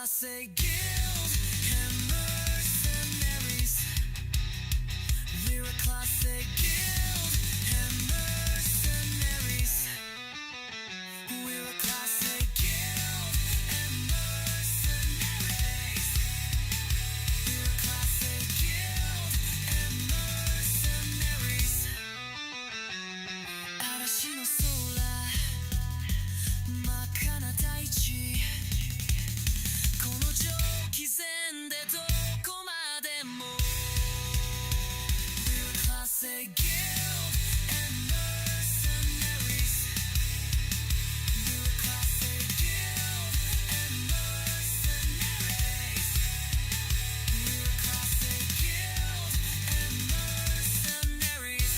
classic guild and mercenaries. We're a classic guild and mercenaries. We're a classic guild and mercenaries. We're a classic guild and mercenaries. 嵐の空、真っ赤な大地、この蒸気船でどこまでも We're a classic guild and mercenaries. We're a classic guild and mercenaries. We're a classic guild and mercenaries.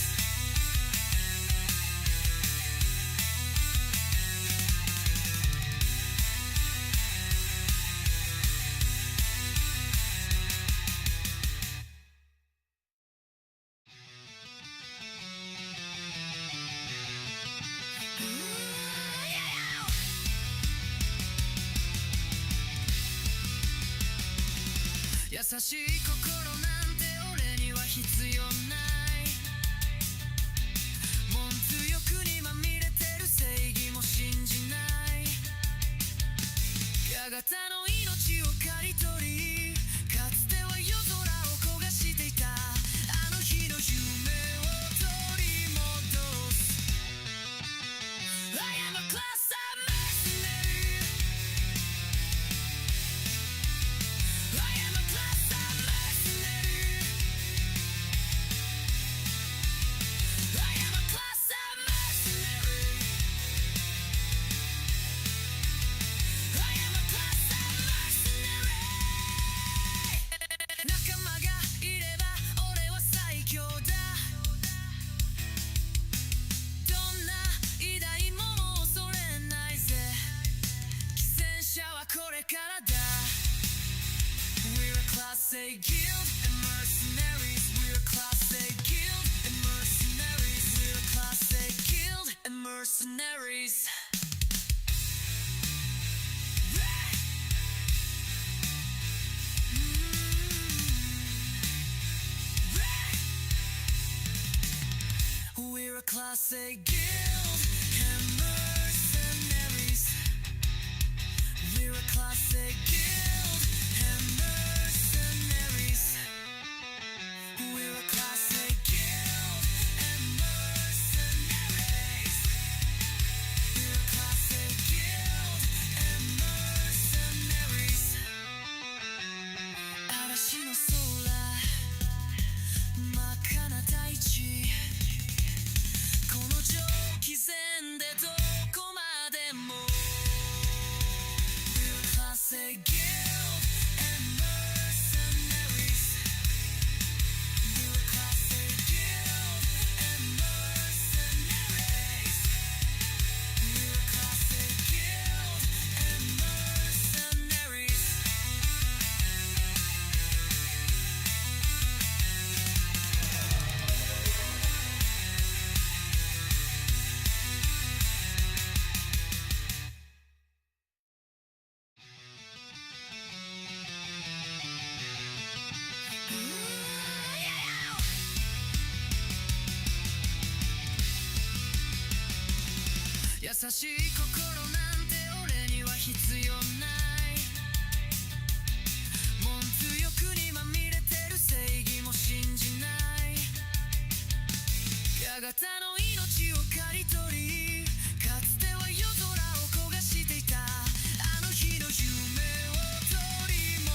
優しい心なんて俺には必要ない。文強くにまみれてる正義も信じない。やがたの命を刈り取り、かつては夜空を焦がしていたあの日の夢を取り戻す。 I am a class of mercenary. I am a class of mercenary. I am a class of mercenary. I am a class of mercenary. 仲間がいれば俺は最強だ。どんな偉大もも恐れないぜ。毅戦者はこれからだ。We're a classic guild and mercenaries. We're a classic guild and mercenaries. We're a classic guild and mercenaries. We're a classic guild and mercenaries. We're a classic guild and mercenaries. We're a classic guild and mercenaries. We're a classic guild and mercenaries. 嵐の空、真っ赤な大地、この蒸気船でどこまでも We're a classic guild and mercenaries. We're a classic guild and mercenaries. We're a classic guild and mercenaries. 優しい心なんて俺には必要ない。文強くにまみれてる正義も信じない。やがたの命を刈り取り、かつては夜空を焦がしていたあの日の夢を取り戻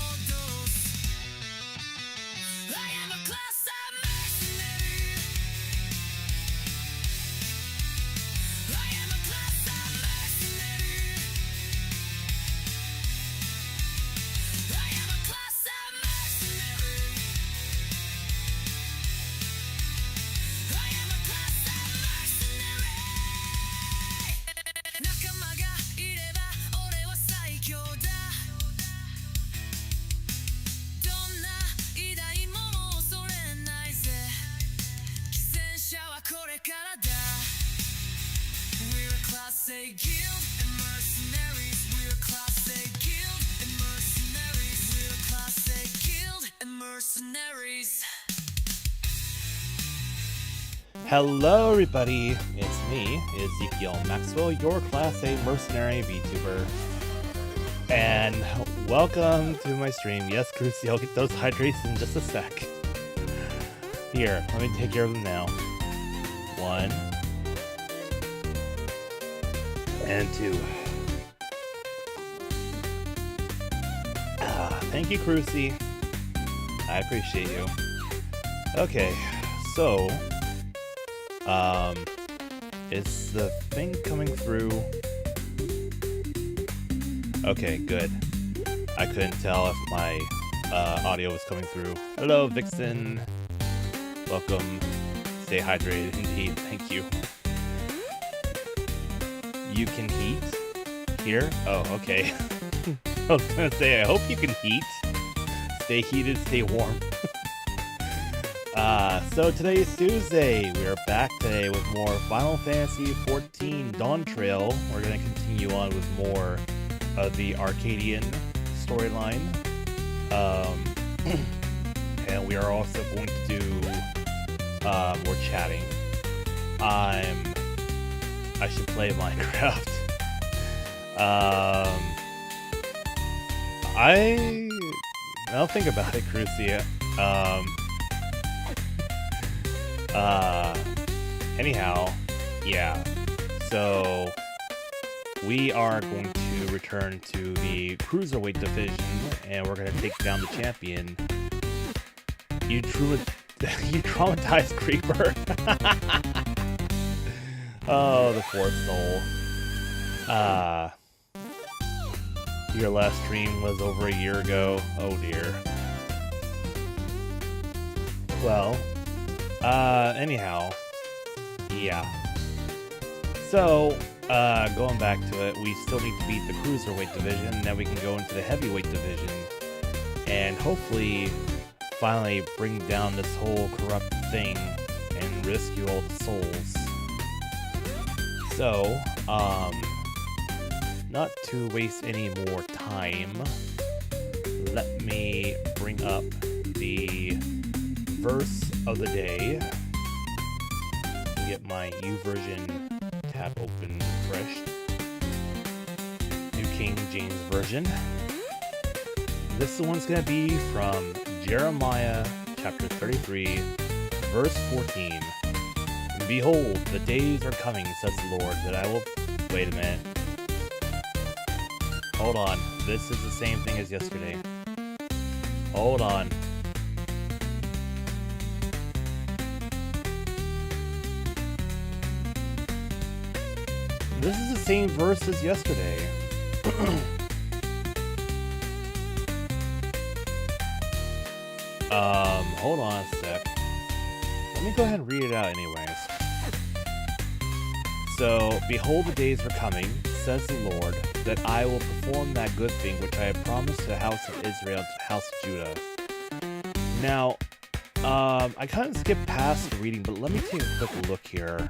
す。 I am a class of mercenary. I am a class of mercenary. I am a class of mercenary. I am a class of mercenaries. Hello everybody, it's me, Ezekiel Maxwell, your Class A Mercenary VTuber. And welcome to my stream. Yes, Cruci, I'll get those hydrates in just a sec. Here, let me take care of them now. 1 and 2. Thank you, Cruci. I appreciate you. Okay, so is the thing coming through? Okay, good. I couldn't tell if my audio was coming through. Hello, Vixen. Welcome. Stay hydrated, indeed. Thank you. You can heat here? Oh, okay. I was gonna say, I hope you can heat. Stay heated, stay warm. So today is Tuesday. We are back today with more Final Fantasy XIV Dawntrail. We're gonna continue on with more of the Arcadion storyline. And we are also going to do more chatting. I should play Minecraft. I'll think about it, Crucia. Anyhow, yeah. So we are going to return to the Cruiserweight division, and we're going to take down the champion. You traumatized Creeper. Oh, the poor soul. Your last stream was over a year ago. Oh dear. Well, anyhow, yeah. So, going back to it, we still need to beat the Cruiserweight division, then we can go into the Heavyweight division, and hopefully finally bring down this whole corrupt thing and rescue all the souls. So, not to waste any more time, let me bring up the verse of the day. Get my uversion tab open fresh. New King James Version. This one's going to be from Jeremiah chapter 33, verse 14. Behold, the days are coming, says the Lord, that I will... Wait a minute. Hold on. This is the same thing as yesterday. Hold on. This is the same verse as yesterday. Hold on a sec. Let me go ahead and read it out anyways. So, behold, the days are coming, says the Lord, that I will perform that good thing which I have promised to the house of Israel and to the house of Judah. Now, I kind of skipped past the reading, but let me take a quick look here.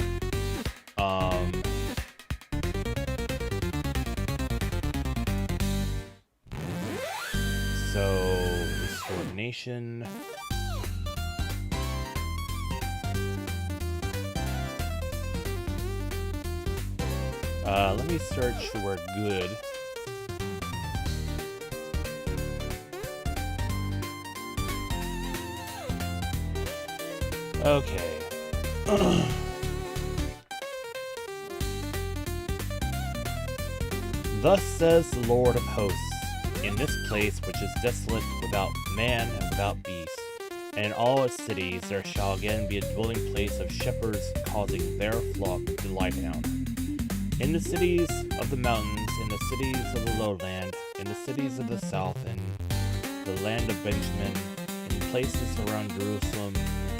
So, restore the nation. Let me search the word good. Okay. Thus says the Lord of hosts, in this place which is desolate without man and without beast, and in all its cities there shall again be a dwelling place of shepherds causing their flock to lie down. In the cities of the mountains, in the cities of the lowland, in the cities of the south, and the land of Benjamin, in places around Jerusalem,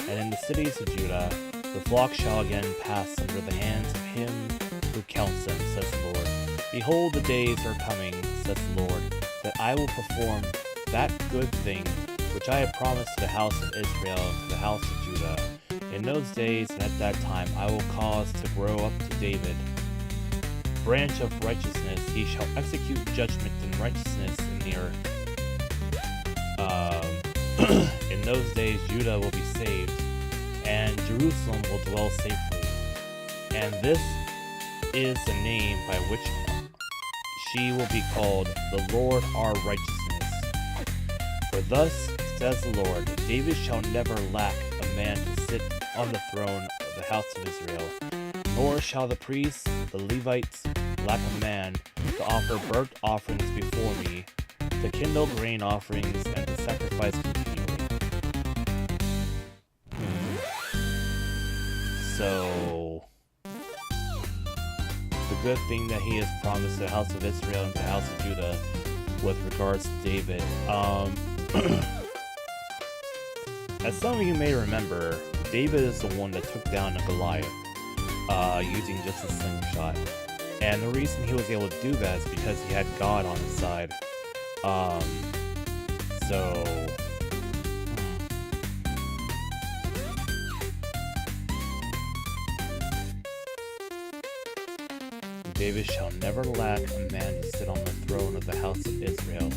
and in the cities of Judah, the flock shall again pass under the hands of him who counts them, says the Lord. Behold, the days are coming, says the Lord, that I will perform that good thing which I have promised to the house of Israel and to the house of Judah. In those days and at that time I will cause to grow up to David branch of righteousness. He shall execute judgment and righteousness in the earth. In those days, Judah will be saved, and Jerusalem will dwell safely. And this is the name by which she will be called, the Lord our righteousness. For thus says the Lord, David shall never lack a man to sit on the throne of the house of Israel, nor shall the priests, the Levites, lack a man to offer burnt offerings before me, to kindle grain offerings, and to sacrifice continually. So, it's a good thing that he has promised the house of Israel and the house of Judah with regards to David. As some of you may remember, David is the one that took down Goliath using just a slingshot. And the reason he was able to do that is because he had God on his side. David shall never lack a man to sit on the throne of the house of Israel.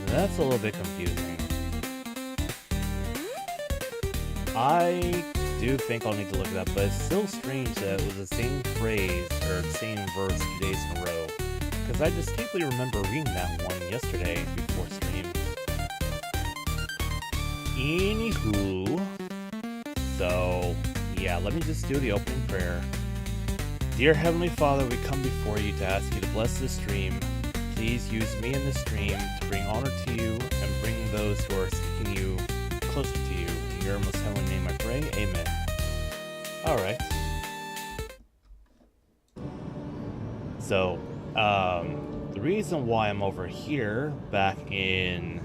That's a little bit confusing. I do think I'll need to look it up, but it's still strange that it was the same phrase or the same verse 2 days in a row. Because I distinctly remember reading that one yesterday before stream. Anywho, so yeah, let me just do the opening prayer. Dear Heavenly Father, we come before you to ask you to bless this stream. Please use me in the stream to bring honor to you and bring those who are seeking you closer to you. In your most heavenly name I pray, amen. Alright. So, the reason why I'm over here back in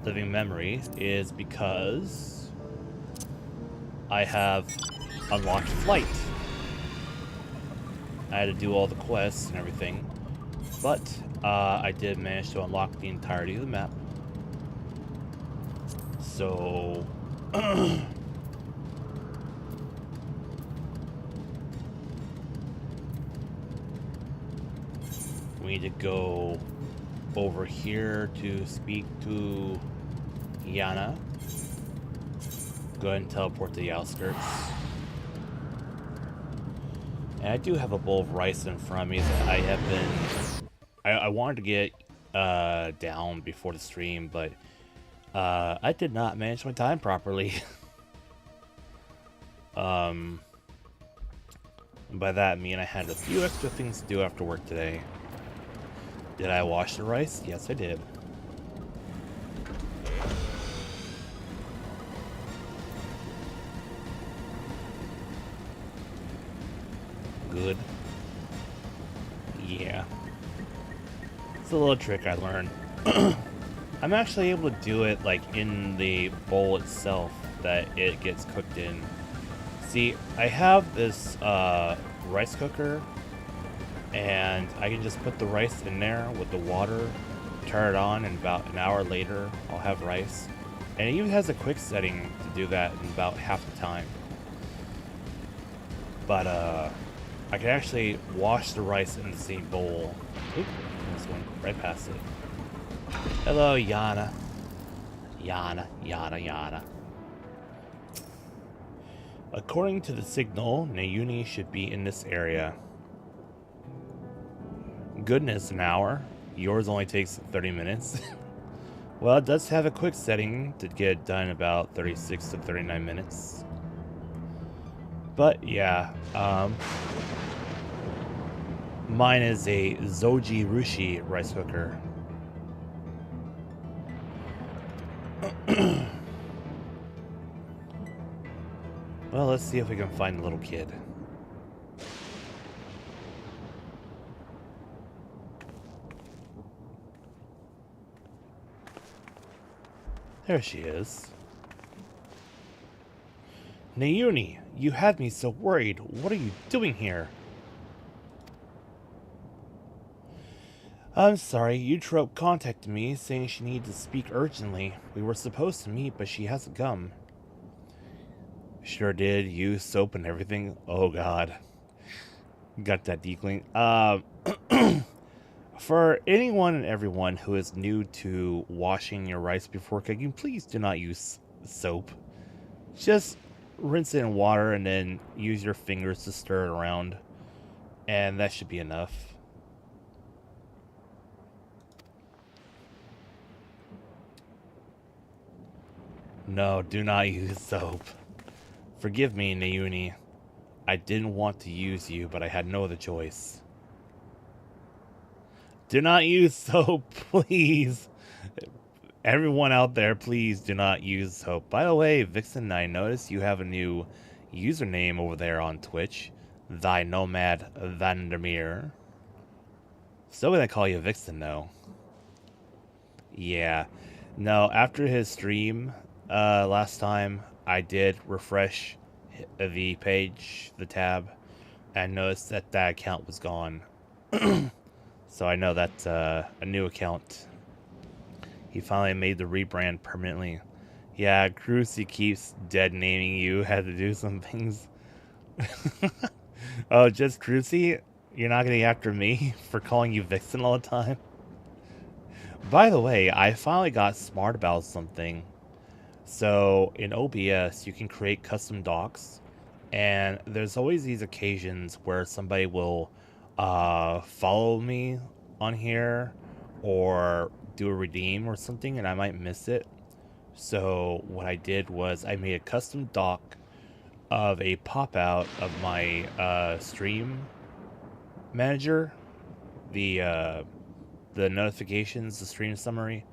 Living Memory is because I have unlocked Flight. I had to do all the quests and everything, but I did manage to unlock the entirety of the map. So we need to go over here to speak to Yana. Go ahead and teleport to the outskirts. And I do have a bowl of rice in front of me that I have been... I wanted to get down before the stream, but I did not manage my time properly. By that I mean I had a few extra things to do after work today. Did I wash the rice? Yes, I did. Good. Yeah. It's a little trick I learned. I'm actually able to do it like in the bowl itself that it gets cooked in. See, I have this rice cooker, and I can just put the rice in there with the water, turn it on, and about an hour later I'll have rice. And it even has a quick setting to do that in about half the time. But I can actually wash the rice in the same bowl. Oop, this one right past it. Hello, Yana. Yana. According to the signal, Nayuni should be in this area. Goodness, an hour. Yours only takes 30 minutes. Well, it does have a quick setting to get it done in about 36 to 39 minutes. But yeah, mine is a Zoji Rushi rice cooker. Well, let's see if we can find the little kid. There she is. Nayuni, you had me so worried. What are you doing here? I'm sorry, Eutrope contacted me saying she needed to speak urgently. We were supposed to meet, but she hasn't come. Sure did. Use soap and everything. Oh god. Got that deep-clean. For anyone and everyone who is new to washing your rice before cooking, please do not use soap. Just rinse it in water and then use your fingers to stir it around. And that should be enough. No, do not use soap. Forgive me, Nayuni. I didn't want to use you, but I had no other choice. Do not use soap, please. Everyone out there, please do not use soap. By the way, Vixen, I noticed you have a new username over there on Twitch. Thy Nomad Vandermeer. Still gonna call you Vixen, though. Yeah. No, after his stream last time, I did refresh the page, the tab, and noticed that that account was gone. So I know that's a new account. He finally made the rebrand permanently. Yeah, Crucy keeps dead naming you. Had to do some things. Oh, just Crucy? You're not gonna be after me for calling you Vixen all the time? By the way, I finally got smart about something. So in OBS, you can create custom docs, and there's always these occasions where somebody will follow me on here or do a redeem or something, and I might miss it. So what I did was I made a custom doc of a pop out of my stream manager, the notifications, the stream summary,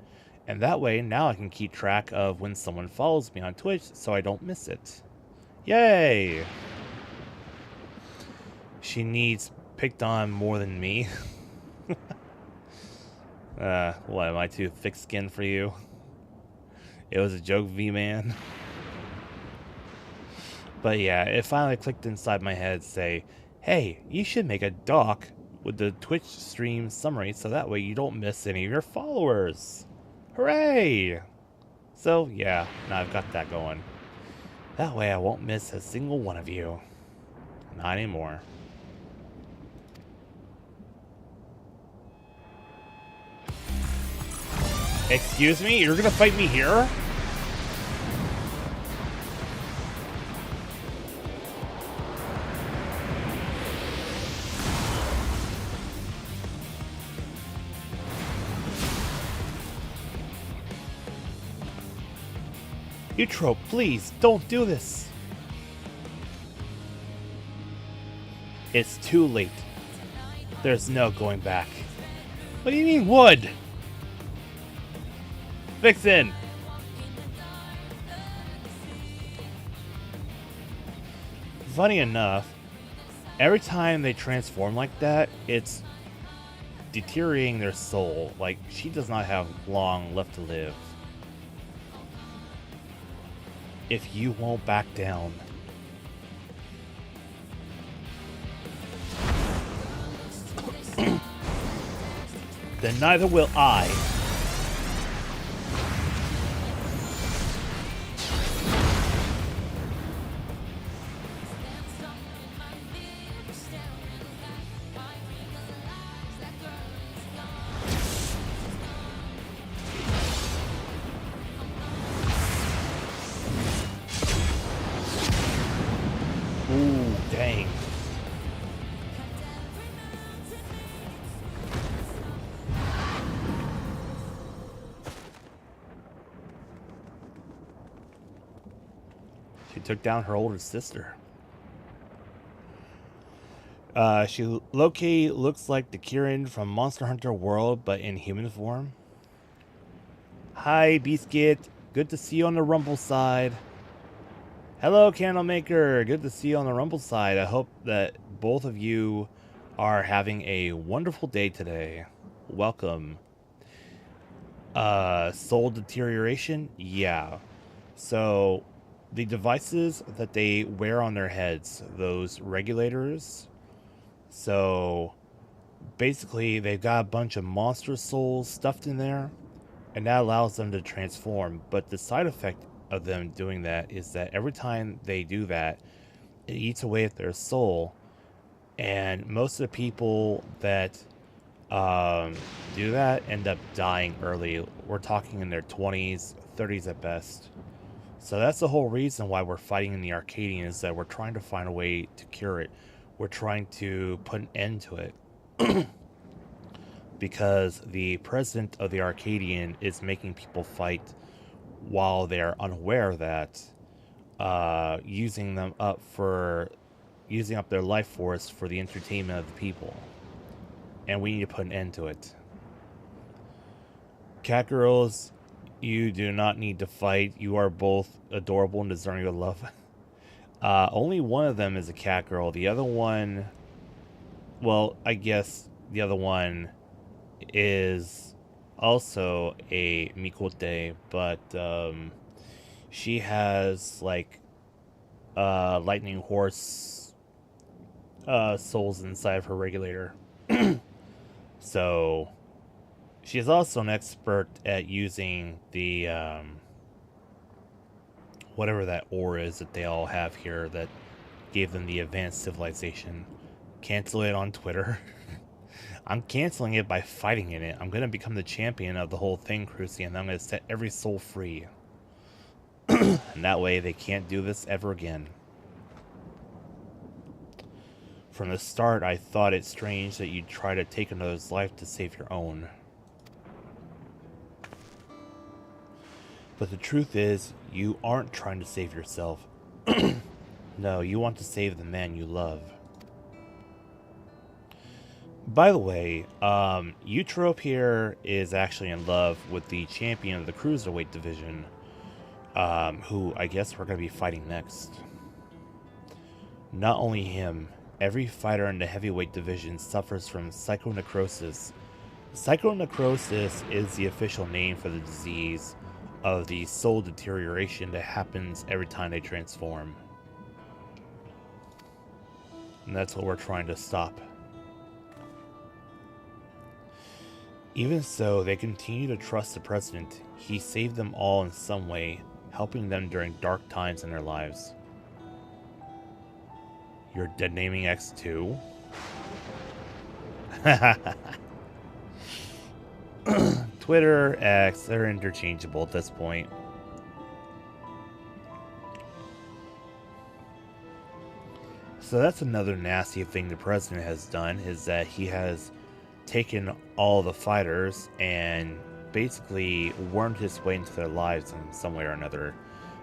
and that way now I can keep track of when someone follows me on Twitch so I don't miss it. Yay! She needs picked on more than me. What, am I too thick-skinned for you? It was a joke, V-Man. But yeah, it finally clicked inside my head, say, hey, you should make a doc with the Twitch stream summary so that way you don't miss any of your followers. Hooray! So yeah, now I've got that going. That way I won't miss a single one of you. Not anymore. Excuse me? You're gonna fight me here? Utro, please, don't do this. It's too late. There's no going back. What do you mean, would? Vixen! Funny enough, every time they transform like that, it's deteriorating their soul. Like, she does not have long left to live. If you won't back down. Then neither will I. Ooh, dang. She took down her older sister. She low-key looks like the Kieran from Monster Hunter World, but in human form. Hi, Biscuit. Good to see you on the Rumble side. Hello, Candlemaker. Good to see you on the Rumble side. I hope that both of you are having a wonderful day today. Welcome. Soul deterioration? Yeah. So, the devices that they wear on their heads, those regulators. So, basically, they've got a bunch of monster souls stuffed in there, and that allows them to transform. But the side effect of them doing that is that every time they do that, it eats away at their soul. And most of the people that do that end up dying early. We're talking in their 20s, 30s at best. So that's the whole reason why we're fighting in the Arcadion, is that we're trying to find a way to cure it. We're trying to put an end to it. Because the president of the Arcadion is making people fight while they're unaware that using up their life force for the entertainment of the people. And we need to put an end to it. Cat girls, you do not need to fight. You are both adorable and deserving of love. Only one of them is a cat girl. The other one, well, I guess the other one is also a Mikote, but she has like lightning horse souls inside of her regulator. So she is also an expert at using the whatever that ore is that they all have here that gave them the advanced civilization. Cancel it on Twitter. I'm canceling it by fighting in it. I'm going to become the champion of the whole thing, Crucian, and I'm going to set every soul free. And that way they can't do this ever again. From the start, I thought it strange that you'd try to take another's life to save your own. But the truth is, you aren't trying to save yourself. No, you want to save the man you love. By the way, Eutrope here is actually in love with the champion of the Cruiserweight division, who I guess we're going to be fighting next. Not only him, every fighter in the heavyweight division suffers from psychonecrosis. Psychonecrosis is the official name for the disease of the soul deterioration that happens every time they transform. And that's what we're trying to stop. Even so, they continue to trust the president. He saved them all in some way, helping them during dark times in their lives. You're dead naming X2? Twitter, X, they're interchangeable at this point. So that's another nasty thing the president has done, is that he has taken all the fighters and basically wormed his way into their lives in some way or another.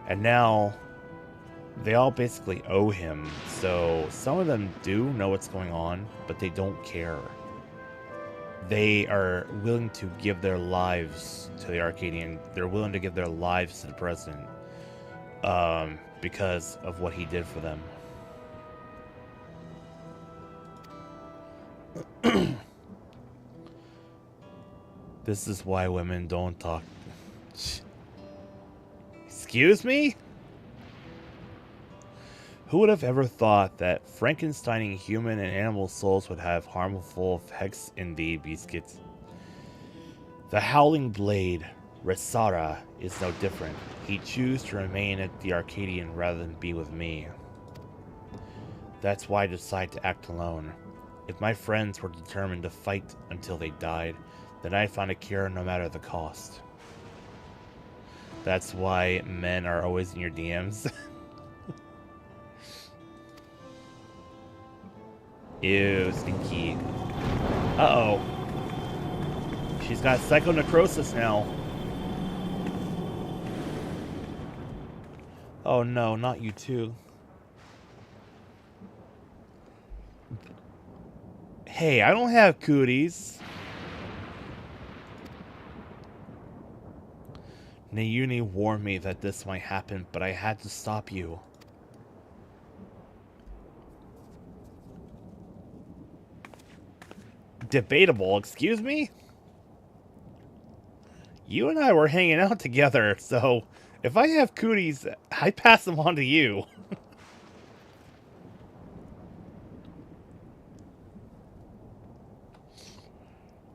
And now they all basically owe him. So some of them do know what's going on, but they don't care. They are willing to give their lives to the Arcadion. They're willing to give their lives to the president because of what he did for them. This is why women don't talk. Excuse me? Who would have ever thought that Frankensteining human and animal souls would have harmful effects in the biscuit? The Howling Blade, Resara, is no different. He chose to remain at the Arcadion rather than be with me. That's why I decided to act alone. If my friends were determined to fight until they died, then I'd find a cure no matter the cost. That's why men are always in your DMs. Ew, stinky. Uh-oh. She's got psychonecrosis now. Oh no, not you too. Hey, I don't have cooties. Nayuni warned me that this might happen, but I had to stop you. Debatable, excuse me? You and I were hanging out together, so if I have cooties, I pass them on to you.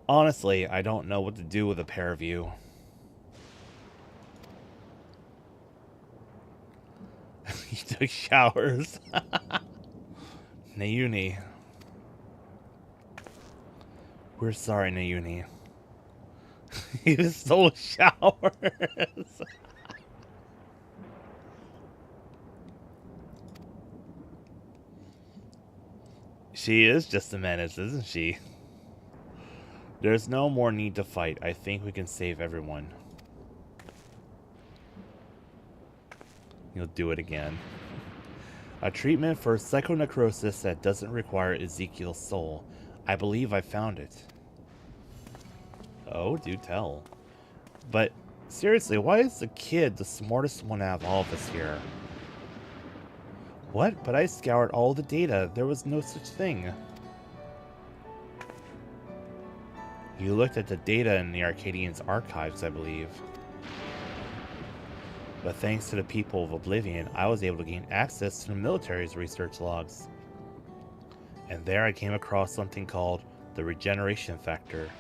Honestly, I don't know what to do with a pair of you. took showers. Nayuni. We're sorry, Nayuni. You stole showers. She is just a menace, isn't she? There's no more need to fight. I think we can save everyone. You'll do it again. A treatment for psychonecrosis that doesn't require Ezekiel's soul. I believe I found it. Oh, do tell. But seriously, why is the kid the smartest one out of all of us here? What? But I scoured all the data. There was no such thing. You looked at the data in the Arcadian's archives, I believe. But thanks to the people of Oblivion, I was able to gain access to the military's research logs. And there I came across something called the regeneration factor.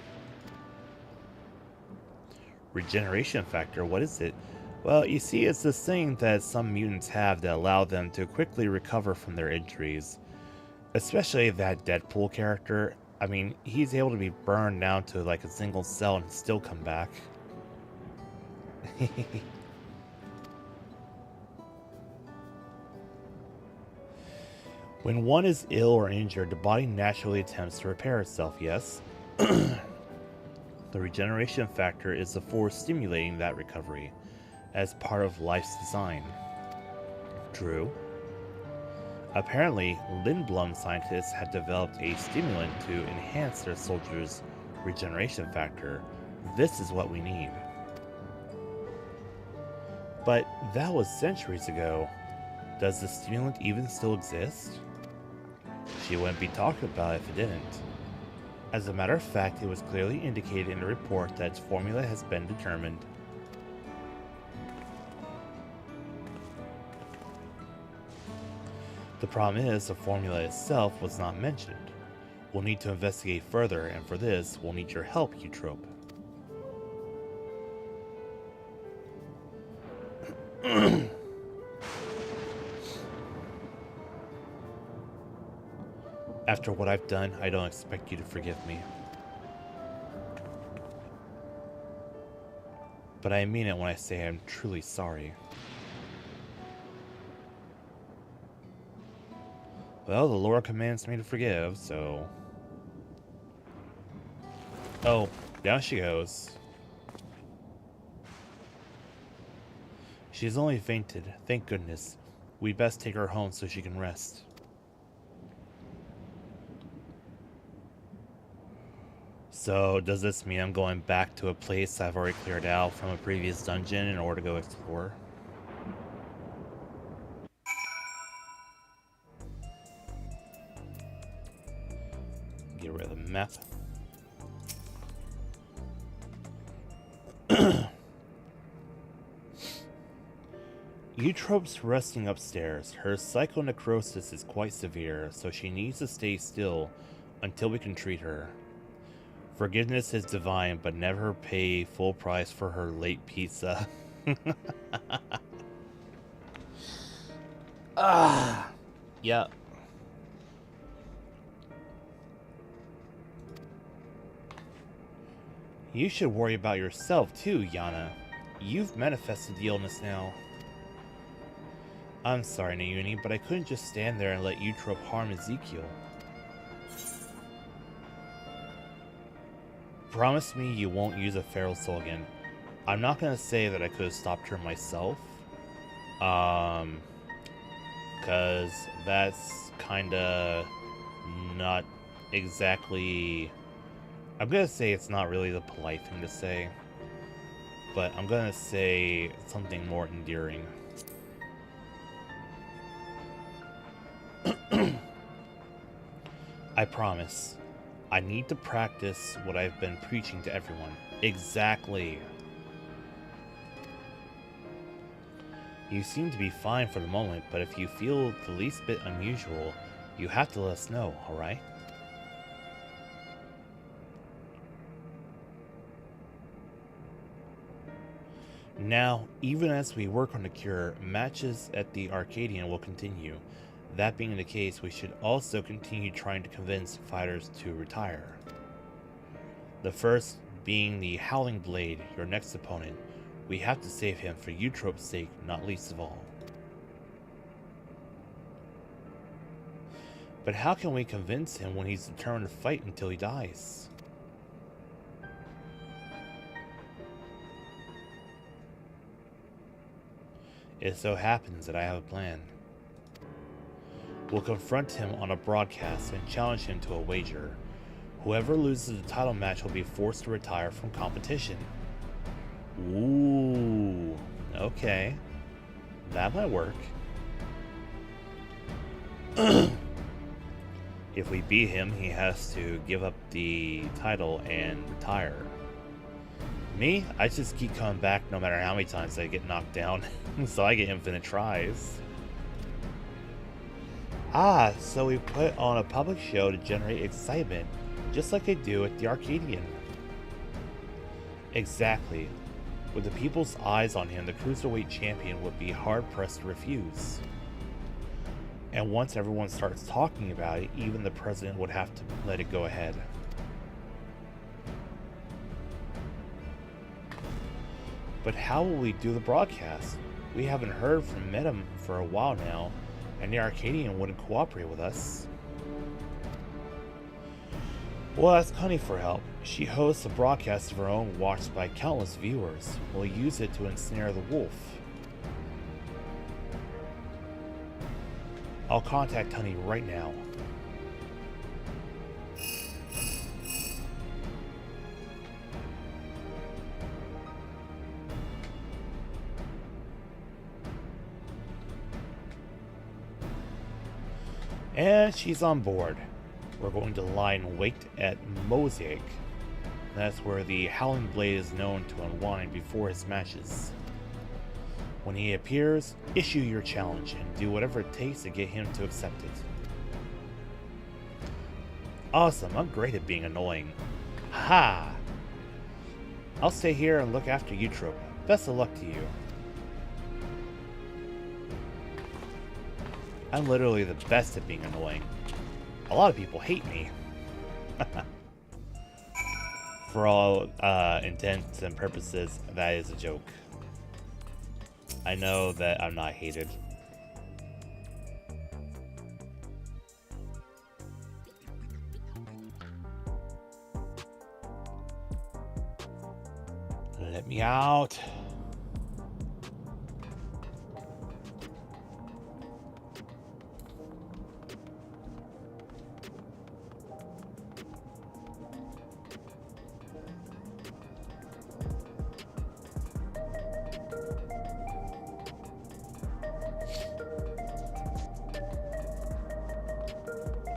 Regeneration factor? What is it? Well, you see, it's this thing that some mutants have that allow them to quickly recover from their injuries. Especially that Deadpool character. I mean, he's able to be burned down to like a single cell and still come back. When one is ill or injured, the body naturally attempts to repair itself, yes? The regeneration factor is the force stimulating that recovery, as part of life's design. True. Apparently, Lindblom scientists had developed a stimulant to enhance their soldiers' regeneration factor. This is what we need. But that was centuries ago. Does the stimulant even still exist? She wouldn't be talking about it if it didn't. As a matter of fact, it was clearly indicated in the report that its formula has been determined. The problem is, the formula itself was not mentioned. We'll need to investigate further, and for this, we'll need your help, Eutrope. After what I've done, I don't expect you to forgive me. But I mean it when I say I'm truly sorry. Well, the Lord commands me to forgive, so... Oh, down she goes. She's only fainted, thank goodness. We'd best take her home so she can rest. So, does this mean I'm going back to a place I've already cleared out from a previous dungeon in order to go explore? Get rid of the map. Eutrope's resting upstairs. Her psychonecrosis is quite severe, so she needs to stay still until we can treat her. Forgiveness is divine, but never pay full price for her late pizza. Yeah. You should worry about yourself too, Yana. You've manifested the illness now. I'm sorry, Nayuni, but I couldn't just stand there and let Eutrope harm Ezekiel. Promise me you won't use a feral soul again. I'm not gonna say that I could have stopped her myself. Cause that's kinda not exactly... I'm gonna say it's not really the polite thing to say. But I'm gonna say something more endearing. I promise. I need to practice what I've been preaching to everyone. Exactly. You seem to be fine for the moment, but if you feel the least bit unusual, you have to let us know, alright? Now, even as we work on the cure, matches at the Arcadion will continue. That being the case, we should also continue trying to convince fighters to retire. The first being the Howling Blade, your next opponent. We have to save him for Eutrope's sake, not least of all. But how can we convince him when he's determined to fight until he dies? It so happens that I have a plan. We'll confront him on a broadcast and challenge him to a wager. Whoever loses the title match will be forced to retire from competition. Ooh, okay. That might work. If we beat him, he has to give up the title and retire. Me, I just keep coming back no matter how many times I get knocked down, so I get infinite tries. Ah, so we put on a public show to generate excitement, just like they do at the Arcadion. Exactly. With the people's eyes on him, the Cruiserweight Champion would be hard-pressed to refuse. And once everyone starts talking about it, even the president would have to let it go ahead. But how will we do the broadcast? We haven't heard from Medem for a while now, and the Arcadian wouldn't cooperate with us. We'll ask Honey for help. She hosts a broadcast of her own watched by countless viewers. We'll use it to ensnare the wolf. I'll contact Honey right now. And she's on board. We're going to lie in wait at Mosaic. That's where the Howling Blade is known to unwind before his matches. When he appears, issue your challenge and do whatever it takes to get him to accept it. Awesome, I'm great at being annoying. Ha! I'll stay here and look after Eutrope. Best of luck to you. I'm literally the best at being annoying. A lot of people hate me. For all intents and purposes, that is a joke. I know that I'm not hated. Let me out.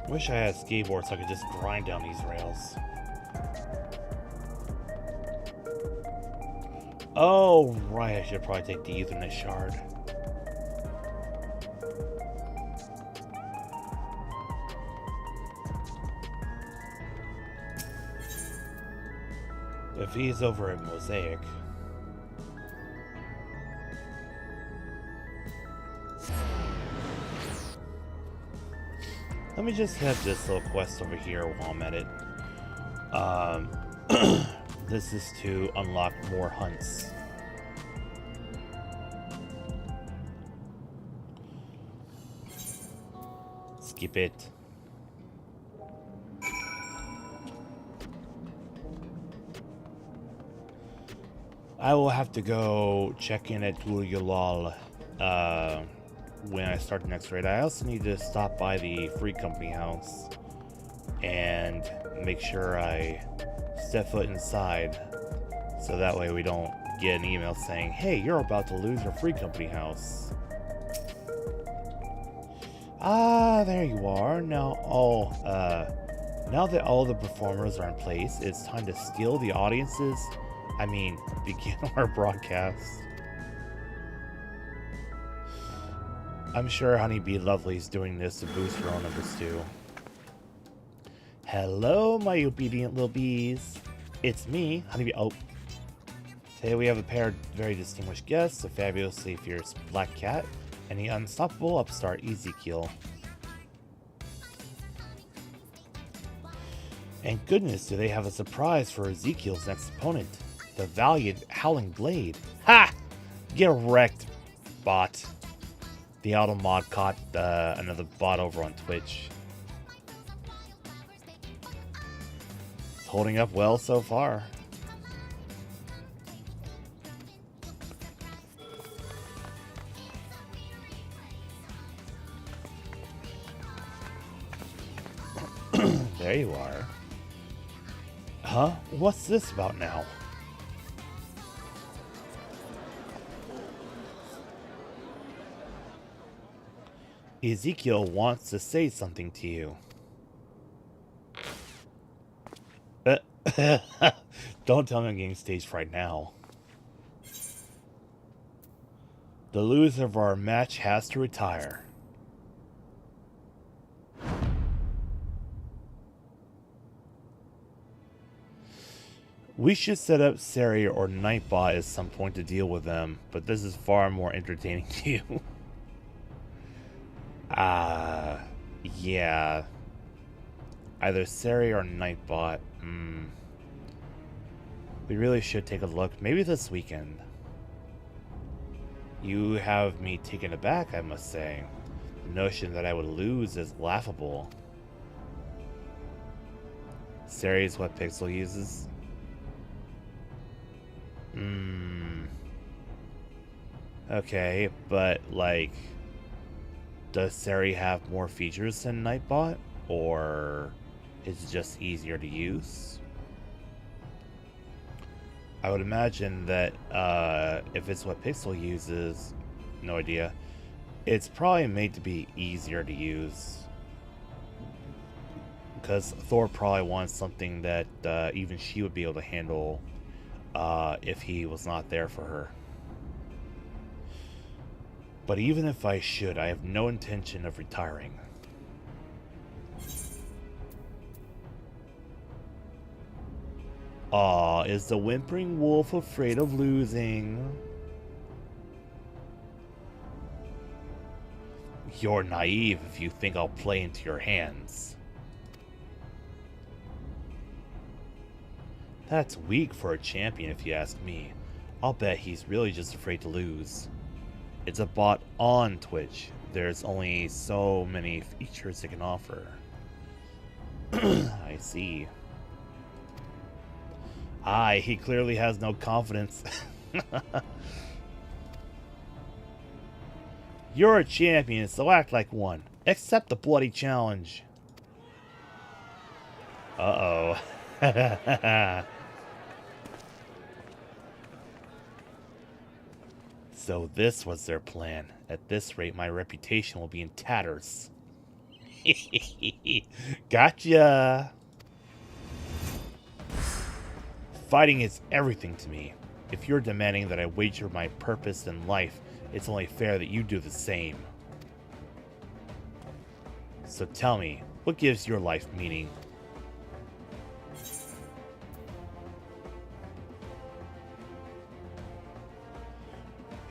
Wish I had a skateboard so I could just grind down these rails. Oh, right, I should probably take the Ethernet shard. If he's over at Mosaic... Let me just have this little quest over here while I'm at it. This is to unlock more hunts. Skip it. I will have to go check in at Gululal when I start the next raid. I also need to stop by the Free Company house and make sure I step foot inside, so that way we don't get an email saying, hey, you're about to lose your Free Company house. Ah, there you are. Now that all the performers are in place, it's time to steal the audiences. I mean, begin our broadcast. I'm sure Honeybee Lovely's doing this to boost her own numbers too. Hello, my obedient little bees. It's me, Honeybee. Oh, Today we have a pair of very distinguished guests, a fabulously fierce black cat, and the unstoppable upstart Ezekiel. And goodness, do they have a surprise for Ezekiel's next opponent, the valiant Howling Blade. Ha! Get wrecked, bot. The auto mod caught another bot over on Twitch. It's holding up well so far. There you are. Huh? What's this about now? Ezekiel wants to say something to you. Don't tell me I'm getting stage fright now. The loser of our match has to retire. We should set up Sari or Nightbot at some point to deal with them, but this is far more entertaining to you. Yeah. Either Sari or Nightbot. We really should take a look, maybe this weekend. You have me taken aback, I must say. The notion that I would lose is laughable. Sari is what Pixel uses. Okay, but like, does Sari have more features than Nightbot, or is it just easier to use? I would imagine that if it's what Pixel uses, no idea, it's probably made to be easier to use. Because Thor probably wants something that even she would be able to handle if he was not there for her. But even if I should, I have no intention of retiring. Aw, is the whimpering wolf afraid of losing? You're naive if you think I'll play into your hands. That's weak for a champion if you ask me. I'll bet he's really just afraid to lose. It's a bot on Twitch. There's only so many features it can offer. I see. Aye, he clearly has no confidence. You're a champion, so act like one. Accept the bloody challenge. Uh-oh. So this was their plan. At this rate, my reputation will be in tatters. Gotcha! Fighting is everything to me. If you're demanding that I wager my purpose in life, it's only fair that you do the same. So tell me, what gives your life meaning?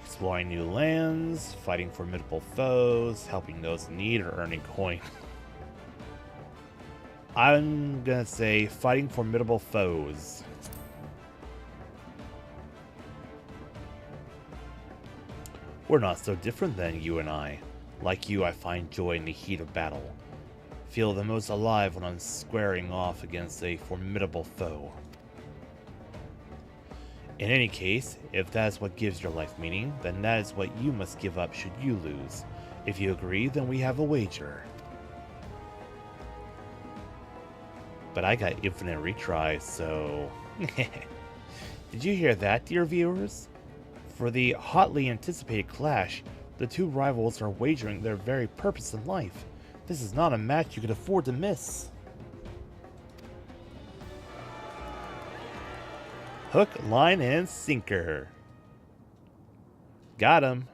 Exploring new lands, fighting formidable foes, helping those in need, or earning coin. I'm gonna say fighting formidable foes. We're not so different then, you and I. Like you, I find joy in the heat of battle. Feel the most alive when I'm squaring off against a formidable foe. In any case, if that is what gives your life meaning, then that is what you must give up should you lose. If you agree, then we have a wager. But I got infinite retries, so... Did you hear that, dear viewers? For the hotly anticipated clash, the two rivals are wagering their very purpose in life. This is not a match you could afford to miss. Hook, line, and sinker. Got him.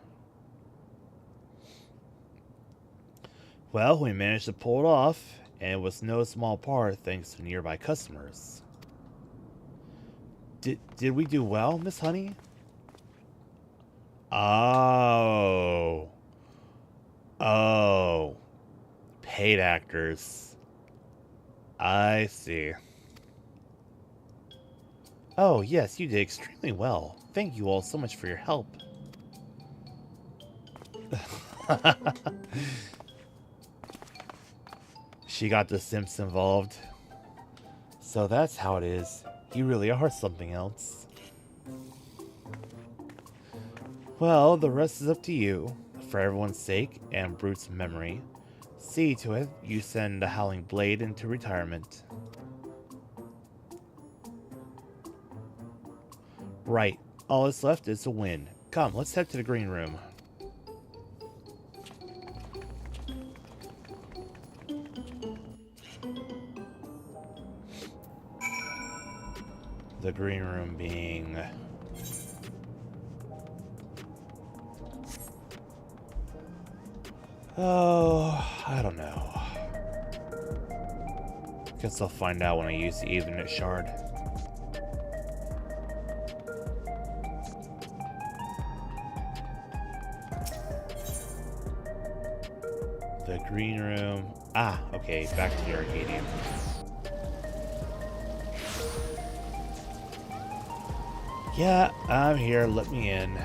Well, we managed to pull it off, and it was no small part thanks to nearby customers. Did we do well, Miss Honey? Oh. Oh. Paid actors. I see. Oh, yes, you did extremely well. Thank you all so much for your help. She got the simps involved. So that's how it is. You really are something else. Well, the rest is up to you. For everyone's sake and Brute's memory, see to it you send the Howling Blade into retirement. Right. All that's left is to win. Come, let's head to the green room. The green room being... Oh, I don't know. Guess I'll find out when I use the Ethernet shard. The green room. Ah, okay, back to the Arcadion. Yeah, I'm here. Let me in.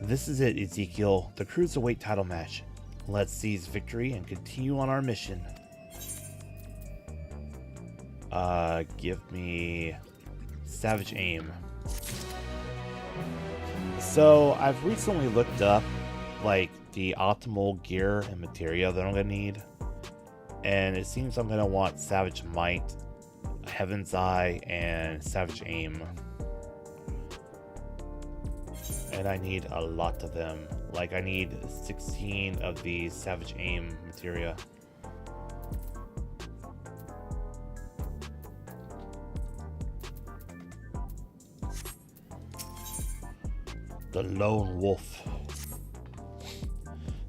This is it, Ezekiel. The Cruiserweight title match. Let's seize victory and continue on our mission. Give me Savage Aim. So, I've recently looked up, like, the optimal gear and materia that I'm gonna need. And it seems I'm gonna want Savage Might, Heaven's Eye, and Savage Aim. And I need a lot of them. Like, I need 16 of these Savage Aim materia. The Lone Wolf.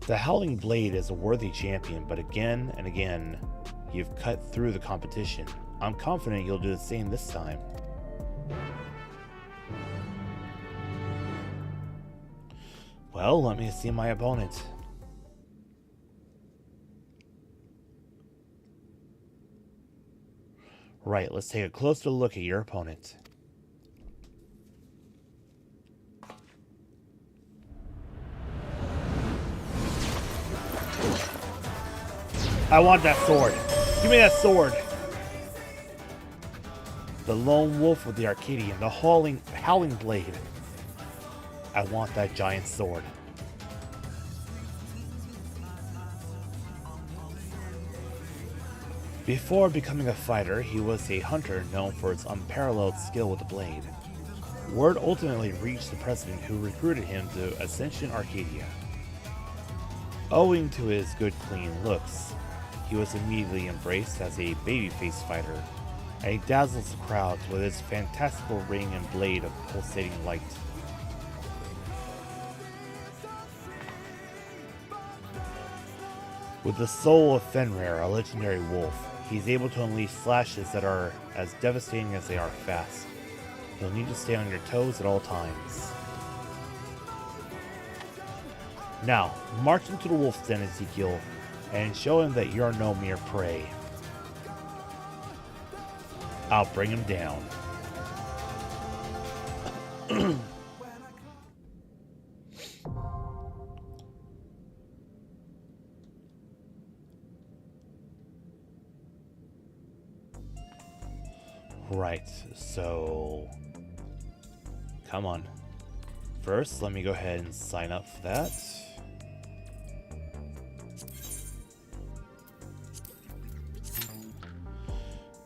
The Howling Blade is a worthy champion, but again and again, you've cut through the competition. I'm confident you'll do the same this time. Well, let me see my opponent. Right, let's take a closer look at your opponent. I want that sword. Give me that sword. The Lone Wolf with the Arcadion, the Howling Blade. I want that giant sword. Before becoming a fighter, he was a hunter known for his unparalleled skill with the blade. Word ultimately reached the president who recruited him to Ascension Arcadia. Owing to his good clean looks, he was immediately embraced as a babyface fighter, and he dazzles the crowds with his fantastical ring and blade of pulsating light. With the soul of Fenrir, a legendary wolf, he's able to unleash slashes that are as devastating as they are fast. You'll need to stay on your toes at all times. Now, march into the wolf's den, Ezekiel, and show him that you're no mere prey. I'll bring him down. Right, so... Come on. First, let me go ahead and sign up for that.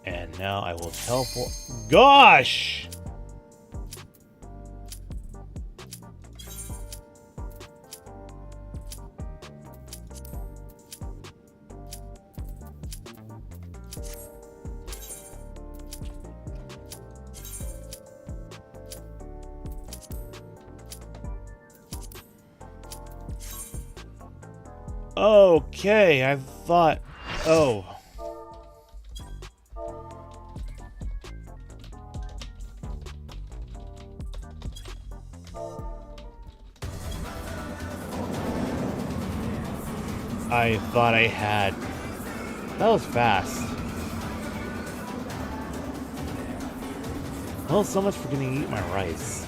And now I will teleport. Gosh! Okay, I thought... Oh. I thought I had... That was fast. Well, so much for getting to eat my rice.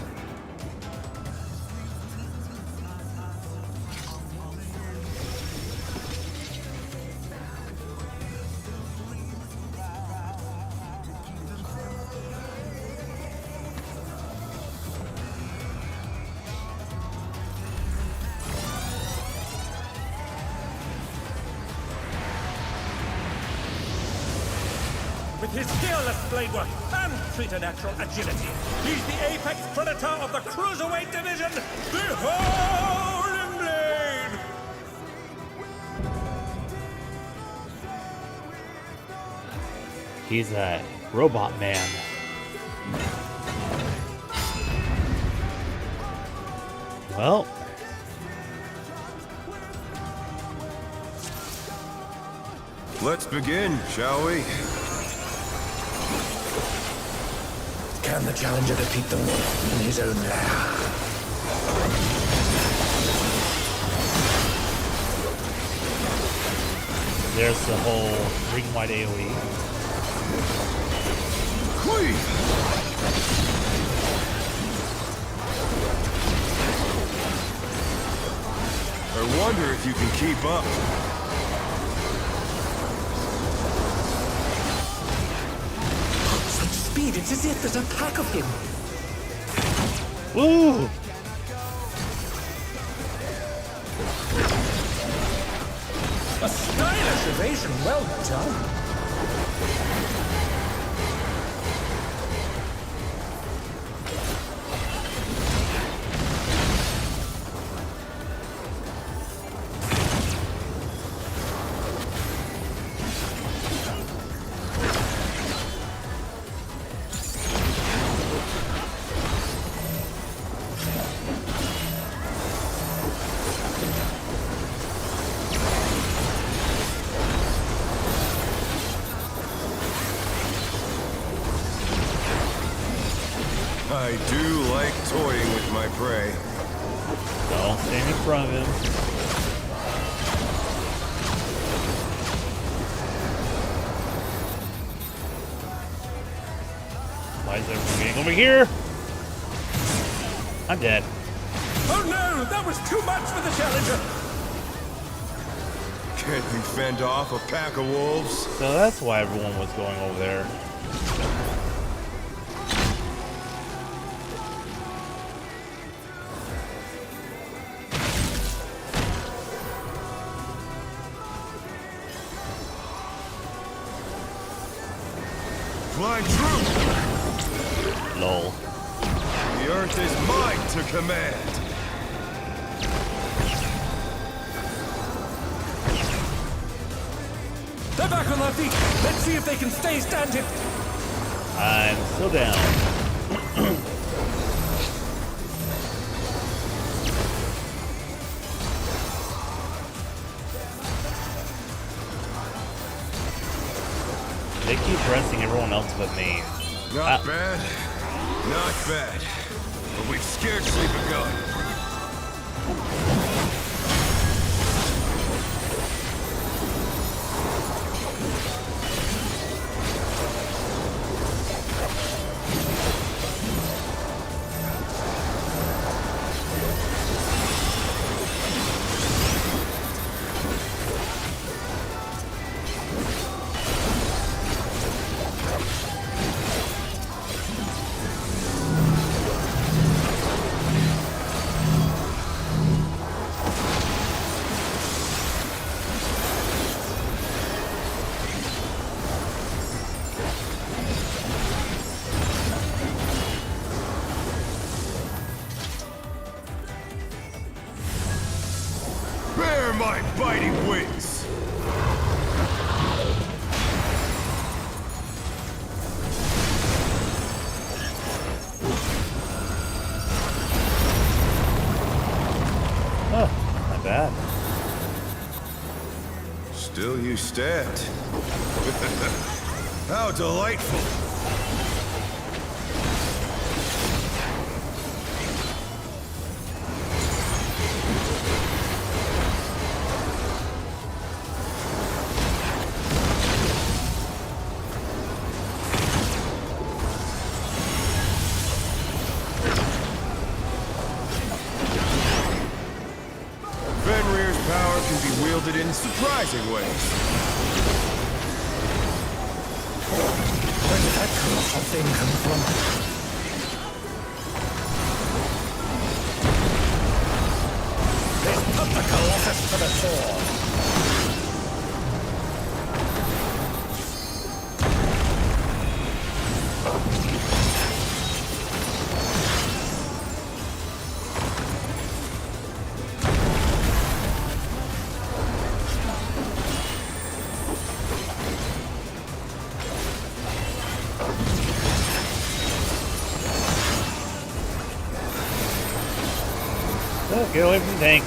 With his fearless blade work and preternatural agility, he's the apex predator of the cruiserweight division, the Howling Blade! He's a robot man. Well... Let's begin, shall we? Can the challenger defeat the wolf in his own lair? There's the whole green white AoE. Cleave! I wonder if you can keep up. Such speed, it's as if there's a pack of him. Woo! A stylish evasion, well done. I do like toying with my prey. Don't stand in front of him. Why is everyone getting over here? I'm dead. Oh no, that was too much for the challenger. Can't we fend off a pack of wolves? So that's why everyone was going over there. Flying through! Lol. The earth is mine to command! They're back on their feet. Let's see if they can stay standing. I'm still down. They keep pressing everyone else but me. Not bad. Not bad. But we've scarcely begun. Bear my biting wings! Oh, not bad. Still you stabbed. How delightful. Fenrir's power can be wielded in surprising ways. Where did that colossal thing come from? Let's put the Colossus to the sword. Oh, get away from the tank.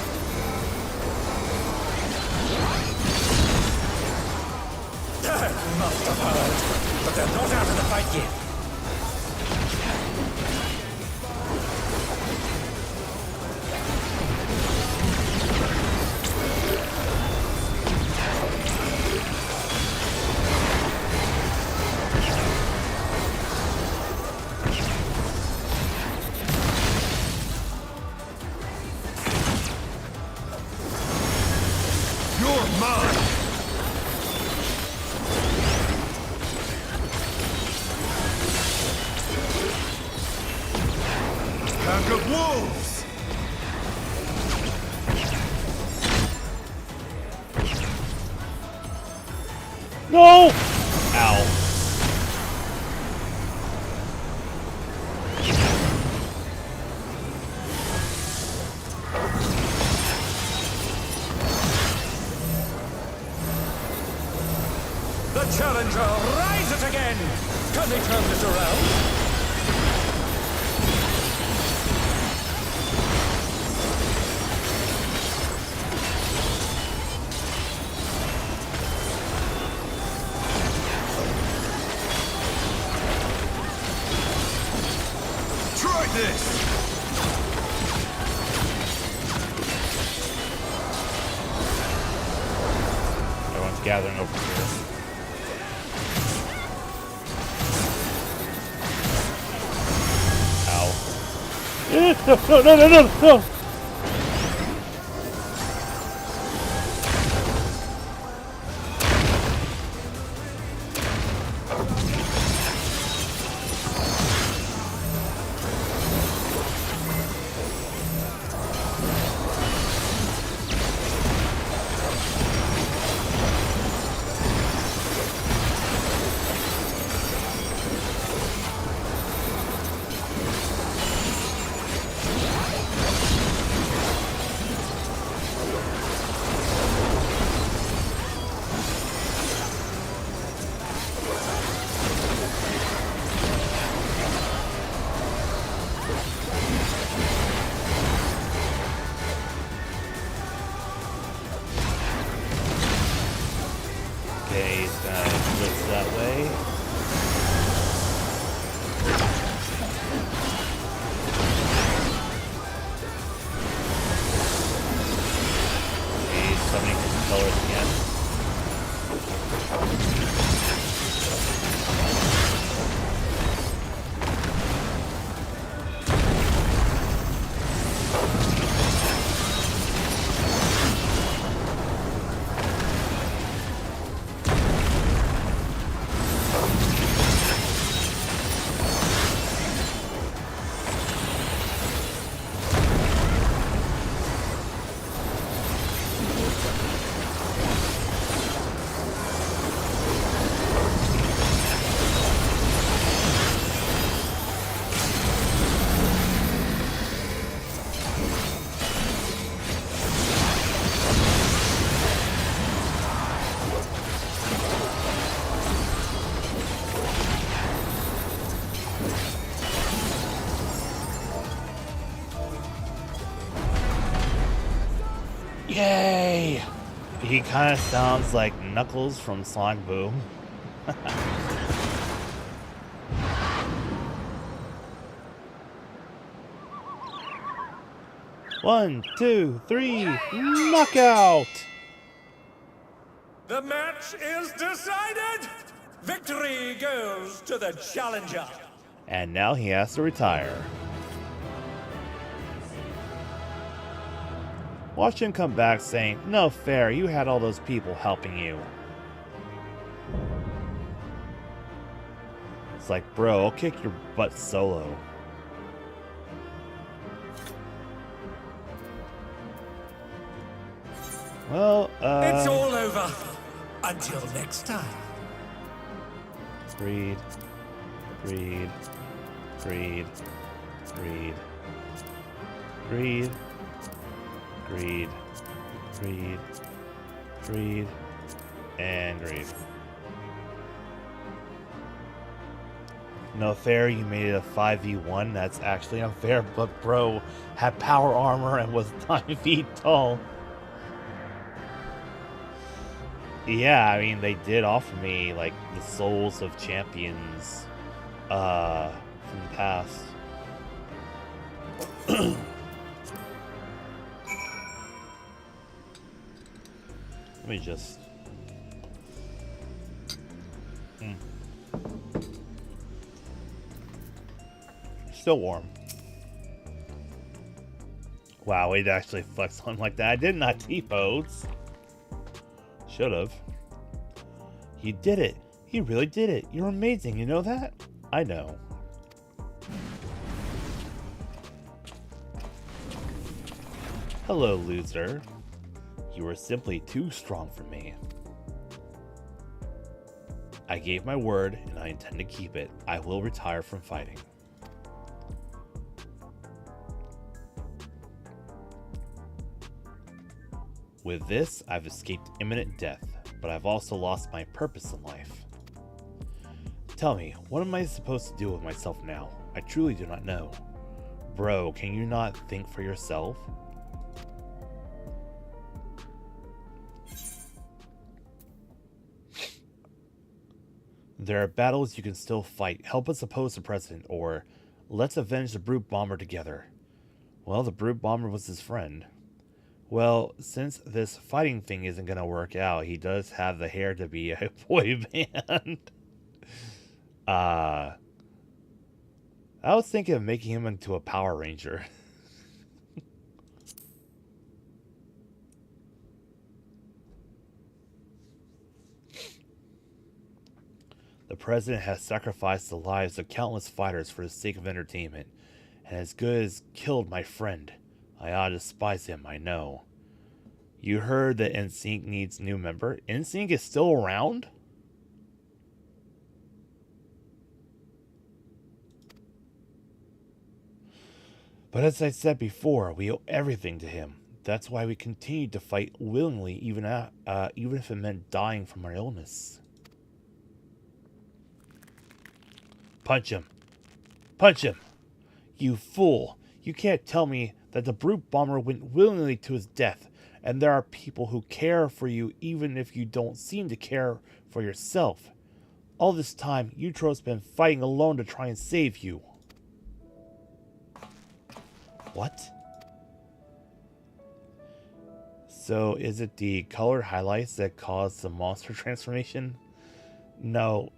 Must have heard, but they're not out of the fight yet. You're mine! Pack of wolves! No! Ow. The challenger rises again! Can they turn this around? Try this! Everyone's gathering over here. Ow. No, no, no, no, no! Okay, he's gonna blitz that way. Okay, he's summoning his colors again. Yay! He kind of sounds like Knuckles from Sonic Boom. One, two, three, knockout! The match is decided! Victory goes to the challenger! And now he has to retire. Watch him come back saying, "No fair, you had all those people helping you." It's like, bro, I'll kick your butt solo. Well, It's all over. Until next time. Greed. Greed. Greed. Greed. Greed. Greed. Greed. Greed. And greed. No fair, you made it a 5v1. That's actually unfair, but bro had power armor and was 9 feet tall. Yeah, I mean, they did offer me, like, the souls of champions, from the past. Let me just... Still warm. Wow, it actually flexed on like that. I did not T-pose. Should've. You did it. You really did it. You're amazing, you know that? I know. Hello, loser. You were simply too strong for me. I gave my word, and I intend to keep it. I will retire from fighting. With this, I've escaped imminent death, but I've also lost my purpose in life. Tell me, what am I supposed to do with myself now? I truly do not know. Bro, can you not think for yourself? There are battles you can still fight. Help us oppose the president, or let's avenge the brute bomber together. Well, the brute bomber was his friend. Well, since this fighting thing isn't gonna work out, he does have the hair to be a boy band. I was thinking of making him into a Power Ranger. The president has sacrificed the lives of countless fighters for the sake of entertainment, and as good as killed my friend. I ought to despise him, I know. You heard that NSYNC needs new member? NSYNC is still around? But as I said before, we owe everything to him. That's why we continued to fight willingly, even if it meant dying from our illness. Punch him. Punch him! You fool! You can't tell me that the brute bomber went willingly to his death, and there are people who care for you even if you don't seem to care for yourself. All this time, Utro's been fighting alone to try and save you. What? So, is it the colored highlights that caused the monster transformation? No.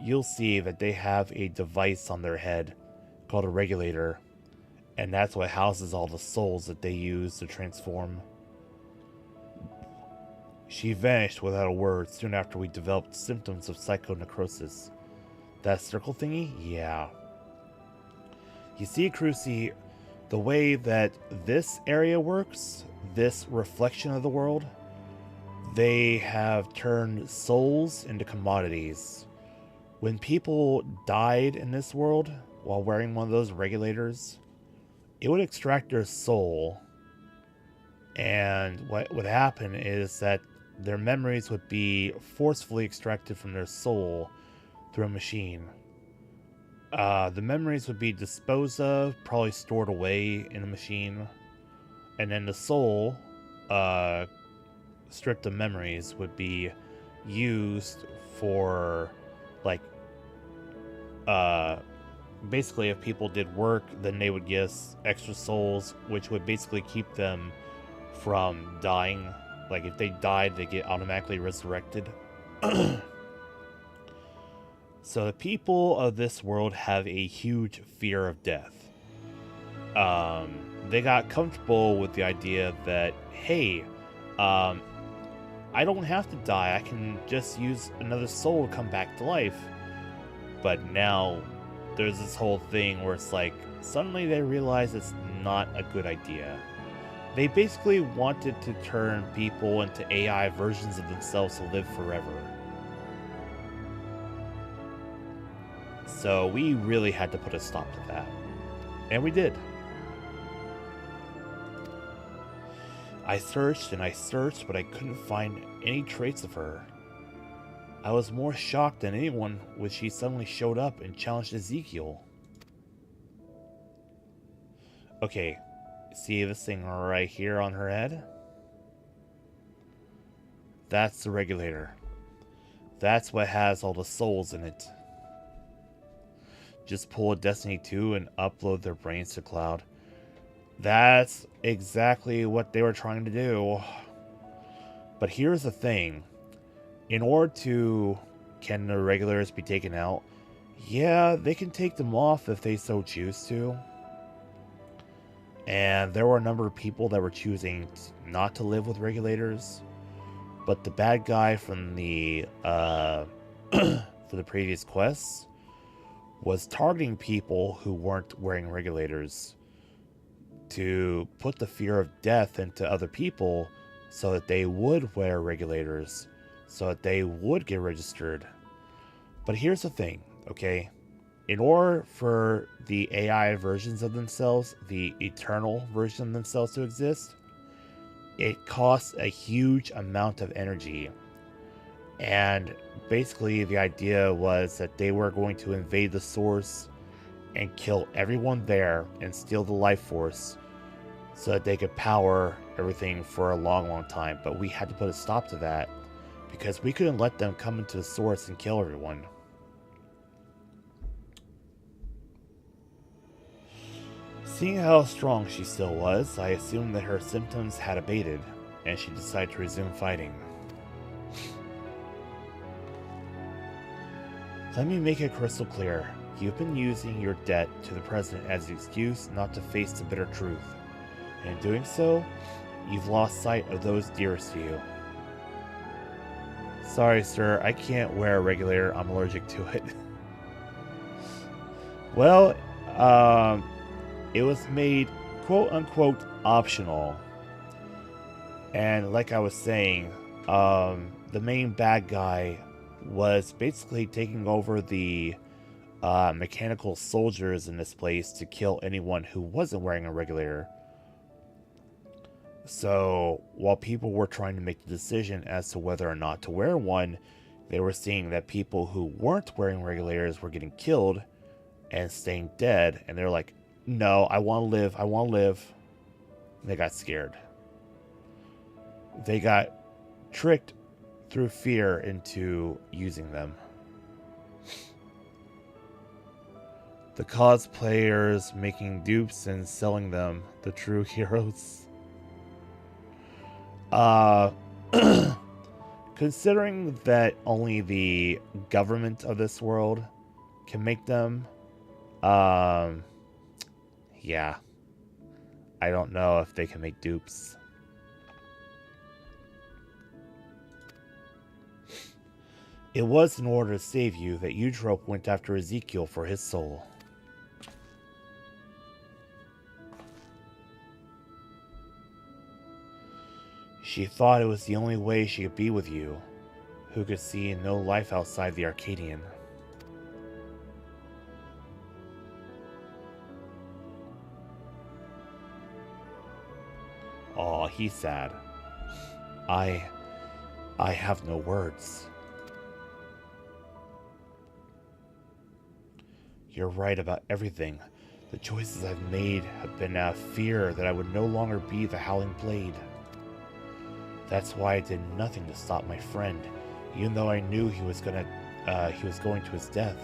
You'll see that they have a device on their head called a regulator. And that's what houses all the souls that they use to transform. She vanished without a word soon after we developed symptoms of psychonecrosis. That circle thingy? Yeah. You see, Cruci, the way that this area works, this reflection of the world, they have turned souls into commodities. When people died in this world while wearing one of those regulators, it would extract their soul, and what would happen is that their memories would be forcefully extracted from their soul through a machine. The memories would be disposed of, probably stored away in a machine, and then the soul stripped of memories would be used for, like, basically if people did work, then they would get extra souls, which would basically keep them from dying. Like, if they died, they get automatically resurrected. So the people of this world have a huge fear of death. They got comfortable with the idea that, hey, I don't have to die. I can just use another soul to come back to life. But now there's this whole thing where it's like, suddenly they realize it's not a good idea. They basically wanted to turn people into AI versions of themselves to live forever. So we really had to put a stop to that. And we did. I searched and I searched, but I couldn't find any trace of her. I was more shocked than anyone when she suddenly showed up and challenged Ezekiel. Okay, see this thing right here on her head? That's the regulator. That's what has all the souls in it. Just pull a Destiny 2 and upload their brains to cloud. That's exactly what they were trying to do. But here's the thing. In order to... Can the regulars be taken out? Yeah, they can take them off if they so choose to. And there were a number of people that were choosing not to live with regulators. But the bad guy from the... for the previous quests was targeting people who weren't wearing regulators to put the fear of death into other people so that they would wear regulators, so that they would get registered. But here's the thing, okay? In order for the AI versions of themselves, the eternal version of themselves to exist, it costs a huge amount of energy. And basically the idea was that they were going to invade the source and kill everyone there and steal the life force so that they could power everything for a long, long time. But we had to put a stop to that because we couldn't let them come into the source and kill everyone. Seeing how strong she still was, I assumed that her symptoms had abated and she decided to resume fighting. Let me make it crystal clear. You've been using your debt to the President as an excuse not to face the bitter truth. And in doing so, you've lost sight of those dearest to you. Sorry, sir, I can't wear a regulator. I'm allergic to it. Well, it was made quote-unquote optional. And like I was saying, the main bad guy was basically taking over the mechanical soldiers in this place to kill anyone who wasn't wearing a regulator. So while people were trying to make the decision as to whether or not to wear one, they were seeing that people who weren't wearing regulators were getting killed and staying dead, and they're like, no, I want to live, I want to live. And they got scared. They got tricked through fear into using them. The cosplayers making dupes and selling them, the true heroes. Considering that only the government of this world can make them, yeah, I don't know if they can make dupes. It was in order to save you that Eutrope went after Ezekiel for his soul. She thought it was the only way she could be with you, who could see no life outside the Arcadion. Aw, he's sad. I have no words. You're right about everything. The choices I've made have been out of fear that I would no longer be the Howling Blade. That's why I did nothing to stop my friend, even though I knew he was going to his death.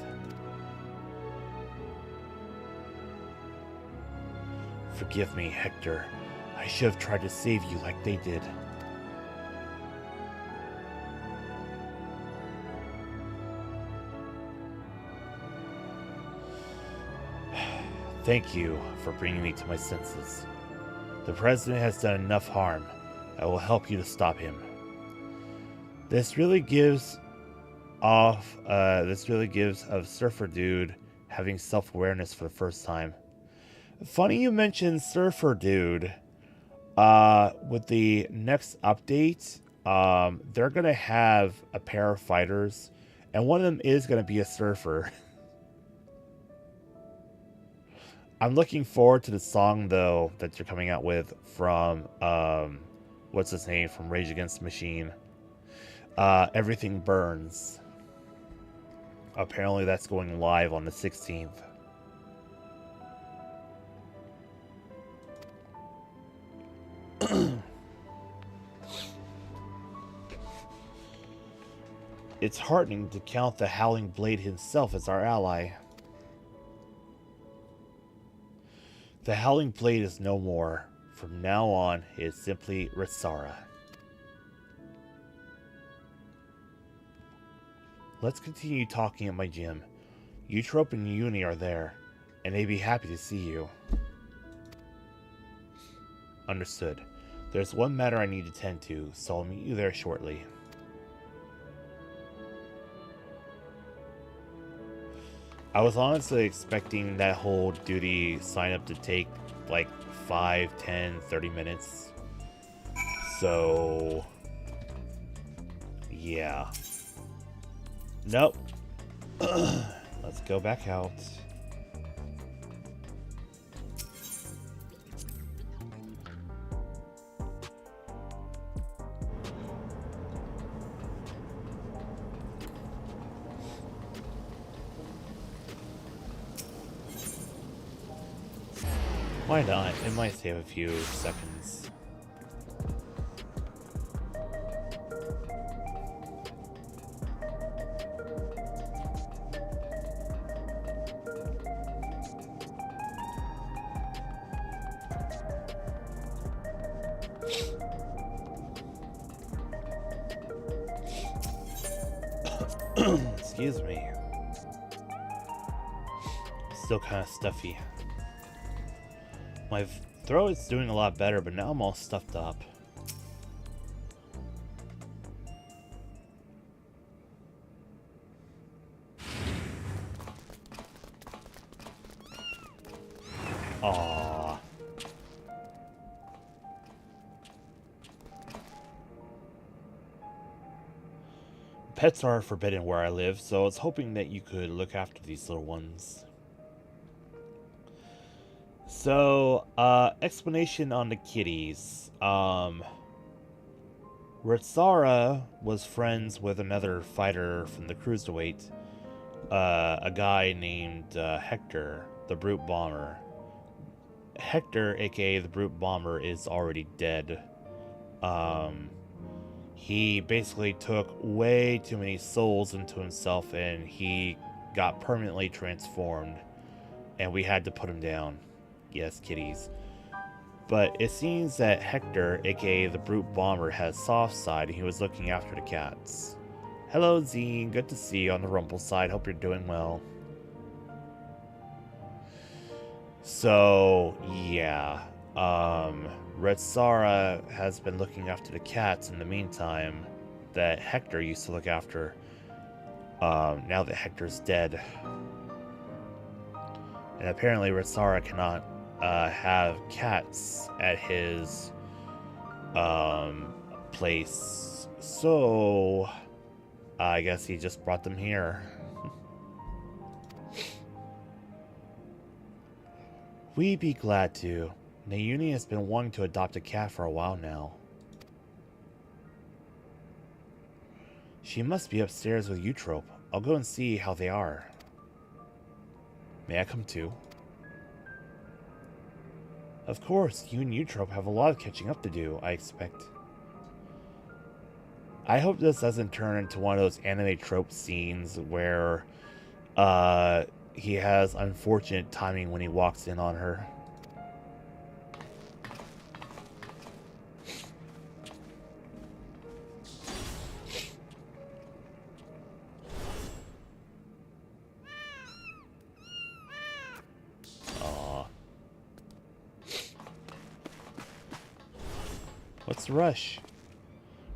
Forgive me, Hector. I should have tried to save you like they did. Thank you for bringing me to my senses. The president has done enough harm. I will help you to stop him. This really gives of Surfer Dude having self-awareness for the first time. Funny you mentioned Surfer Dude. With the next update, they're gonna have a pair of fighters, and one of them is gonna be a surfer. I'm looking forward to the song though that you're coming out with from what's his name from Rage Against the Machine. Everything Burns. Apparently that's going live on the 16th. It's heartening to count the Howling Blade himself as our ally. The Howling Blade is no more. From now on, it is simply Ritsara. Let's continue talking at my gym. Eutrope and Uni are there, and they'd be happy to see you. Understood. There's one matter I need to tend to, so I'll meet you there shortly. I was honestly expecting that whole duty sign up to take like 5, 10, 30 minutes. So, yeah. Nope. Let's go back out. Why not? It might save a few seconds. Excuse me. Still kind of stuffy. My throat is doing a lot better, but now I'm all stuffed up. Aww. Pets are forbidden where I live, so I was hoping that you could look after these little ones. So, explanation on the kitties. Ritsara was friends with another fighter from the Cruiserweight, a guy named Hector, the Brute Bomber. Hector, aka the Brute Bomber, is already dead. He basically took way too many souls into himself and he got permanently transformed, and we had to put him down. Yes, kitties. But it seems that Hector, aka the Brute Bomber, has soft side and he was looking after the cats. Hello, Zine. Good to see you on the Rumble side. Hope you're doing well. So, yeah. Ritsara has been looking after the cats in the meantime that Hector used to look after. Now that Hector's dead. And apparently Ritsara cannot have cats at his place, so I guess he just brought them here. We'd be glad to. Nayuni has been wanting to adopt a cat for a while now. She must be upstairs with Eutrope. I'll go and see how they are. May I come too? Of course, you and Eutrope have a lot of catching up to do, I expect. I hope this doesn't turn into one of those anime trope scenes where he has unfortunate timing when he walks in on her. Aw. What's the rush?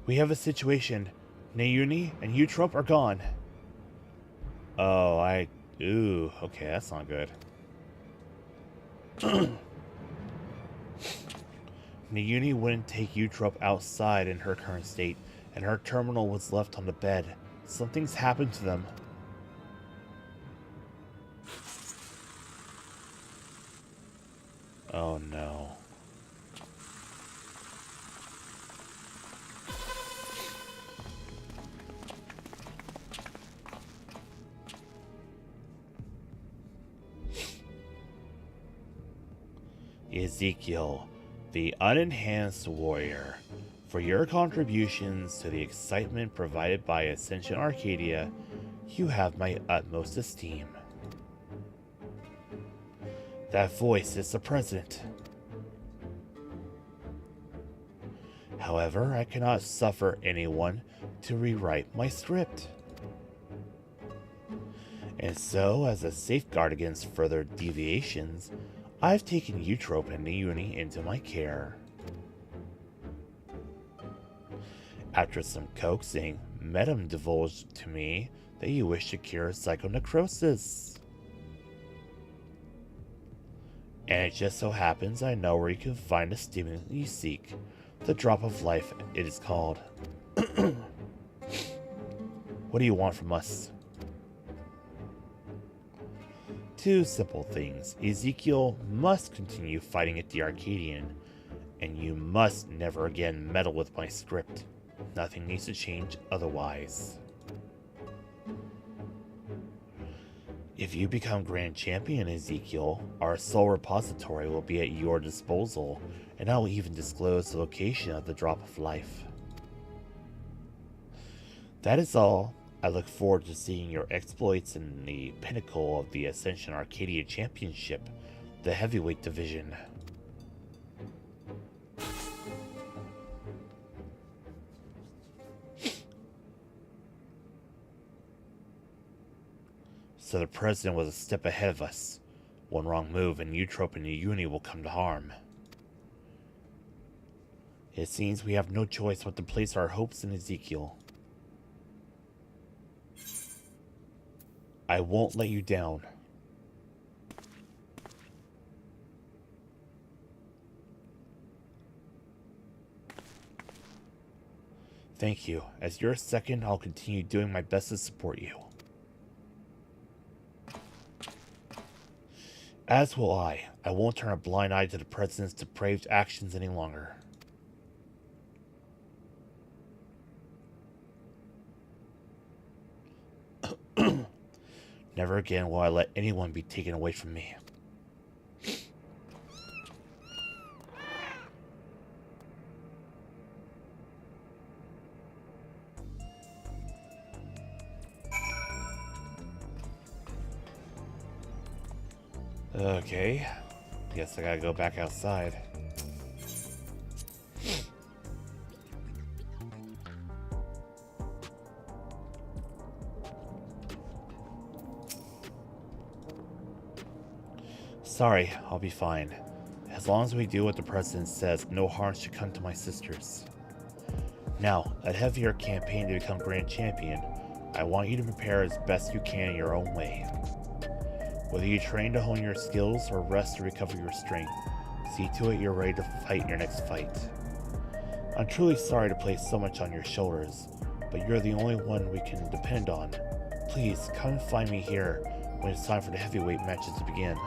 We have a situation. Nayuni and Eutrope are gone. Oh, ooh, okay, that's not good. Nayuni wouldn't take Eutrope outside in her current state, and her terminal was left on the bed. Something's happened to them. Oh no. Ezekiel, the unenhanced warrior, for your contributions to the excitement provided by Ascension Arcadia, you have my utmost esteem. That voice is the president. However, I cannot suffer anyone to rewrite my script. And so, as a safeguard against further deviations, I've taken Eutrope and Nayuni into my care. After some coaxing, Medum divulged to me that you wish to cure psychonecrosis. And it just so happens I know where you can find the stimulant you seek. The drop of life, it is called. What do you want from us? Two simple things. Ezekiel must continue fighting at the Arcadion, and you must never again meddle with my script. Nothing needs to change otherwise. If you become Grand Champion, Ezekiel, our soul repository will be at your disposal, and I will even disclose the location of the drop of life. That is all. I look forward to seeing your exploits in the pinnacle of the Ascension Arcadia Championship, the heavyweight division. So the president was a step ahead of us. One wrong move and Eutrope and Nayuni will come to harm. It seems we have no choice but to place our hopes in Ezekiel. I won't let you down. Thank you. As your second, I'll continue doing my best to support you. As will I. I won't turn a blind eye to the President's depraved actions any longer. Never again will I let anyone be taken away from me. Okay, guess I gotta go back outside. Sorry, I'll be fine. As long as we do what the President says, no harm should come to my sisters. Now, ahead of your campaign to become Grand Champion, I want you to prepare as best you can in your own way. Whether you train to hone your skills or rest to recover your strength, see to it you're ready to fight your next fight. I'm truly sorry to place so much on your shoulders, but you're the only one we can depend on. Please, come and find me here when it's time for the heavyweight matches to begin.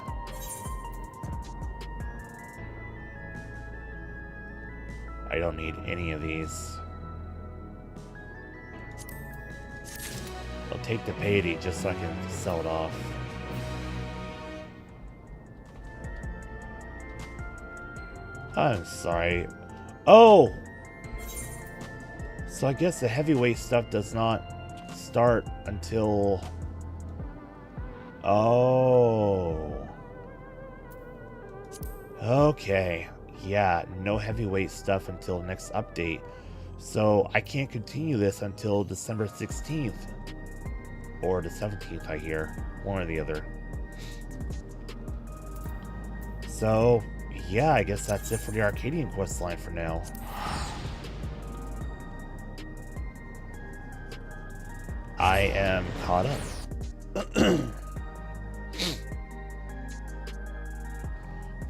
I don't need any of these. I'll take the payday just so I can sell it off. I'm sorry. Oh! So I guess the heavyweight stuff does not start until... Oh. Okay. Yeah, no heavyweight stuff until next update. So I can't continue this until December 16th. Or the 17th, I hear. One or the other. So, yeah, I guess that's it for the Arcadion quest line for now. I am caught up.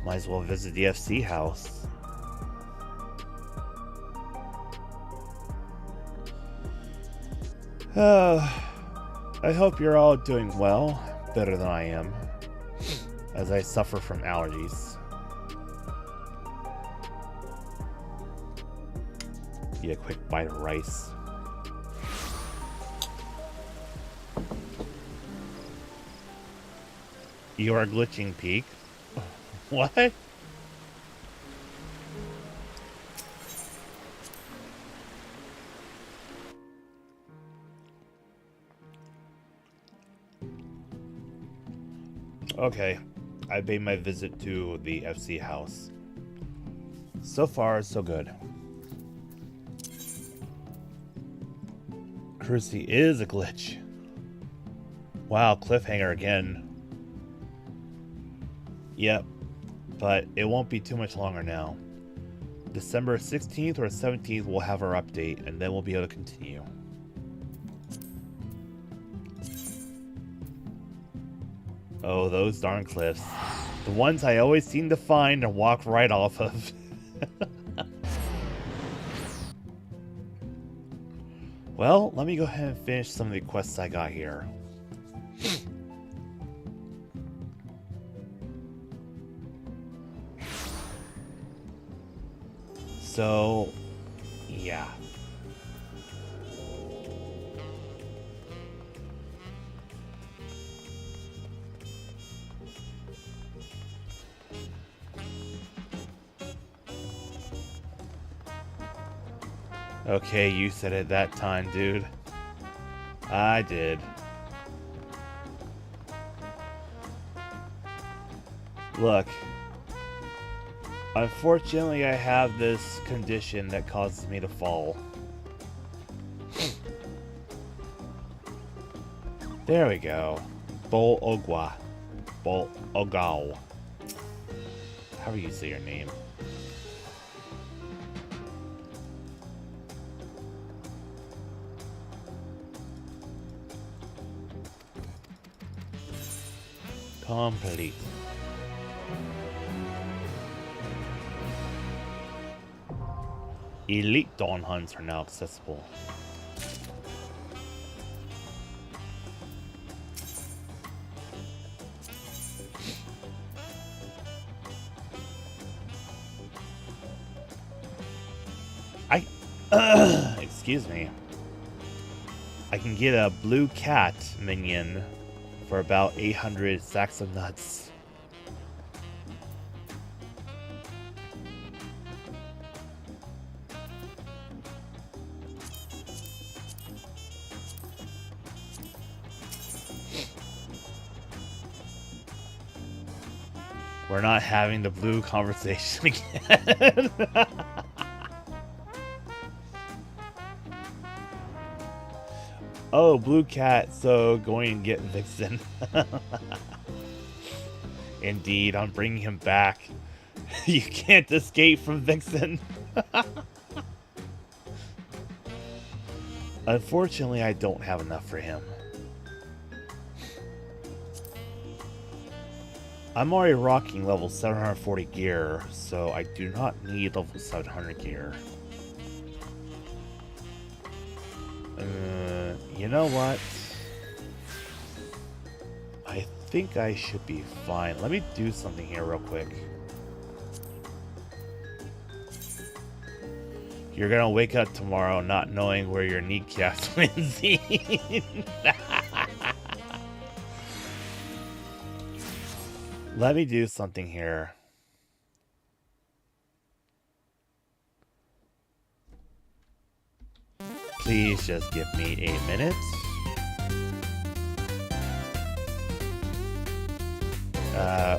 Might as well visit the FC house. I hope you're all doing well, better than I am, as I suffer from allergies. Get a quick bite of rice. You are glitching, Peak. What? Okay, I made my visit to the FC house. So far, so good. Cruci is a glitch. Wow, cliffhanger again. Yep, but it won't be too much longer now. December 16th or 17th we'll have our update, and then we'll be able to continue. Oh, those darn cliffs. The ones I always seem to find and walk right off of. Well, let me go ahead and finish some of the quests I got here. So, yeah. Okay, you said it that time, dude. I did. Look. Unfortunately, I have this condition that causes me to fall. There we go. Bol Ogwa. Bol Ogao. However you say your name. Complete. Elite Dawn Hunts are now accessible. Excuse me. I can get a blue cat minion for about 800 sacks of nuts. We're not having the blue conversation again. Oh, blue cat, so going and get Vixen. Indeed, I'm bringing him back. You can't escape from Vixen. Unfortunately, I don't have enough for him. I'm already rocking level 740 gear, so I do not need level 700 gear. You know what? I think I should be fine. Let me do something here real quick. You're gonna wake up tomorrow not knowing where your kneecaps went. Let me do something here. Please just give me a minute.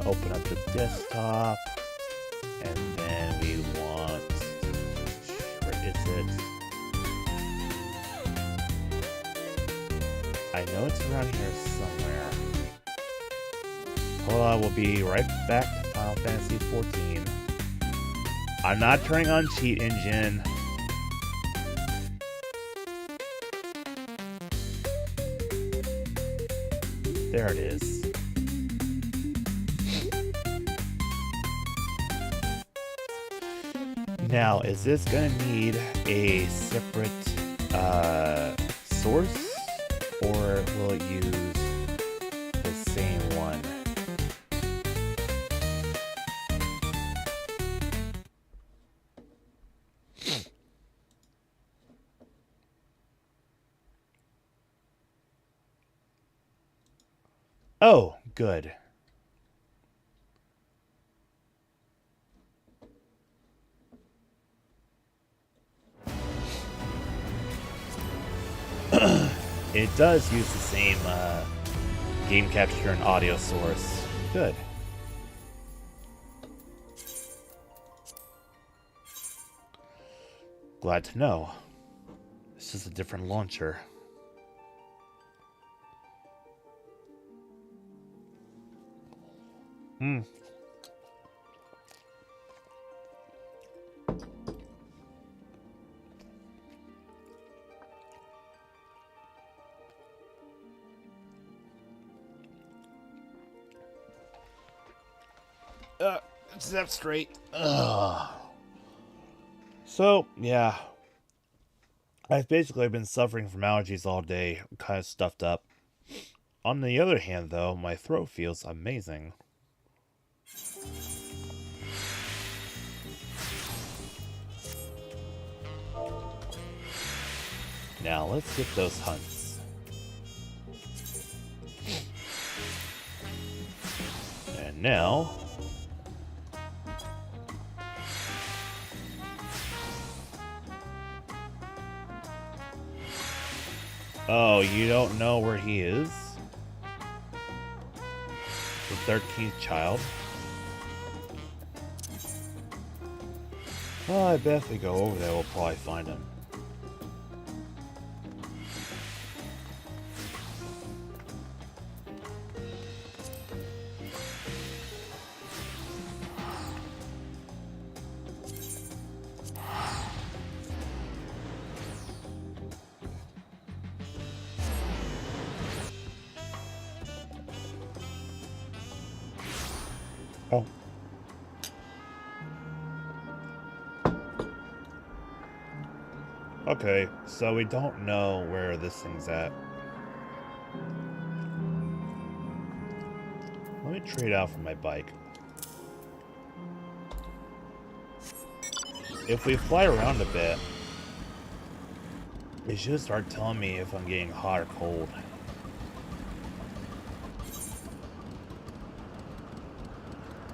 Open up the desktop, and then we want, where is it? I know it's around here somewhere. Hold on, we'll be right back to Final Fantasy XIV. I'm not turning on Cheat Engine. There it is. Now, is this gonna need a separate source, or will it use the same one? Oh, good. It does use the same game capture and audio source. Good. Glad to know. It's just a different launcher. Step straight. Ugh. So, yeah. I've basically been suffering from allergies all day. I'm kind of stuffed up. On the other hand, though, my throat feels amazing. Now, let's get those hunts. And now... Oh, you don't know where he is? The 13th child? Well, I bet if we go over there, we'll probably find him. Oh. Okay, so we don't know where this thing's at. Let me trade out for my bike. If we fly around a bit, it should start telling me if I'm getting hot or cold.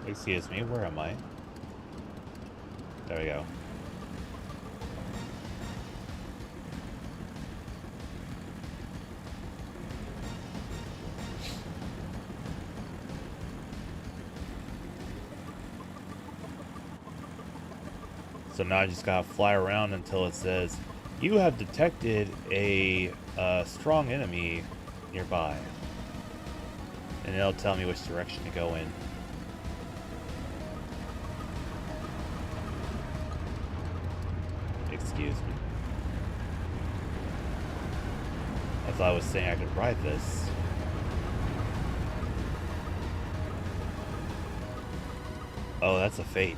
Excuse me, where am I? There we go. So now I just gotta fly around until it says, you have detected a strong enemy nearby. And it'll tell me which direction to go in. Excuse me. I thought I was saying I could ride this. Oh, that's a fate.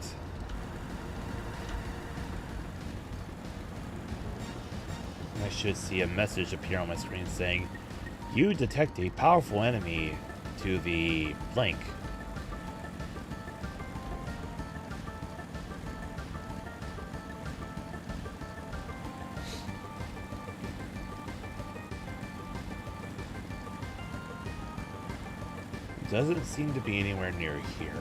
I should see a message appear on my screen saying, you detect a powerful enemy to the blank. Doesn't seem to be anywhere near here.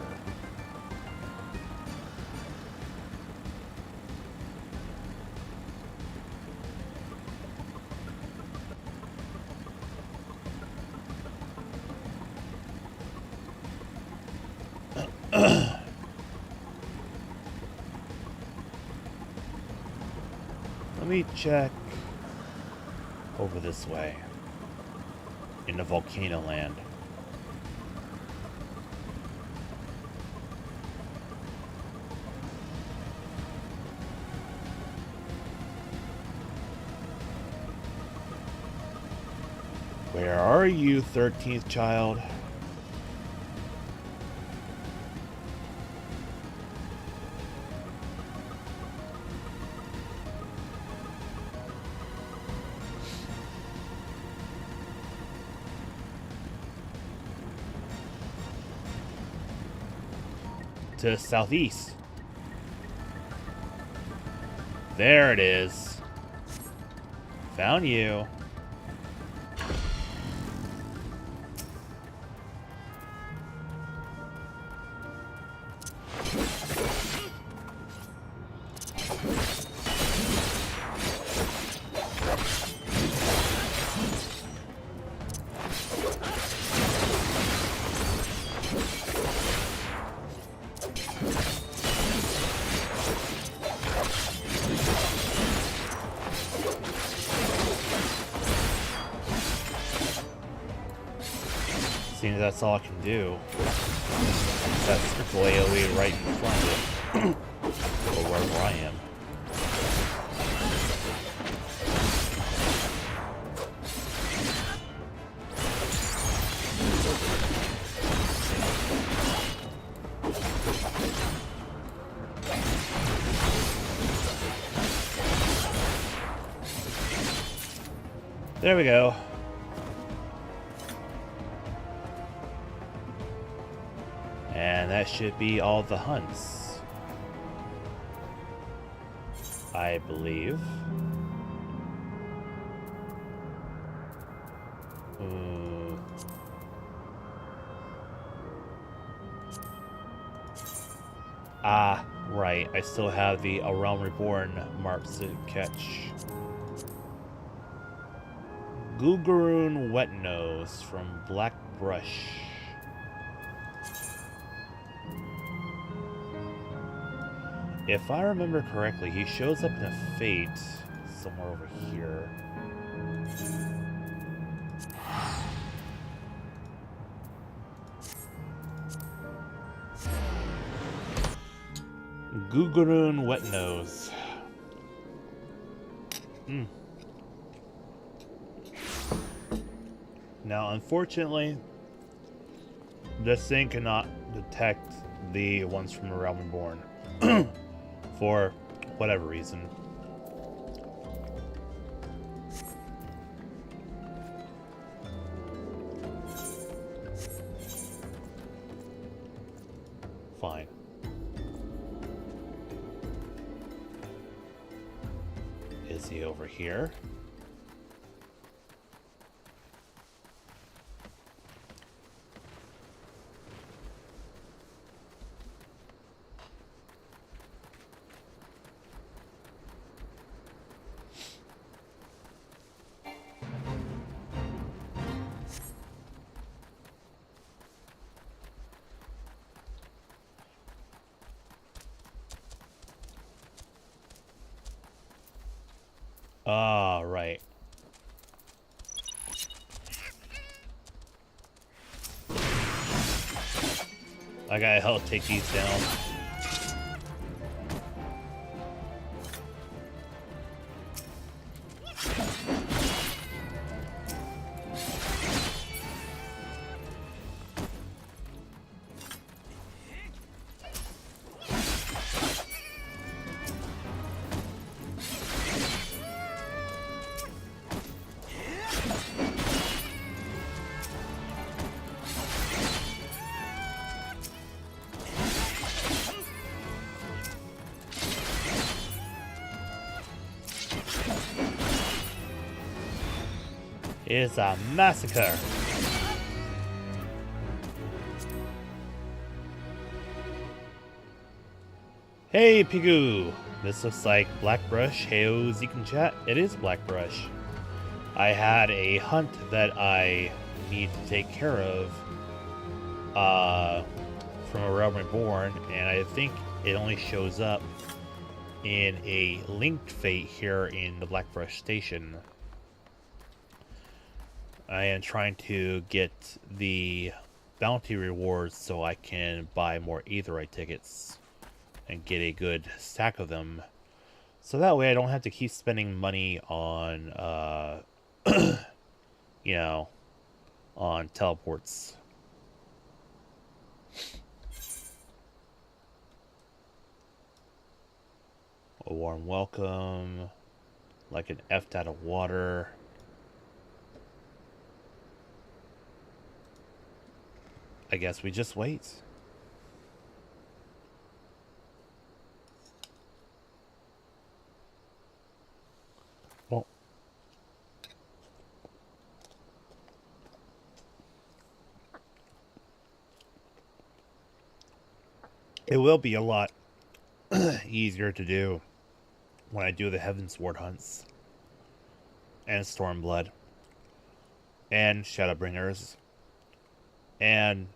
Let me check over this way. In the volcano land. Where are you, 13th child? To the southeast. There it is. Found you. Seeing as that's all I can do. That's triple AoE right in front of it. Or wherever I am. There we go. And that should be all the hunts, I believe. Right. I still have the A Realm Reborn marks to catch. Googaroon Wetnose from Black Brush. If I remember correctly, he shows up in a Fate somewhere over here. Googaroon Wetnose. Now, unfortunately, this thing cannot detect the ones from the Realm Reborn. For whatever reason. Fine. Is he over here? Ah, right. I gotta help take these down. It's a massacre. Hey, Pigoo! This looks like Blackbrush. Heyo, Zeke in chat. It is Blackbrush. I had a hunt that I need to take care of from A Realm Reborn, and I think it only shows up in a linked fate here in the Blackbrush Station. I am trying to get the bounty rewards so I can buy more Aetherite tickets and get a good stack of them. So that way I don't have to keep spending money on, you know, on teleports. A warm welcome, like an F out of water. I guess we just wait. Well, it will be a lot easier to do when I do the Heavensward hunts and Stormblood and Shadowbringers and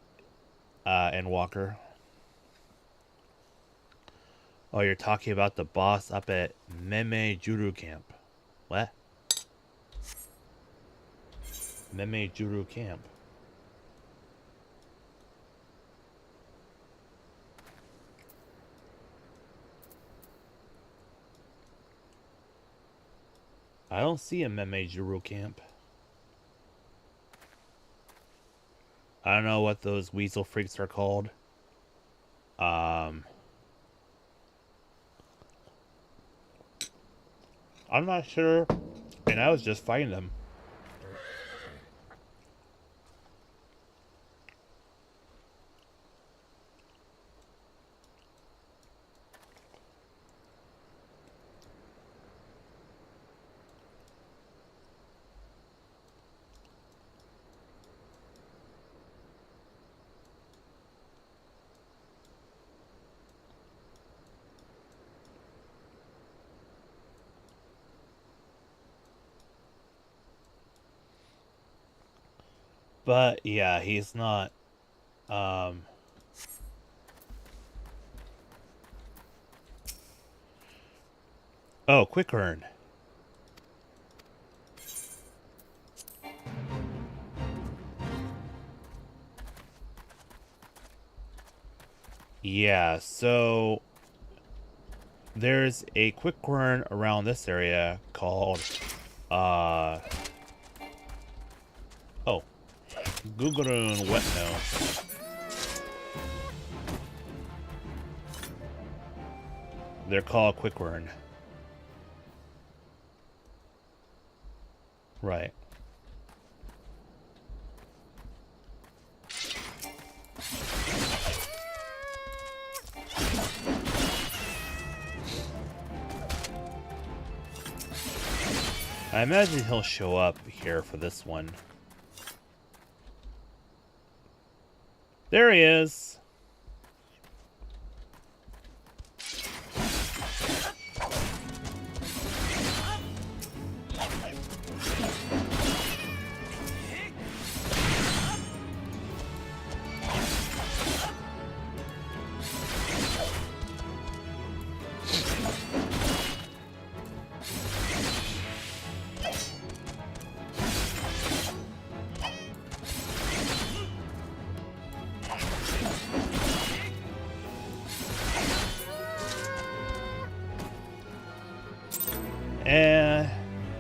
Walker. Oh, you're talking about the boss up at Meme Juru Camp. What? Meme Juru Camp. I don't see a Meme Juru Camp. I don't know what those weasel freaks are called. I'm not sure, and I was just fighting them. But yeah, he's not oh, quick earn. Yeah, so there's a quick earn around this area called oh, Gugurun Wetno. They're called quick earn. Right. I imagine he'll show up here for this one. There he is.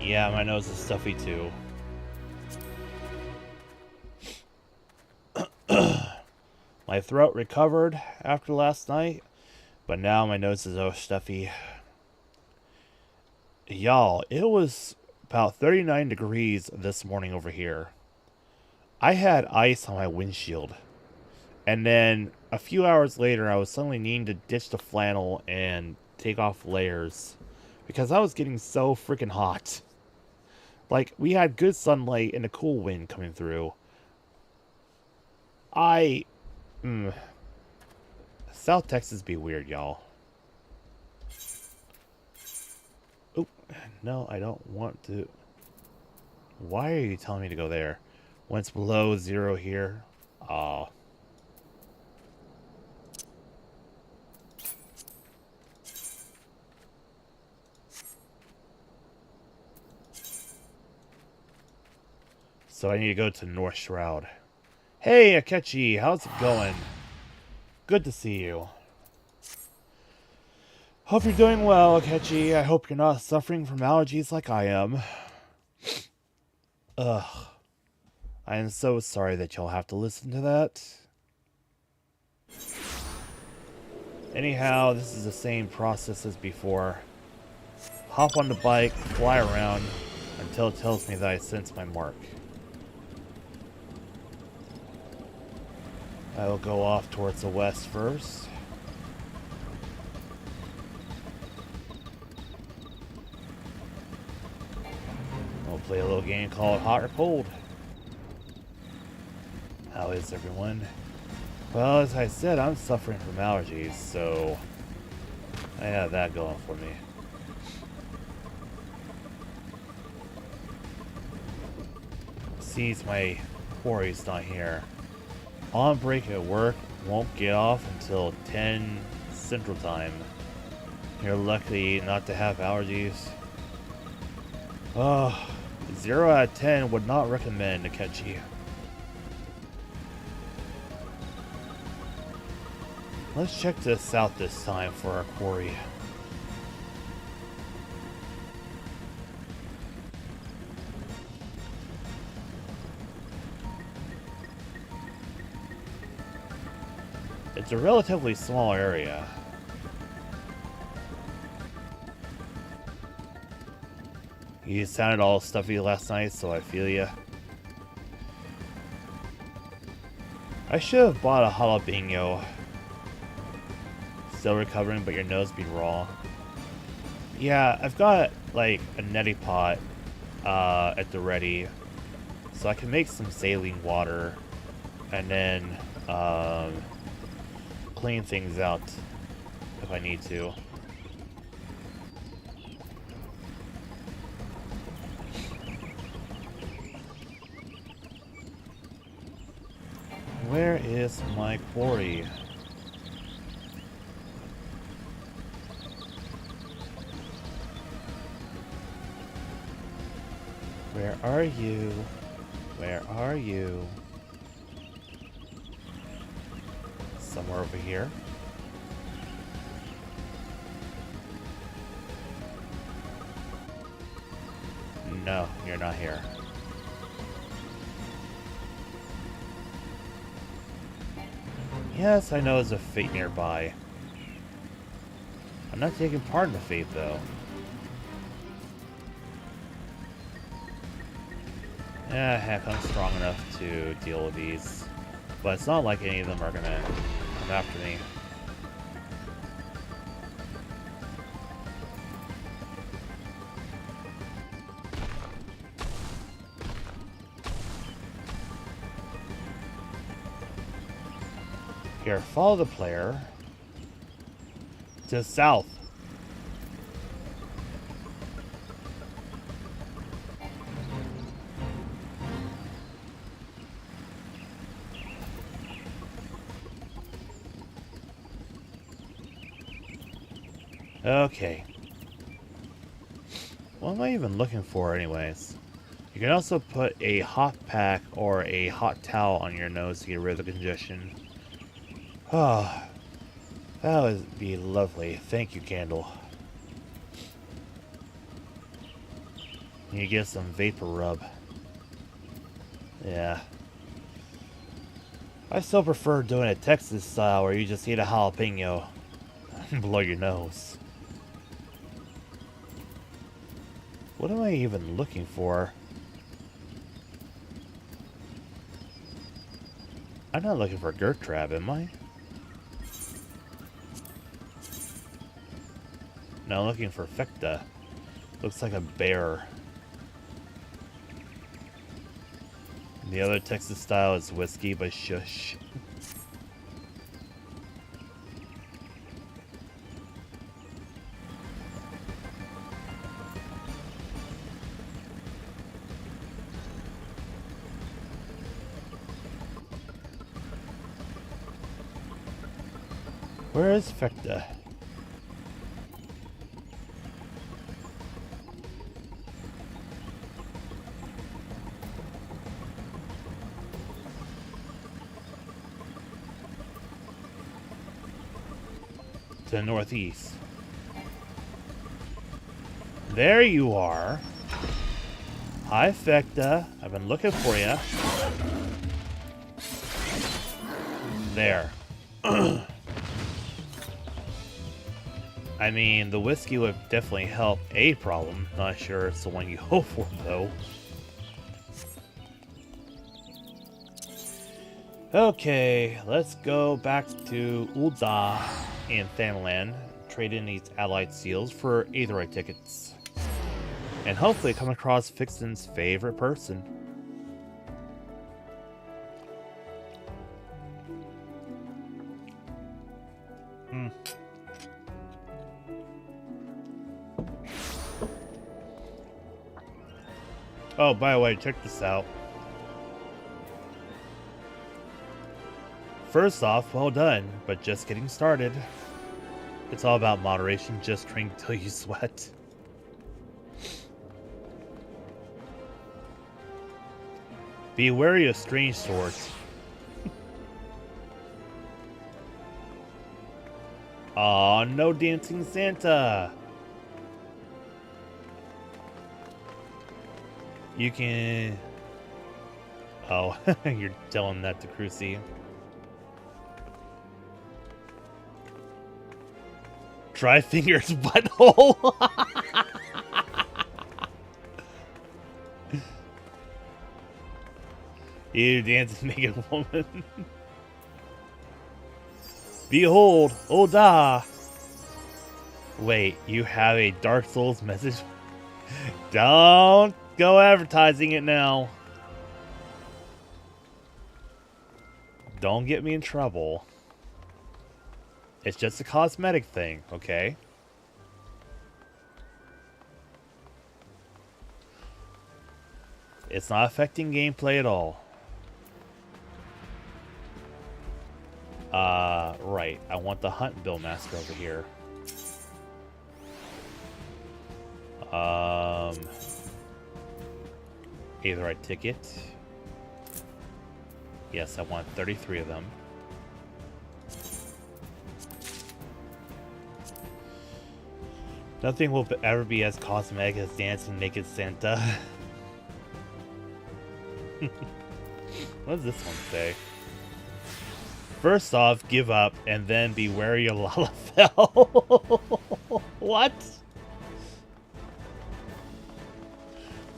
Yeah, my nose is stuffy too. My throat recovered after last night, but now my nose is so stuffy. Y'all, it was about 39 degrees this morning over here. I had ice on my windshield. And then a few hours later, I was suddenly needing to ditch the flannel and take off layers because I was getting so freaking hot. Like, we had good sunlight and a cool wind coming through. South Texas be weird, y'all. Oh, no, I don't want to. Why are you telling me to go there? When it's below 0 here? Aw. So I need to go to North Shroud. Hey, Akechi, how's it going? Good to see you. Hope you're doing well, Akechi. I hope you're not suffering from allergies like I am. Ugh. I am so sorry that you'll have to listen to that. Anyhow, this is the same process as before. Hop on the bike, fly around, until it tells me that I sense my mark. I will go off towards the west first. We'll play a little game called Hot or Cold. How is everyone? Well, as I said, I'm suffering from allergies, so I have that going for me. Sees my quarry's not here. On break at work, won't get off until 10 Central Time. You're lucky not to have allergies. Oh, 0 out of 10 would not recommend Akechi. Let's check to the south this time for our quarry. It's a relatively small area. You sounded all stuffy last night, so I feel ya. I should have bought a jalapeno. Still recovering, but your nose be raw. Yeah, I've got like a neti pot at the ready, so I can make some saline water and then clean things out if I need to. Where is my quarry? Where are you? Where are you? Somewhere over here. No, you're not here. Yes, I know there's a fate nearby. I'm not taking part in the fate, though. Yeah, heck, I'm strong enough to deal with these. But it's not like any of them are gonna come after me. Here, follow the player to the south. Okay. What am I even looking for anyways? You can also put a hot pack or a hot towel on your nose to get rid of the congestion. Ah, that would be lovely. Thank you, Candle. You get some vapor rub. Yeah. I still prefer doing it Texas style where you just eat a jalapeno and blow your nose. What am I even looking for? I'm not looking for Gert Trap, am I? No, I'm looking for Fecta. Looks like a bear. The other Texas style is whiskey, but shush. Where is Fecta? to the northeast. There you are. Hi, Fecta. I've been looking for you. There. I mean, the whiskey would definitely help a problem. Not sure it's the one you hope for, though. Okay, let's go back to Ul'dah in Thanalan. Trade in these allied seals for Aetheryte tickets. And hopefully come across Vixen's favorite person. Oh, by the way, check this out. First off, well done, but just getting started. It's all about moderation, just drink till you sweat. Be wary of strange swords. Aw, no dancing Santa! You can... Oh, you're telling that to Crucy. Dry fingers butthole! You dancing naked woman. Behold, Ul'dah! Wait, you have a Dark Souls message? Don't go advertising it now. Don't get me in trouble. It's just a cosmetic thing, okay? It's not affecting gameplay at all. Right. I want the Hunt Bill Master over here. Aetheryte ticket. Yes, I want 33 of them. Nothing will ever be as cosmetic as dancing naked Santa. What does this one say? First off, give up, and then be wary of Lalafell. What?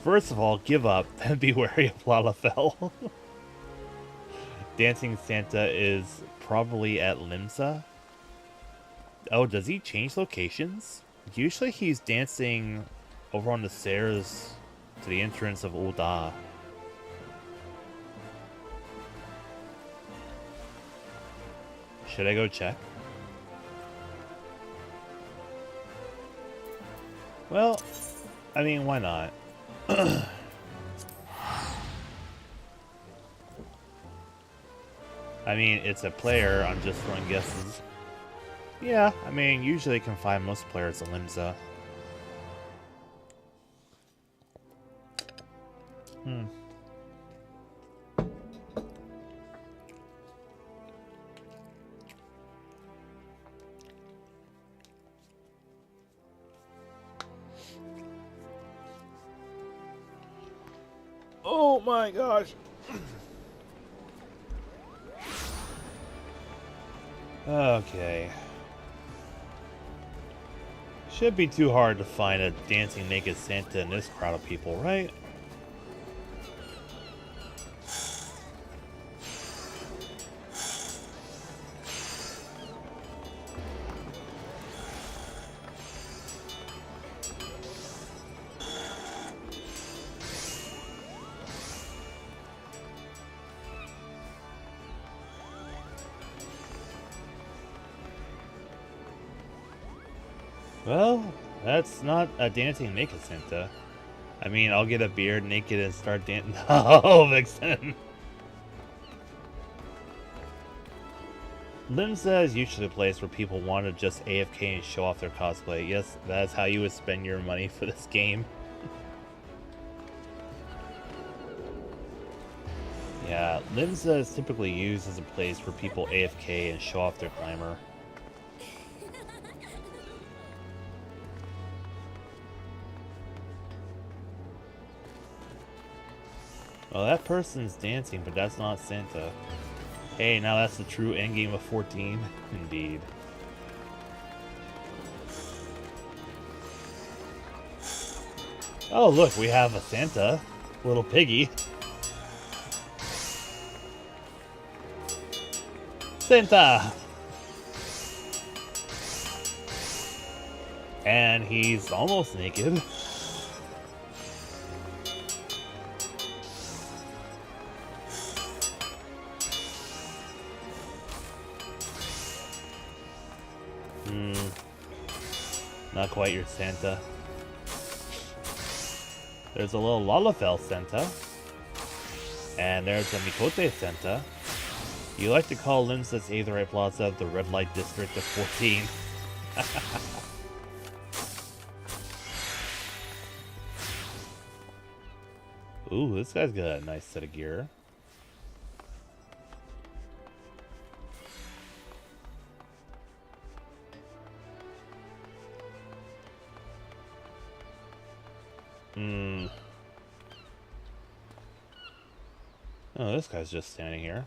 First of all, give up, then be wary of Lalafell. Dancing Santa is probably at Limsa. Oh, does he change locations? Usually he's dancing over on the stairs to the entrance of Ul'dah. Should I go check? Well, I mean, why not? I mean, it's a player, I'm just throwing guesses. Yeah, I mean, usually you can find most players at Limsa. Oh my gosh. Okay. Should be too hard to find a dancing naked Santa in this crowd of people, right? Well, that's not a dancing naked Santa. I mean, I'll get a beard naked and start dancing. Oh, Vixen! Limsa is usually a place where people want to just AFK and show off their cosplay. Yes, that's how you would spend your money for this game. Yeah, Limsa is typically used as a place where people AFK and show off their glamour. Well, that person's dancing, but that's not Santa. Hey, now that's the true endgame of 14. Indeed. Oh, look, we have a Santa. Little piggy. Santa! And he's almost naked. Not quite your Santa. There's a little Lalafell Santa. And there's a Mikote Santa. You like to call Linsa's Aetherite Plaza the red light district of 14. Ooh, this guy's got a nice set of gear. Oh, this guy's just standing here.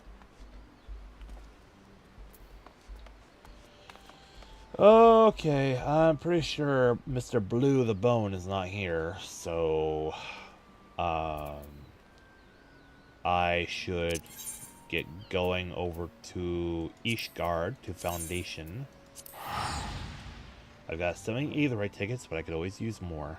Okay, I'm pretty sure Mr. Blue the Bone is not here, so I should get going over to Ishgard to Foundation. I've got 7 Aetherite tickets, but I could always use more.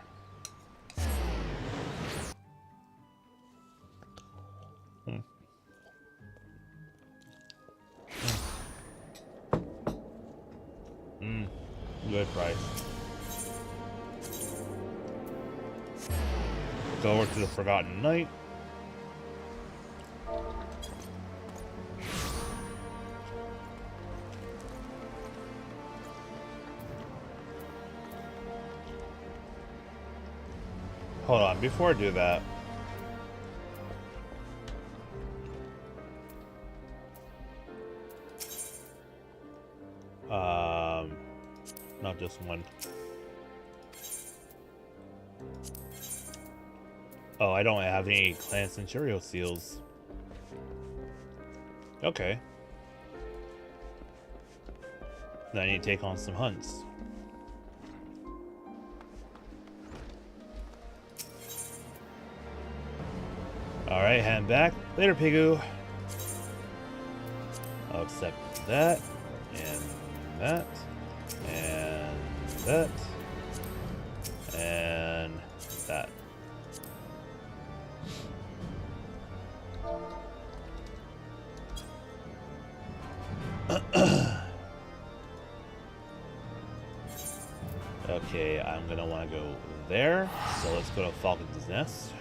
Good price. Go over to the Forgotten Knight. Hold on, before I do that. Not just one. Oh, I don't have any Clan Centurio seals. Okay. Then I need to take on some hunts. Alright, hand back. Later, Pigu. I'll accept that. And that. And that. And that. Okay, I'm gonna want to go there. So let's go to Falcon's Nest.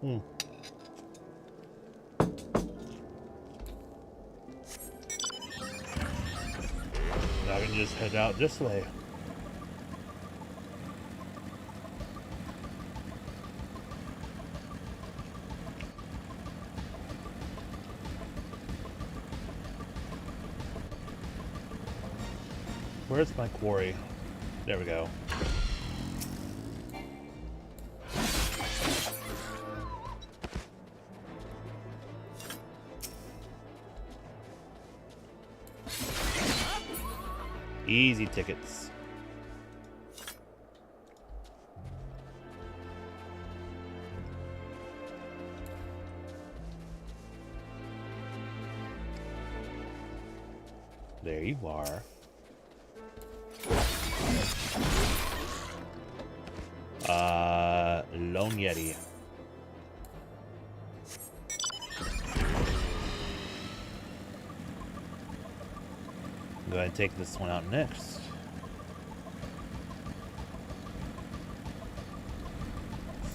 Now I can just head out this way. Where's my quarry? There we go. Easy tickets. There you are. Lone Yeti. Go ahead and take this one out next.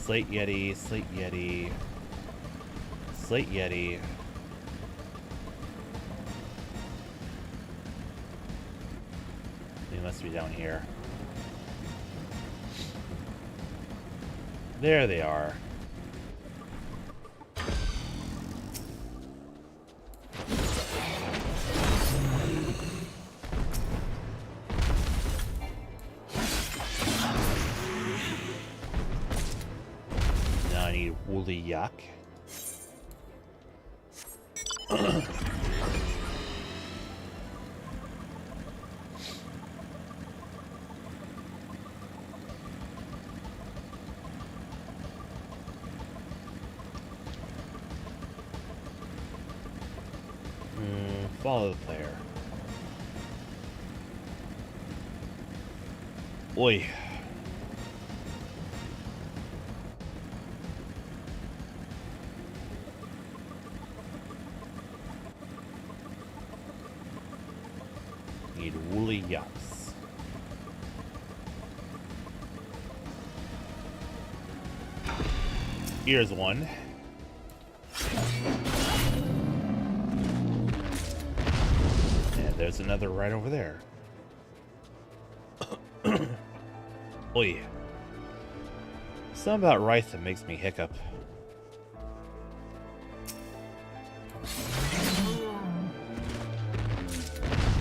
Slate Yeti, Slate Yeti, Slate Yeti. They must be down here. There they are. I need woolly yak. Follow the player. Oi. Need woolly yachts. Here's one. And there's another right over there. Oi. Something about rice that makes me hiccup.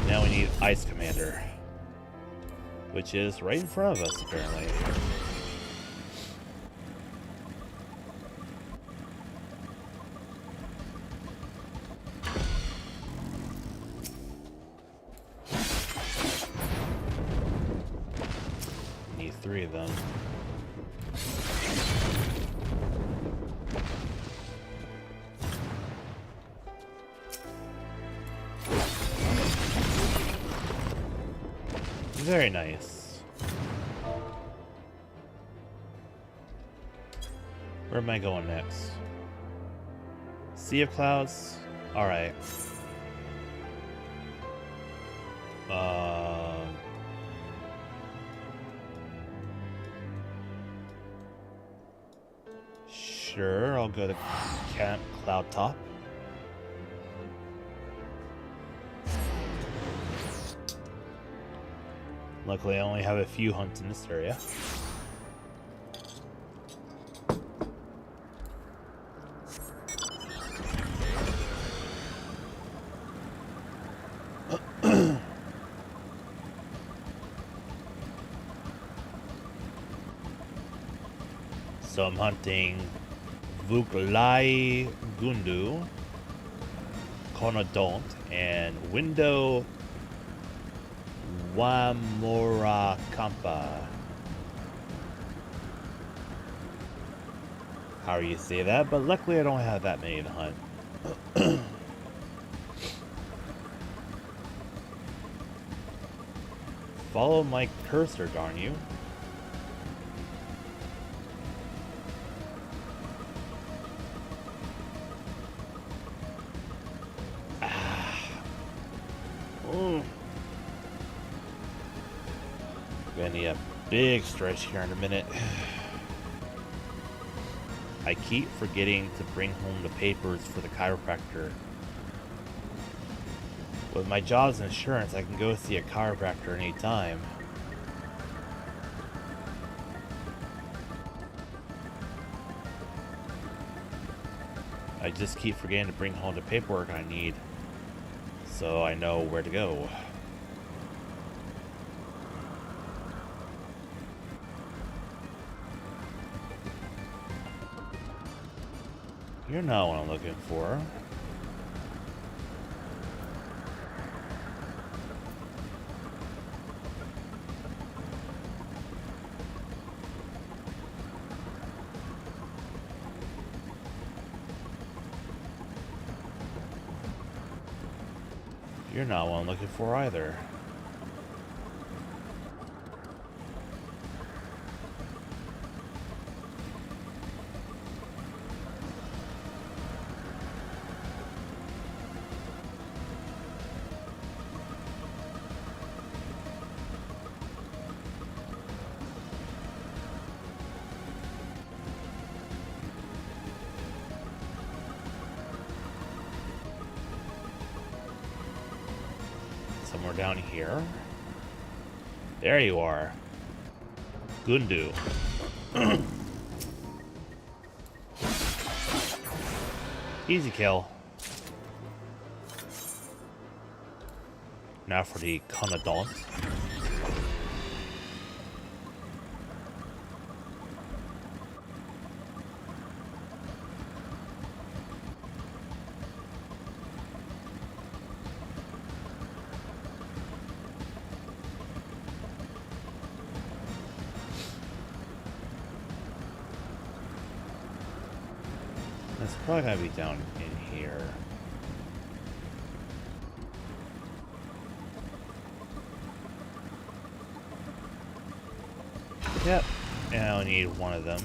Now we need Ice Commander, which is right in front of us, apparently. Need 3 of them. Very nice. Where am I going next? Sea of Clouds? Alright. Sure, I'll go to Camp Cloud Top. Luckily, I only have a few hunts in this area. So I'm hunting Vuklai Gundu, Conodont, and Window Wamorakampa. How you say that, but luckily I don't have that many to hunt. Follow my cursor, darn you. Gonna need a big stretch here in a minute. I keep forgetting to bring home the papers for the chiropractor. With my job's insurance, I can go see a chiropractor anytime. I just keep forgetting to bring home the paperwork I need, so I know where to go. You're not what I'm looking for. You're not what I'm looking for either. Somewhere down here. There you are. Gundu. Easy kill. Now for the Conodont. It's probably gonna be down in here. Yep, and I'll need one of them.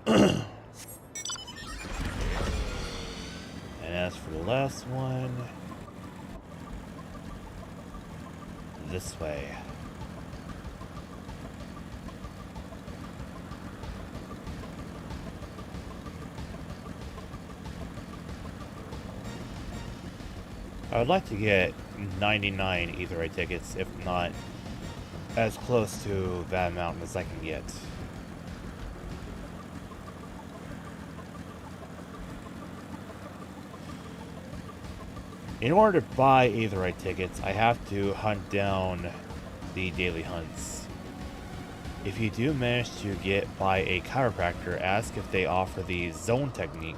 And as for the last one, this way. I would like to get 99 either way tickets, if not as close to that amount as I can get. In order to buy Aetherite tickets, I have to hunt down the daily hunts. If you do manage to get by a chiropractor, ask if they offer the zone technique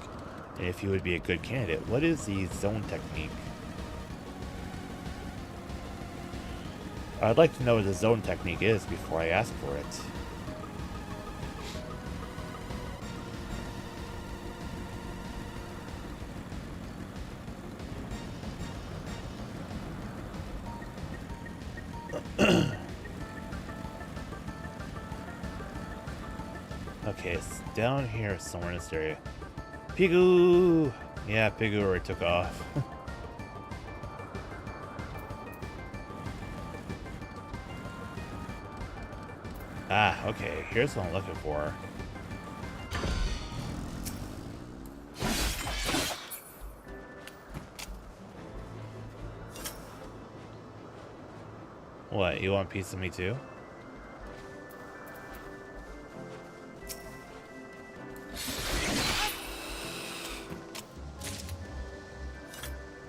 and if you would be a good candidate. What is the zone technique? I'd like to know what the zone technique is before I ask for it. Okay, it's down here somewhere in this area. Pigoo! Yeah, Pigoo already took off. Ah, okay, here's what I'm looking for. What, you want a piece of me too?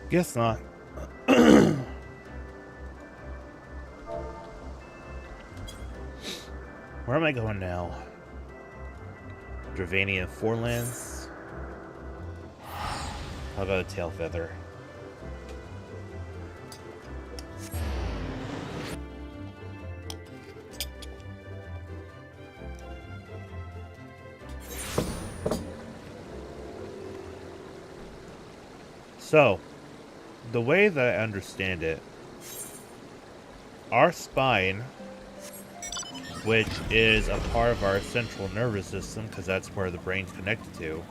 Guess not. Where am I going now? Dravanian Forelands? How about a tail feather? So, the way that I understand it, our spine, which is a part of our central nervous system, because that's where the brain's connected to,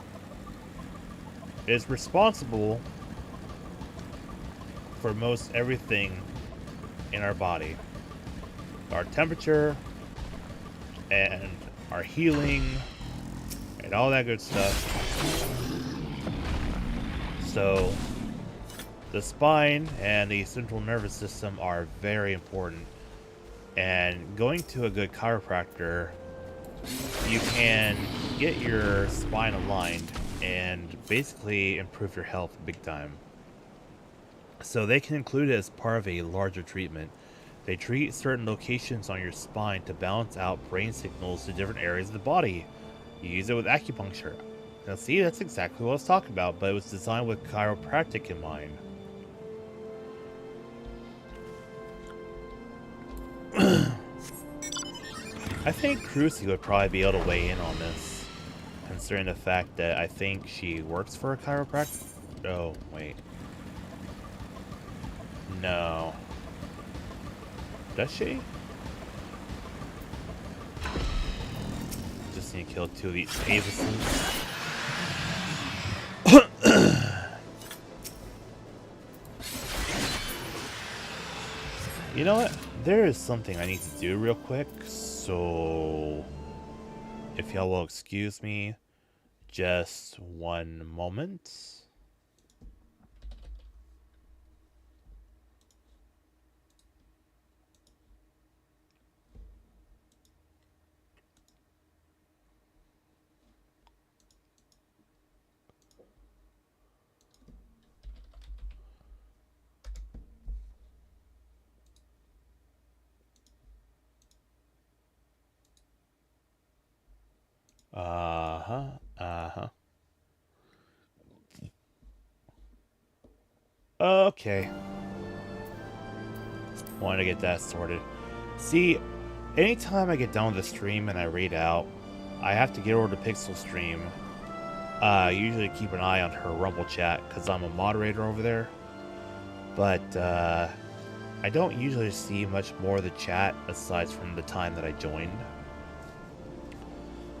is responsible for most everything in our body. Our temperature, and our healing, and all that good stuff. So, the spine and the central nervous system are very important. And going to a good chiropractor, you can get your spine aligned and basically improve your health big time. So they can include it as part of a larger treatment. They treat certain locations on your spine to balance out brain signals to different areas of the body. You use it with acupuncture. Now see, that's exactly what I was talking about, but it was designed with chiropractic in mind. I think Crucy would probably be able to weigh in on this, considering the fact that I think she works for a chiropractor. Oh, wait. No. Does she? Just need to kill 2 of these Avises. You know what? There is something I need to do real quick, so if y'all will excuse me just one moment. Okay. Wanted to get that sorted. See, anytime I get done with the stream and I read out, I have to get over to Pixel Stream. Usually keep an eye on her Rumble chat because I'm a moderator over there. But I don't usually see much more of the chat aside from the time that I joined.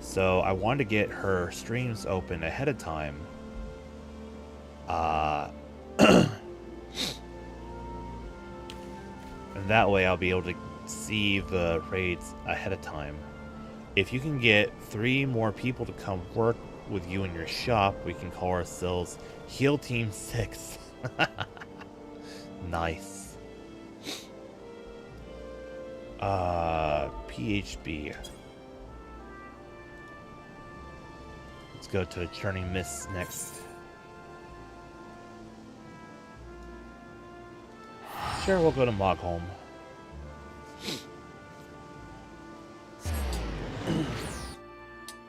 So I wanted to get her streams open ahead of time. And that way I'll be able to see the raids ahead of time. If you can get 3 more people to come work with you in your shop, we can call ourselves Heal Team 6. Nice. PHB. Let's go to Churning Mists next. Sure, we'll go to Mogholm.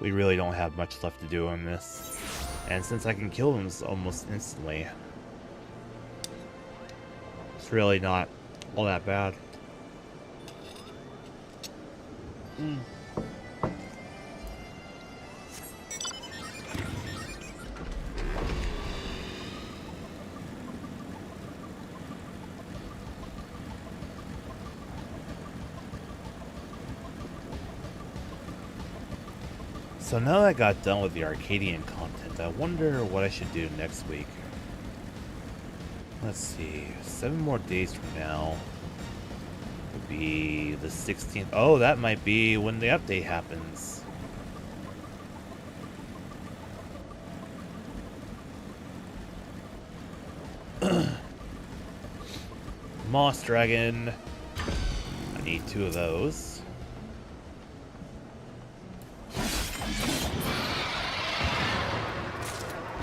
We really don't have much left to do on this. And since I can kill them almost instantly, it's really not all that bad. So now that I got done with the Arcadion content, I wonder what I should do next week. Let's see, 7 more days from now would be the 16th. Oh, that might be when the update happens. Moss Dragon. I need 2 of those.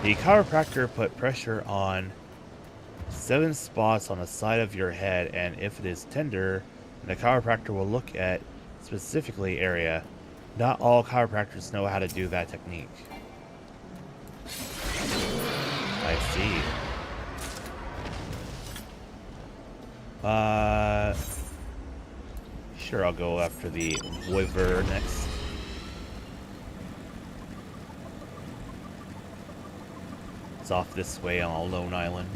The chiropractor put pressure on 7 spots on the side of your head, and if it is tender, the chiropractor will look at specifically area. Not all chiropractors know how to do that technique. I see. Sure, I'll go after the Wyvern next. It's off this way on a lone island.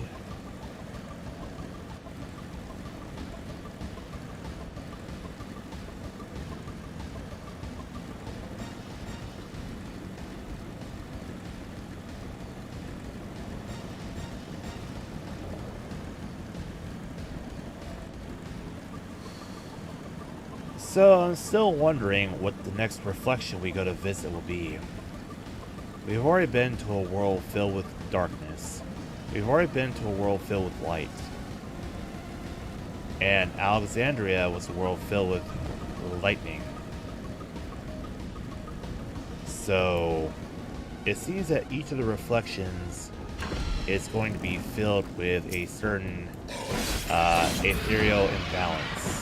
So I'm still wondering what the next reflection we go to visit will be. We've already been to a world filled with darkness. We've already been to a world filled with light. And Alexandria was a world filled with lightning. So it seems that each of the reflections is going to be filled with a certain ethereal imbalance.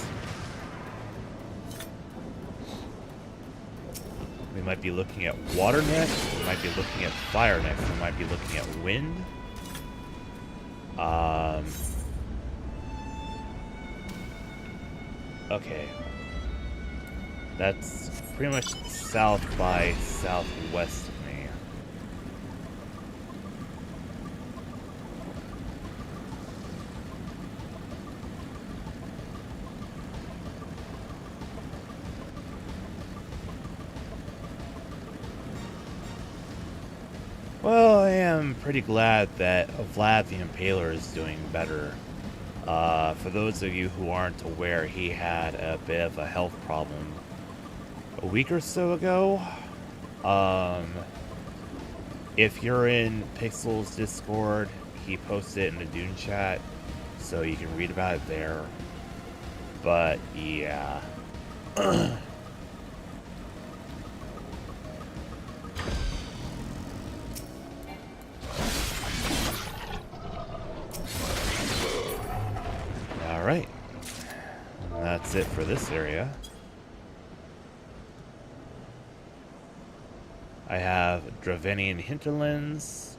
We might be looking at water next, we might be looking at fire next, we might be looking at wind. Okay. That's pretty much south by southwest of me. Well, I am pretty glad that Vlad the Impaler is doing better. For those of you who aren't aware, he had a bit of a health problem a week or so ago. If you're in Pixel's Discord, he posted it in the Dune chat, so you can read about it there. But yeah. Alright, that's it for this area. I have Dravenian Hinterlands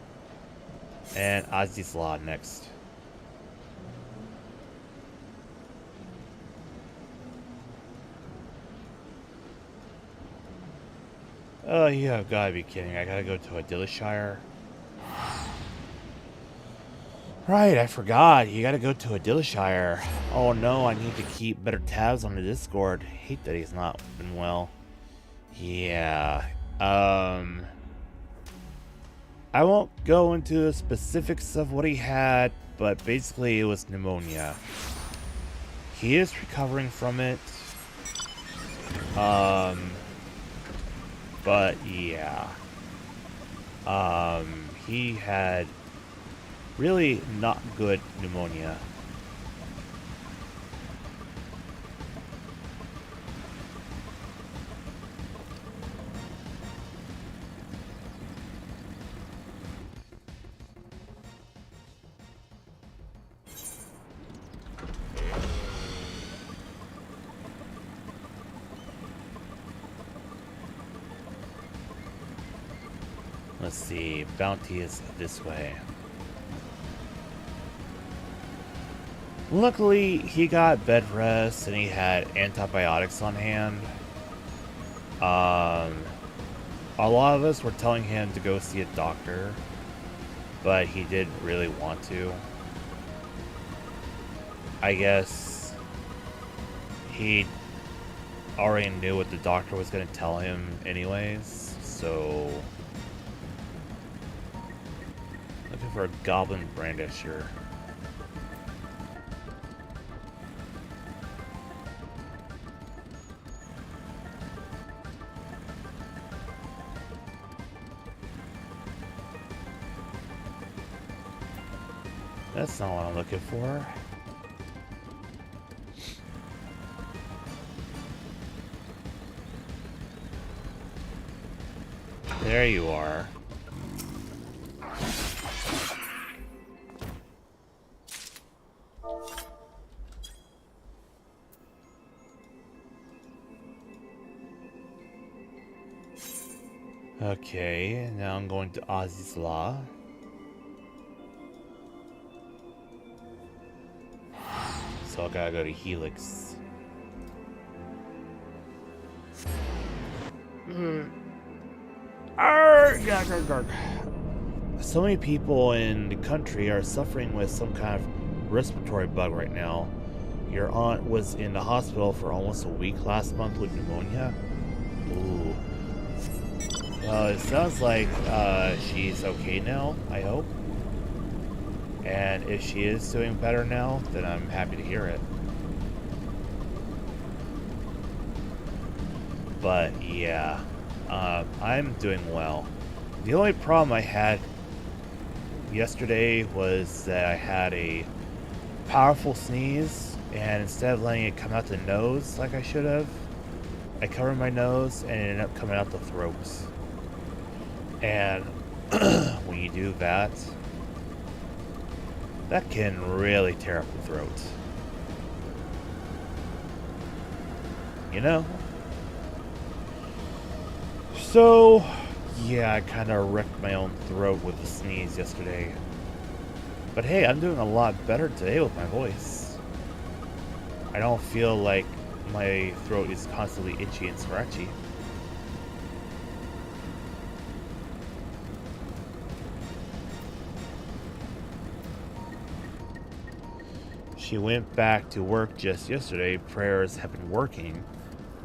and Azizla next. Oh, you have gotta be kidding. I gotta go to a Dillishire. Right, I forgot. You gotta go to a Dillishire. Oh no, I need to keep better tabs on the Discord. Hate that he's not been well. Yeah. I won't go into the specifics of what he had, but basically it was pneumonia. He is recovering from it. But yeah. He had really not good pneumonia. Let's see, bounty is this way. Luckily, he got bed rest and he had antibiotics on hand. A lot of us were telling him to go see a doctor, but he didn't really want to. I guess he already knew what the doctor was going to tell him anyways, so... Looking for a goblin brandisher. That's not what I'm looking for. There you are. Okay, now I'm going to Azizla. So I gotta go to Helix. So many people in the country are suffering with some kind of respiratory bug right now. Your aunt was in the hospital for almost a week last month with pneumonia. Ooh. Well, it sounds like she's okay now, I hope. And if she is doing better now, then I'm happy to hear it. But yeah, I'm doing well. The only problem I had yesterday was that I had a powerful sneeze, and instead of letting it come out the nose like I should have, I covered my nose and it ended up coming out the throat. And when you do that, that can really tear up the throat. You know? So, yeah, I kind of wrecked my own throat with a sneeze yesterday. But hey, I'm doing a lot better today with my voice. I don't feel like my throat is constantly itchy and scratchy. She went back to work just yesterday. Prayers have been working.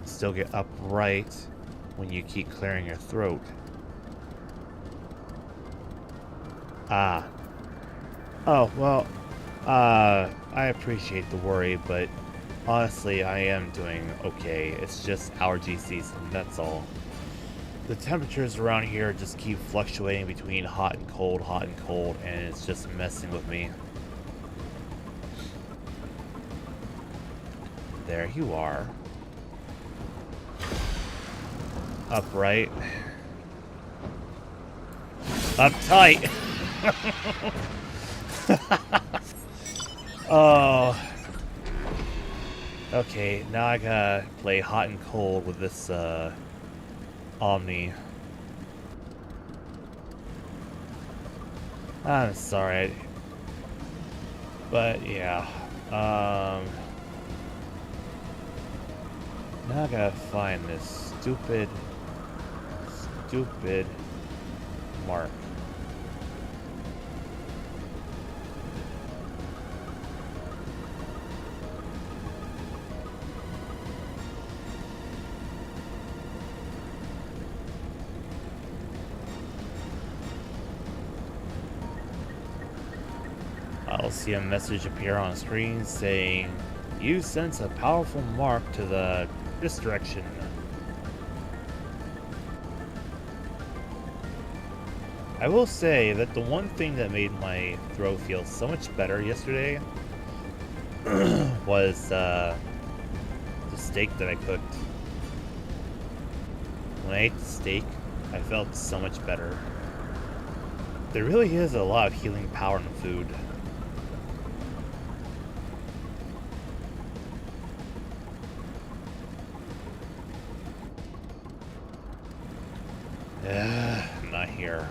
Still get upright when you keep clearing your throat. Ah. Oh, well, I appreciate the worry, but honestly, I am doing okay. It's just allergy season, that's all. The temperatures around here just keep fluctuating between hot and cold, and it's just messing with me. There you are. Upright. Uptight. Oh. Okay, now I gotta play hot and cold with this, Omni. I'm sorry. But, yeah. Now I gotta find this stupid stupid mark. I'll see a message appear on screen saying, "You sense a powerful mark to this direction." I will say that the one thing that made my throw feel so much better yesterday was the steak that I cooked. When I ate the steak, I felt so much better. There really is a lot of healing power in food. Not here.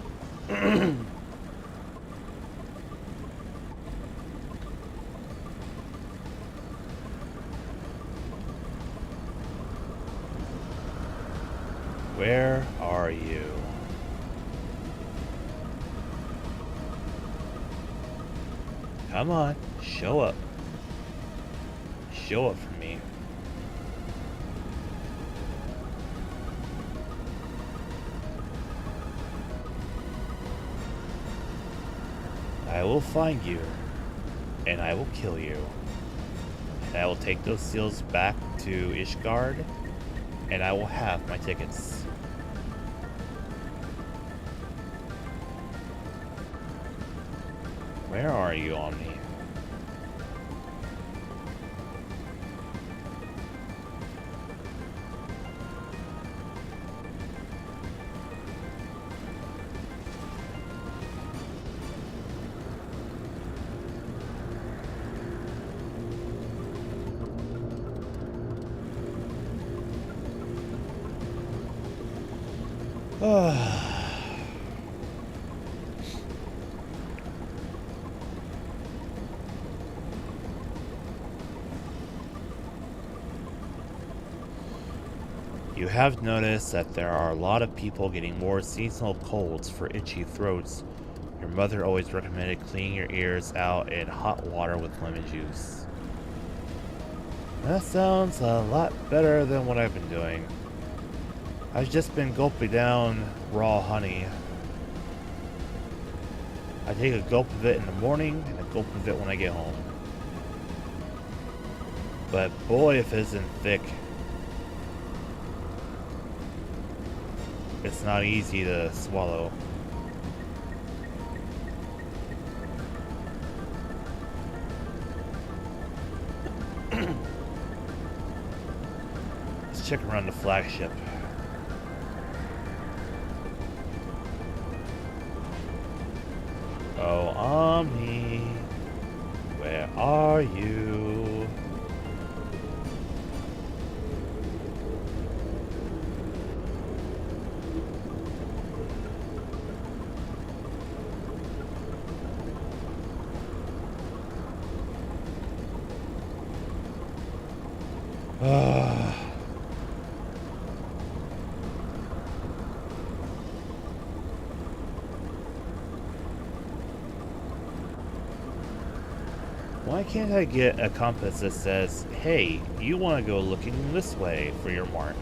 Where are you? Come on, show up. Show up for me. I will find you, and I will kill you. And I will take those seals back to Ishgard, and I will have my tickets. Where are you, Omni? You have noticed that there are a lot of people getting more seasonal colds for itchy throats. Your mother always recommended cleaning your ears out in hot water with lemon juice. That sounds a lot better than what I've been doing. I've just been gulping down raw honey. I take a gulp of it in the morning and a gulp of it when I get home. But boy, if it isn't thick. It's not easy to swallow. Let's check around the flagship. Oh, Omni, where are you? Why can't I get a compass that says, hey, you want to go looking this way for your mark?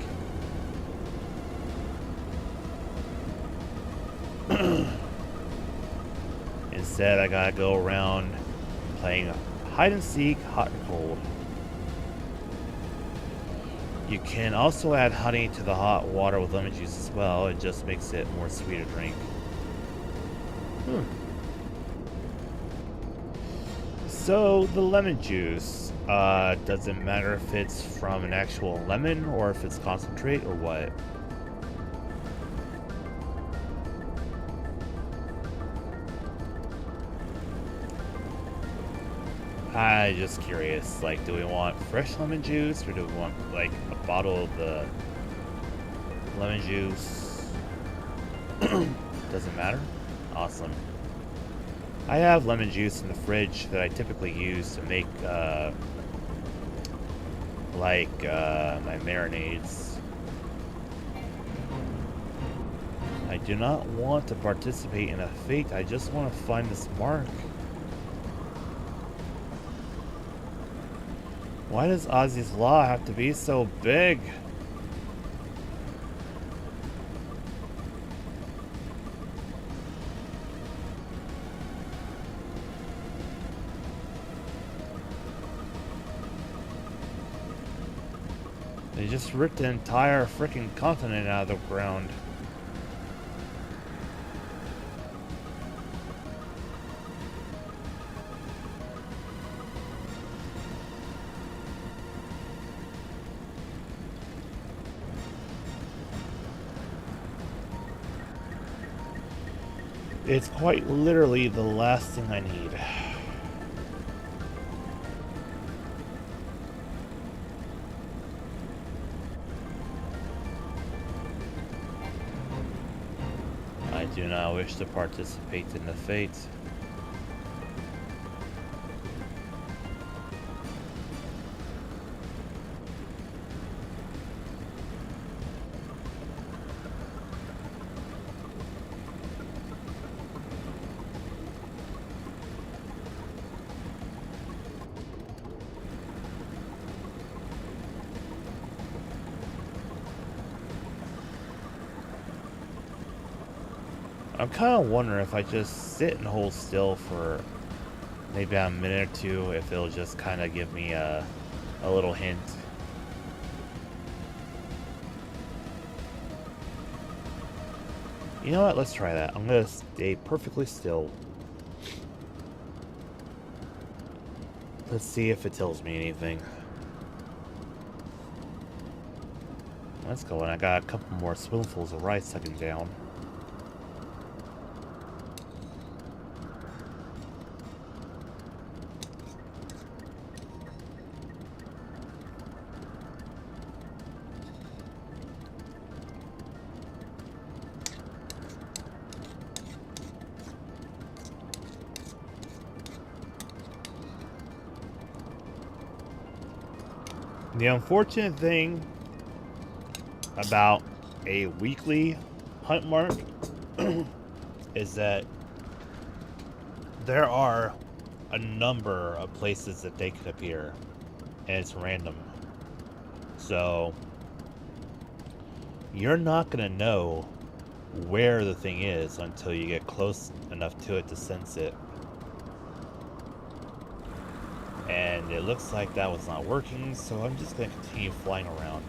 Instead, I gotta go around playing hide and seek, hot and cold. You can also add honey to the hot water with lemon juice as well. It just makes it more sweet to drink. So, the lemon juice, doesn't matter if it's from an actual lemon or if it's concentrate or what. I'm just curious, like, do we want fresh lemon juice or do we want, like, a bottle of the lemon juice? Doesn't matter? Awesome. I have lemon juice in the fridge that I typically use to make, my marinades. do not want to participate in a fate. I just want to find this mark. Why does Ozzy's Law have to be so big? They just ripped the entire freaking continent out of the ground. It's quite literally the last thing I need. I do not wish to participate in the fate. I'm kind of wondering if I just sit and hold still for maybe a minute or two, if it'll just kind of give me a little hint. You know what? Let's try that. I'm going to stay perfectly still. Let's see if it tells me anything. Let's go, and I got a couple more spoonfuls of rice sucking down. The unfortunate thing about a weekly hunt mark is that there are a number of places that they could appear, and it's random. So you're not gonna know where the thing is until you get close enough to it to sense it. And it looks like that was not working, so I'm just going to continue flying around.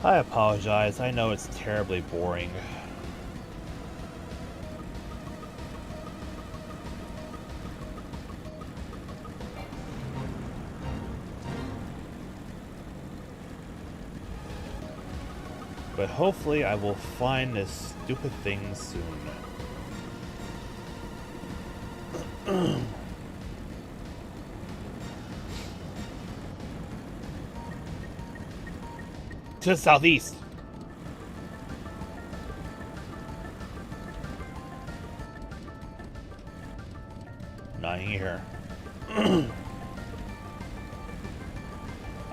I apologize, I know it's terribly boring. But hopefully I will find this stupid thing soon. To the southeast. Not here.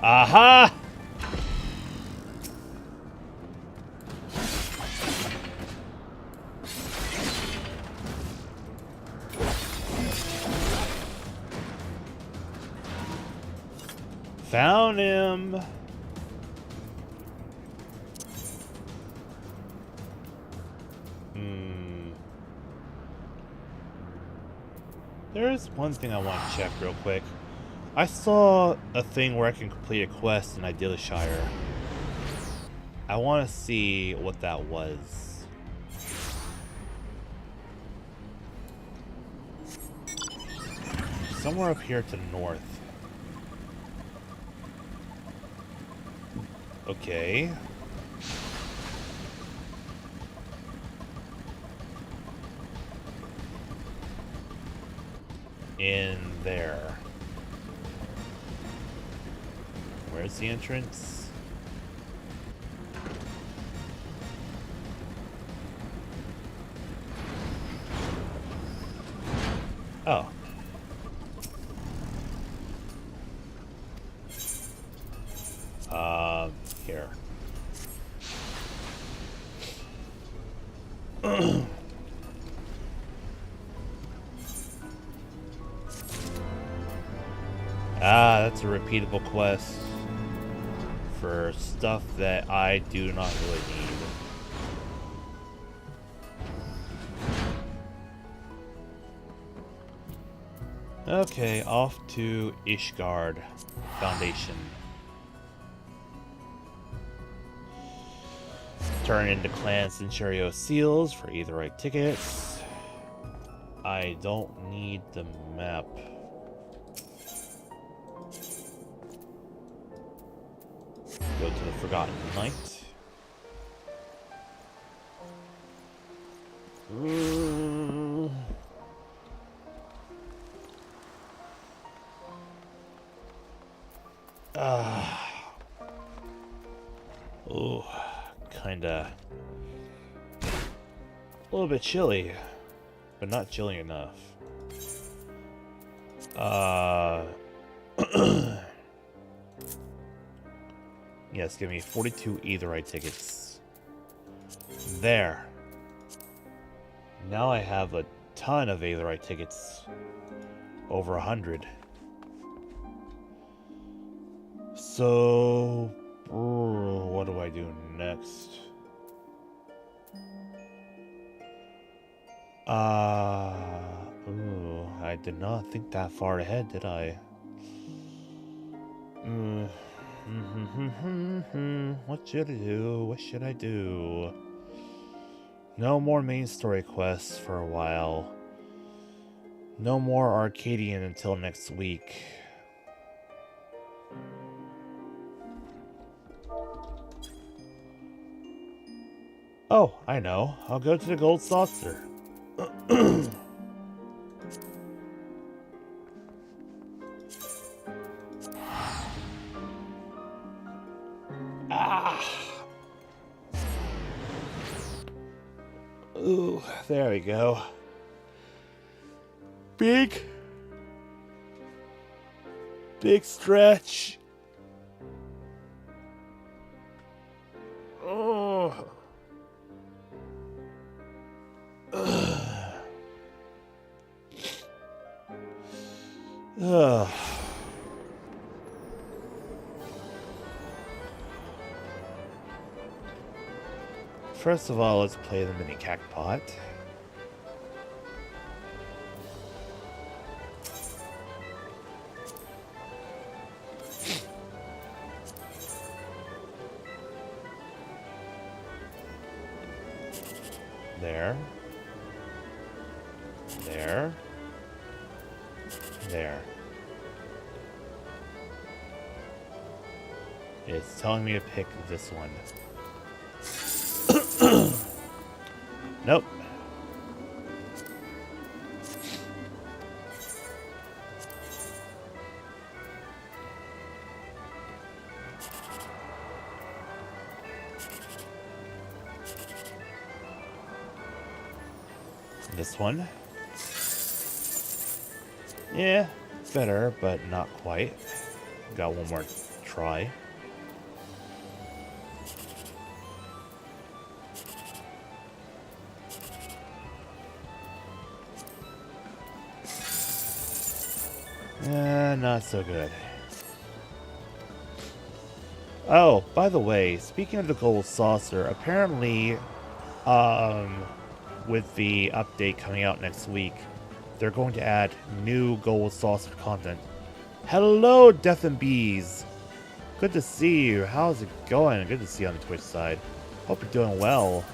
Aha! Found him. There's one thing I want to check real quick. I saw a thing where I can complete a quest in Idylishire. I want to see what that was. Somewhere up here to the north. Okay. In there. Where's the entrance? Oh. Here. Ah, that's a repeatable quest for stuff that I do not really need. Okay, off to Ishgard Foundation. Turn into Clan Centurio seals for Aetheryte tickets. I don't need the map. Go to the Forgotten Night. Oh, kinda a little bit chilly, but not chilly enough. Yes, give me 42 Aetheryte tickets. There. Now I have a ton of Aetheryte tickets. Over 100. So, what do I do next? I did not think that far ahead, did I? What should I do? What should I do? No more main story quests for a while. No more Arcadion until next week. Oh, I know. I'll go to the Gold Saucer. Ooh, there we go. Big stretch. Oh. Ugh. First of all, let's play the mini cactpot. There. There. There. It's telling me to pick this one. Nope. This one. Yeah, better, but not quite. Got one more try. Not so good. Oh, by the way, speaking of the Gold Saucer, apparently, with the update coming out next week, they're going to add new Gold Saucer content. Hello, Death and Bees! Good to see you. How's it going? Good to see you on the Twitch side. Hope you're doing well.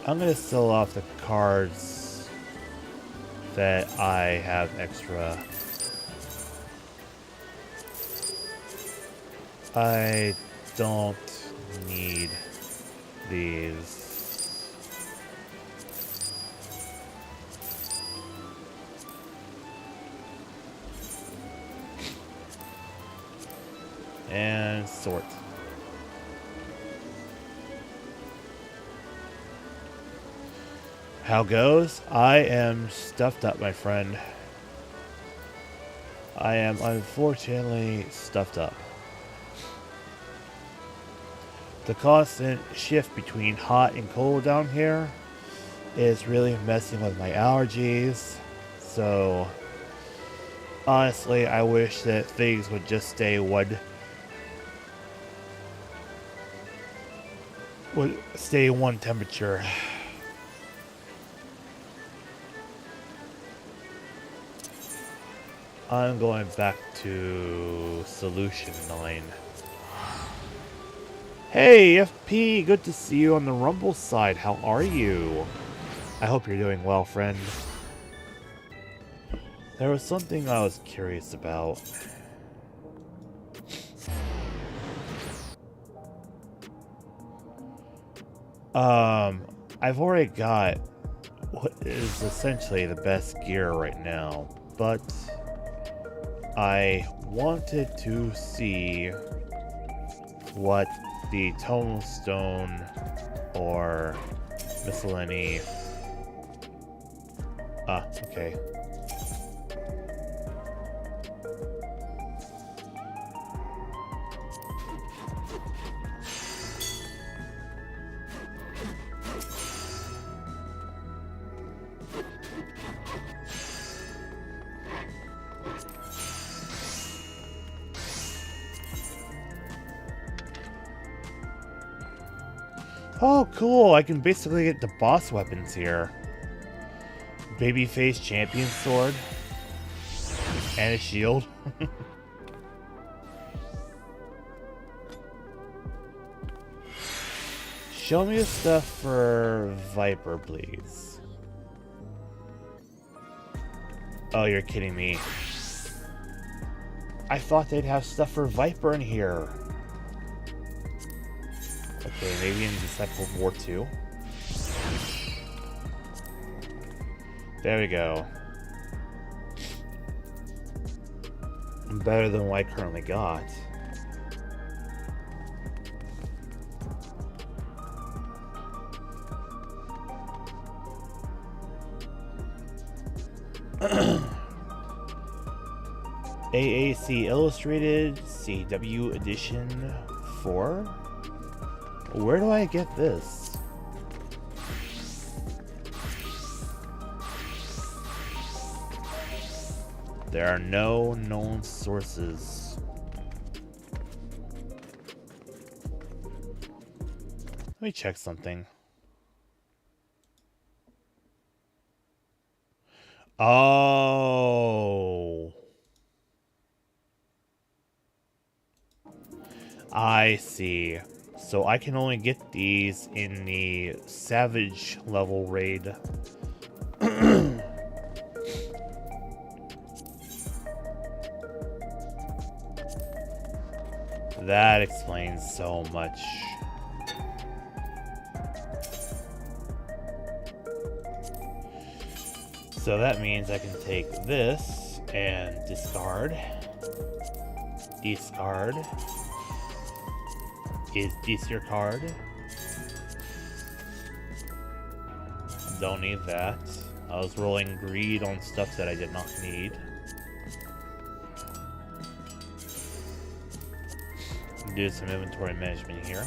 I'm gonna sell off the cards that I have extra. I don't need these. And sort. How goes? I am stuffed up, my friend. I am unfortunately stuffed up. The constant shift between hot and cold down here is really messing with my allergies. So Honestly, I wish that things would just stay would stay one temperature. I'm going back to Solution 9. Hey, FP, good to see you on the Rumble side. How are you? I hope you're doing well, friend. There was something I was curious about. I've already got what is essentially the best gear right now, but I wanted to see what the Tombstone or Miscellany. Okay. Oh, cool. I can basically get the boss weapons here. Babyface champion sword. And a shield. Show me the stuff for Viper, please. Oh, you're kidding me. I thought they'd have stuff for Viper in here. Okay, maybe in Disciple of War 2. There we go. Better than what I currently got. AAC Illustrated CW Edition 4? Where do I get this? There are no known sources. Let me check something. Oh. I see. So I can only get these in the Savage level raid. That explains so much. So that means I can take this and discard. Discard. Is this your card? Don't need that. I was rolling greed on stuff that I did not need. Do some inventory management here.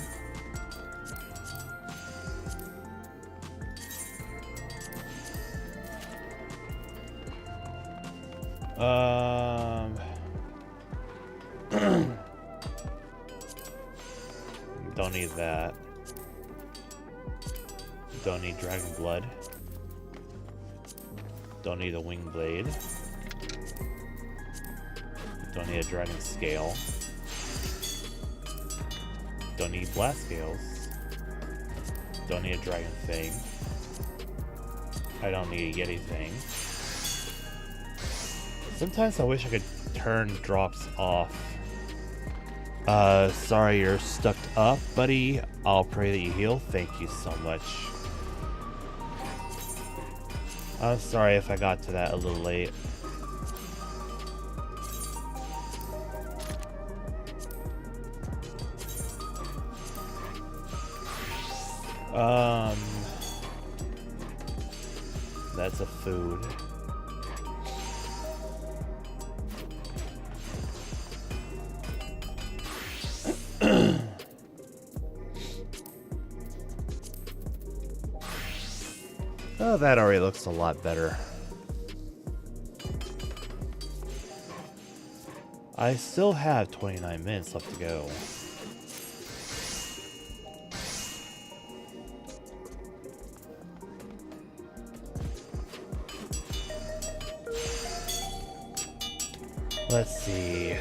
Don't need that. Don't need Dragon Blood. Don't need a Wing Blade. Don't need a Dragon Scale. Don't need Blast Scales. Don't need a Dragon Fang. I don't need a Yeti Fang. Sometimes I wish I could turn drops off. Sorry you're stuck up, buddy. I'll pray that you heal. Thank you so much. I'm sorry if I got to that a little late. That's a food. Oh, that already looks a lot better. I still have 29 minutes left to go. Let's see.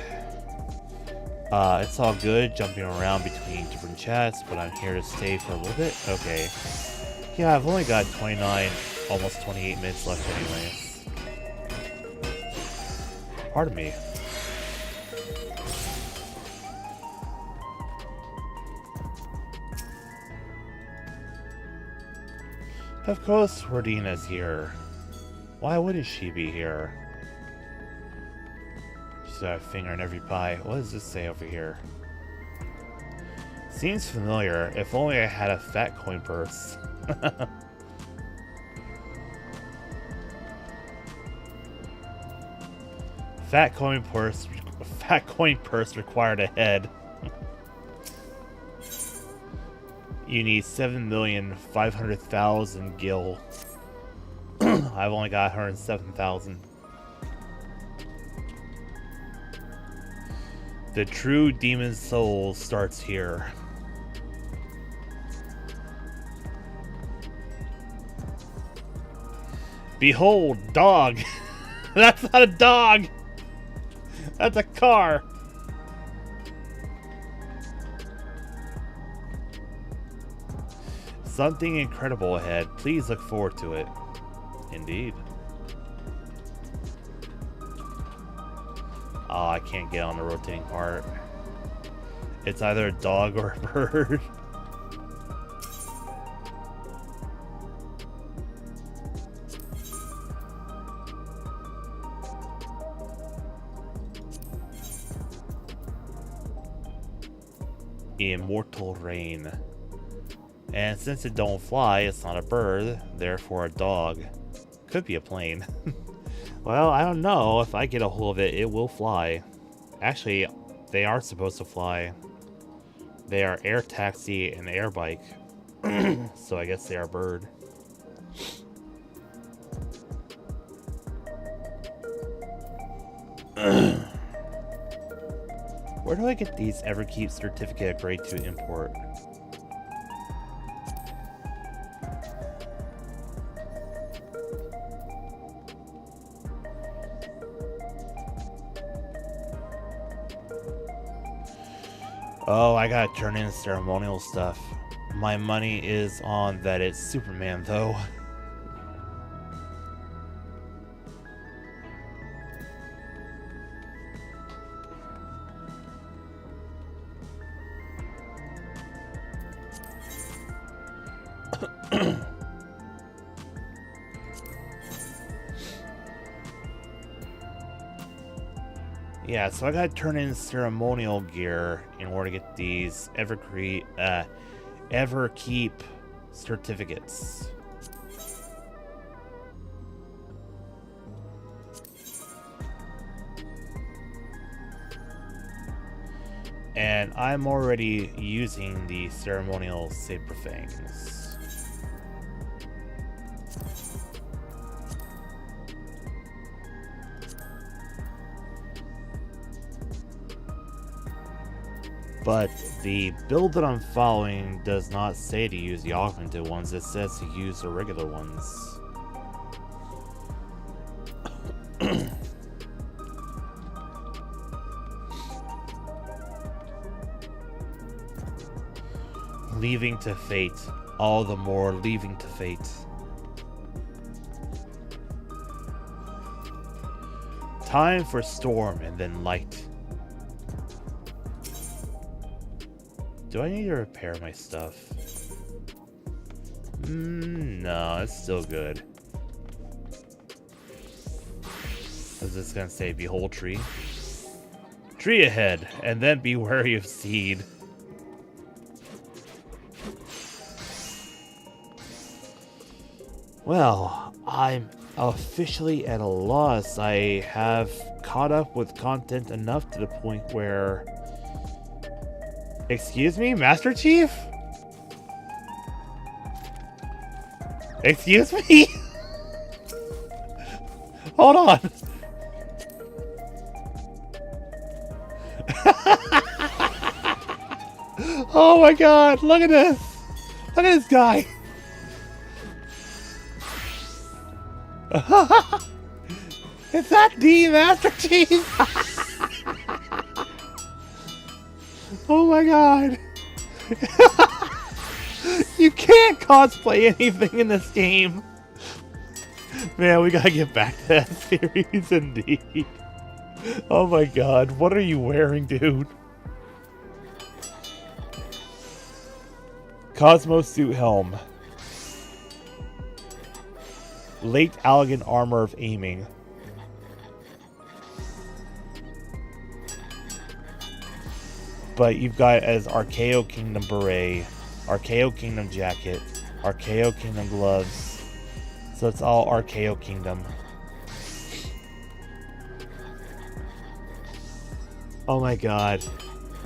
It's all good jumping around between different chats, but I'm here to stay for a little bit. Okay. Yeah, I've only got 29, almost 28 minutes left anyways. Pardon me. Of course, Rordina's here. Why wouldn't she be here? She's got a finger in every pie. What does this say over here? Seems familiar. If only I had a fat coin purse. Fat coin purse required a head. You need 7,500,000 gil. I've only got 107,000. The true demon soul starts here. Behold, dog! That's not a dog! That's a car! Something incredible ahead. Please look forward to it. Indeed. Oh, I can't get on the rotating part. It's either a dog or a bird. Immortal Rain. And since it don't fly, it's not a bird, therefore a dog. Could be a plane. Well, I don't know. If I get a hold of it, it will fly. Actually, they are supposed to fly. They are air taxi and air bike. So I guess they are bird. Where do I get these Everkeep certificate grade 2 import? Oh, I gotta turn in ceremonial stuff. My money is on that it's Superman, though. Yeah, so I gotta turn in ceremonial gear in order to get these Everkeep certificates. And I'm already using the ceremonial saber fangs. But the build that I'm following does not say to use the augmented ones, it says to use the regular ones. Leaving to fate, all the more leaving to fate. Time for storm and then light. Do I need to repair my stuff? No, it's still good. Is this gonna say behold tree? Tree ahead, and then be wary of seed. Well, I'm officially at a loss. I have caught up with content enough to the point where... Excuse me, Master Chief? Excuse me? Hold on. Oh my god, look at this! Look at this guy! Is that the Master Chief? Oh my god. You can't cosplay anything in this game. Man, we gotta get back to that series indeed. Oh my god, what are you wearing, dude? Cosmo suit helm. Late elegant armor of aiming. But you've got it as Arcao Kingdom beret, Arcao Kingdom jacket, Arcao Kingdom gloves. So it's all Arcao Kingdom. Oh my god.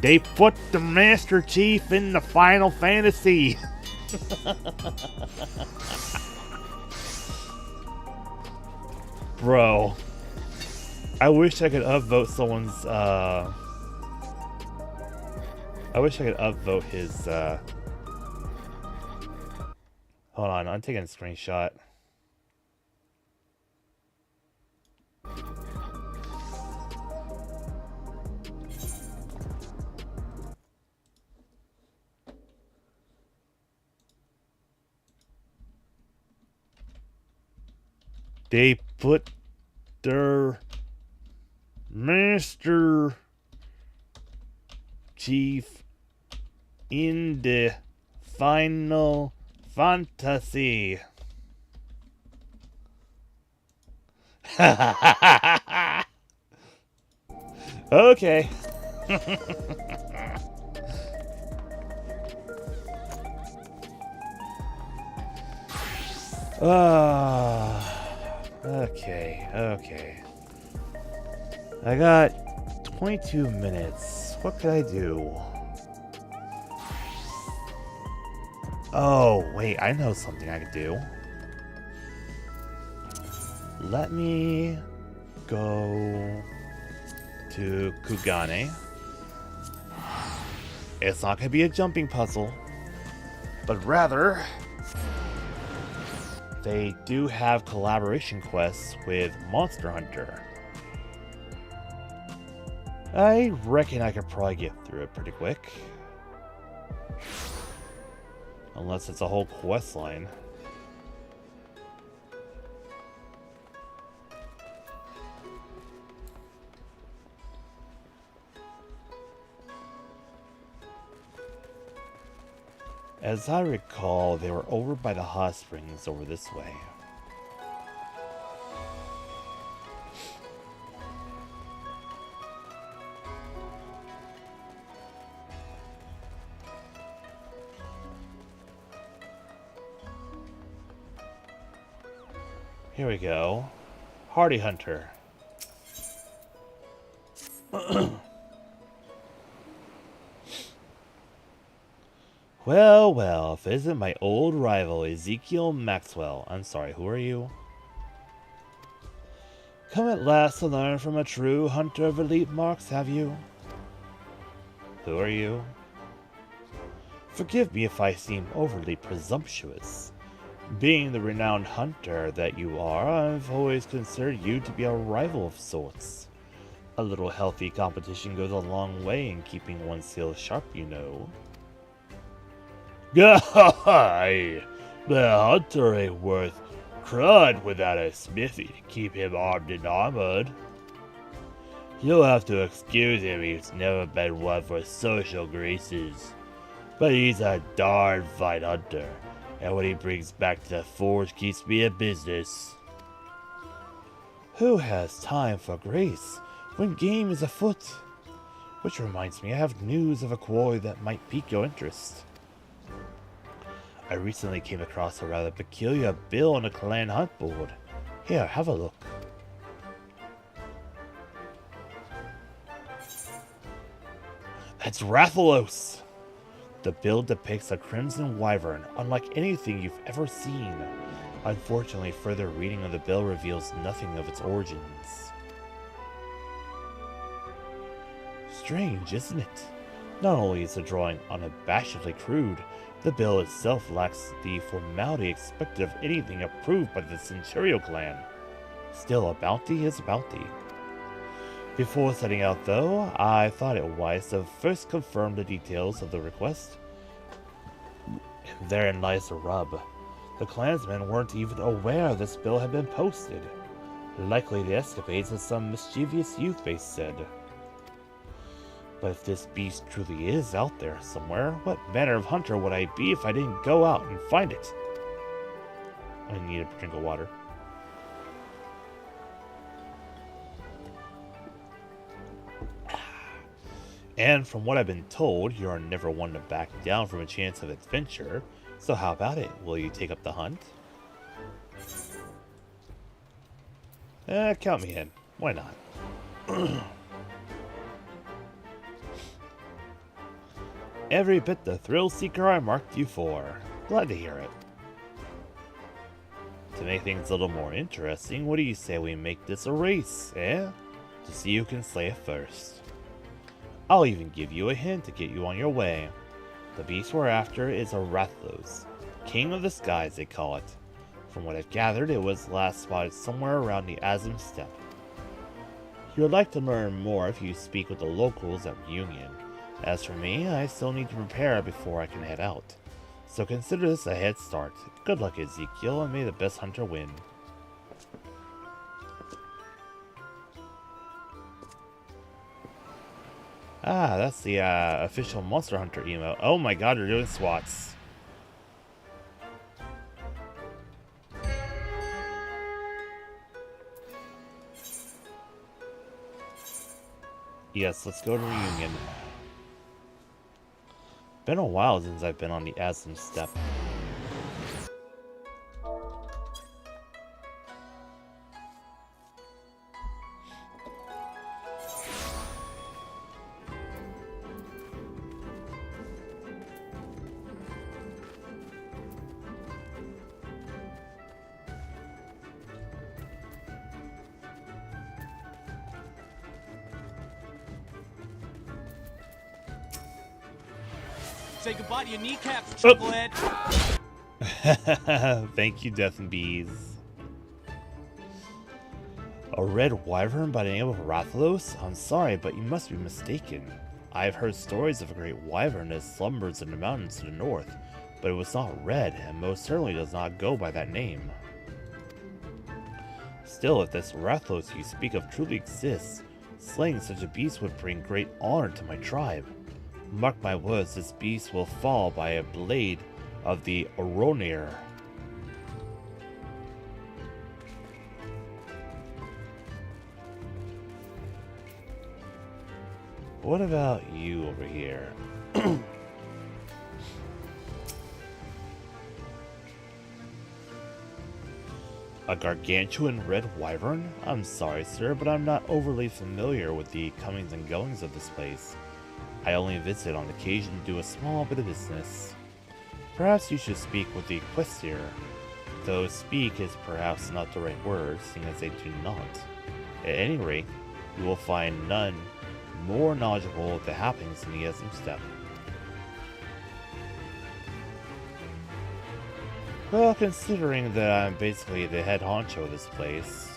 They put the Master Chief in the Final Fantasy. Bro. I wish I could upvote someone's, I wish I could upvote his, Hold on, I'm taking a screenshot. They put their Master Chief in the Final Fantasy. Okay. Okay. I got 22 minutes. What could I do? Oh, wait, I know something I could do. Let me go to Kugane. It's not going to be a jumping puzzle, but rather, they do have collaboration quests with Monster Hunter. I reckon I could probably get through it pretty quick. Unless it's a whole quest line. As I recall, they were over by the hot springs over this way. Here we go. Hardy Hunter. Well, if it isn't my old rival, Ezekiel Maxwell. I'm sorry, who are you? Come at last to learn from a true hunter of elite marks, have you? Who are you? Forgive me if I seem overly presumptuous. Being the renowned hunter that you are, I've always considered you to be a rival of sorts. A little healthy competition goes a long way in keeping one's skills sharp, you know. Aye, the hunter ain't worth crud without a smithy to keep him armed and armored. You'll have to excuse him, he's never been one for social graces. But he's a darn fine hunter, and what he brings back to the forge keeps me in business. Who has time for grace when game is afoot? Which reminds me, I have news of a quarry that might pique your interest. I recently came across a rather peculiar bill on a clan hunt board. Here, have a look. That's Rathalos! The bill depicts a crimson wyvern, unlike anything you've ever seen. Unfortunately, further reading of the bill reveals nothing of its origins. Strange, isn't it? Not only is the drawing unabashedly crude, the bill itself lacks the formality expected of anything approved by the Centurio clan. Still, a bounty is a bounty. Before setting out, though, I thought it wise to first confirm the details of the request. And therein lies the rub. The clansmen weren't even aware this bill had been posted. Likely the escapades of some mischievous youth, they said. But if this beast truly is out there somewhere, what manner of hunter would I be if I didn't go out and find it? I need a drink of water. And from what I've been told, you're never one to back down from a chance of adventure. So how about it? Will you take up the hunt? Count me in. Why not? Every bit the thrill seeker I marked you for. Glad to hear it. To make things a little more interesting, what do you say we make this a race, eh? To see who can slay it first. I'll even give you a hint to get you on your way. The beast we're after is a Rathalos, King of the Skies they call it. From what I've gathered, it was last spotted somewhere around the Azim Steppe. You'd like to learn more if you speak with the locals at Reunion. As for me, I still need to prepare before I can head out. So consider this a head start. Good luck, Ezekiel, and may the best hunter win. Ah, that's the official Monster Hunter emo. Oh my god, they're doing swats. Yes, let's go to Reunion. Been a while since I've been on the Azim Steppe. Say goodbye to your kneecaps, chucklehead. Thank you, Death and Bees. A red wyvern by the name of Rathalos? I'm sorry, but you must be mistaken. I've heard stories of a great wyvern that slumbers in the mountains to the north, but it was not red, and most certainly does not go by that name. Still, if this Rathalos you speak of truly exists, slaying such a beast would bring great honor to my tribe. Mark my words, this beast will fall by a blade of the Oronir. What about you over here? A gargantuan red wyvern? I'm sorry, sir, but I'm not overly familiar with the comings and goings of this place. I only visit on occasion to do a small bit of business. Perhaps you should speak with the Equestrier, though speak is perhaps not the right word, seeing as they do not. At any rate, you will find none more knowledgeable of the happenings in the Azim Steppe. Well, considering that I'm basically the head honcho of this place,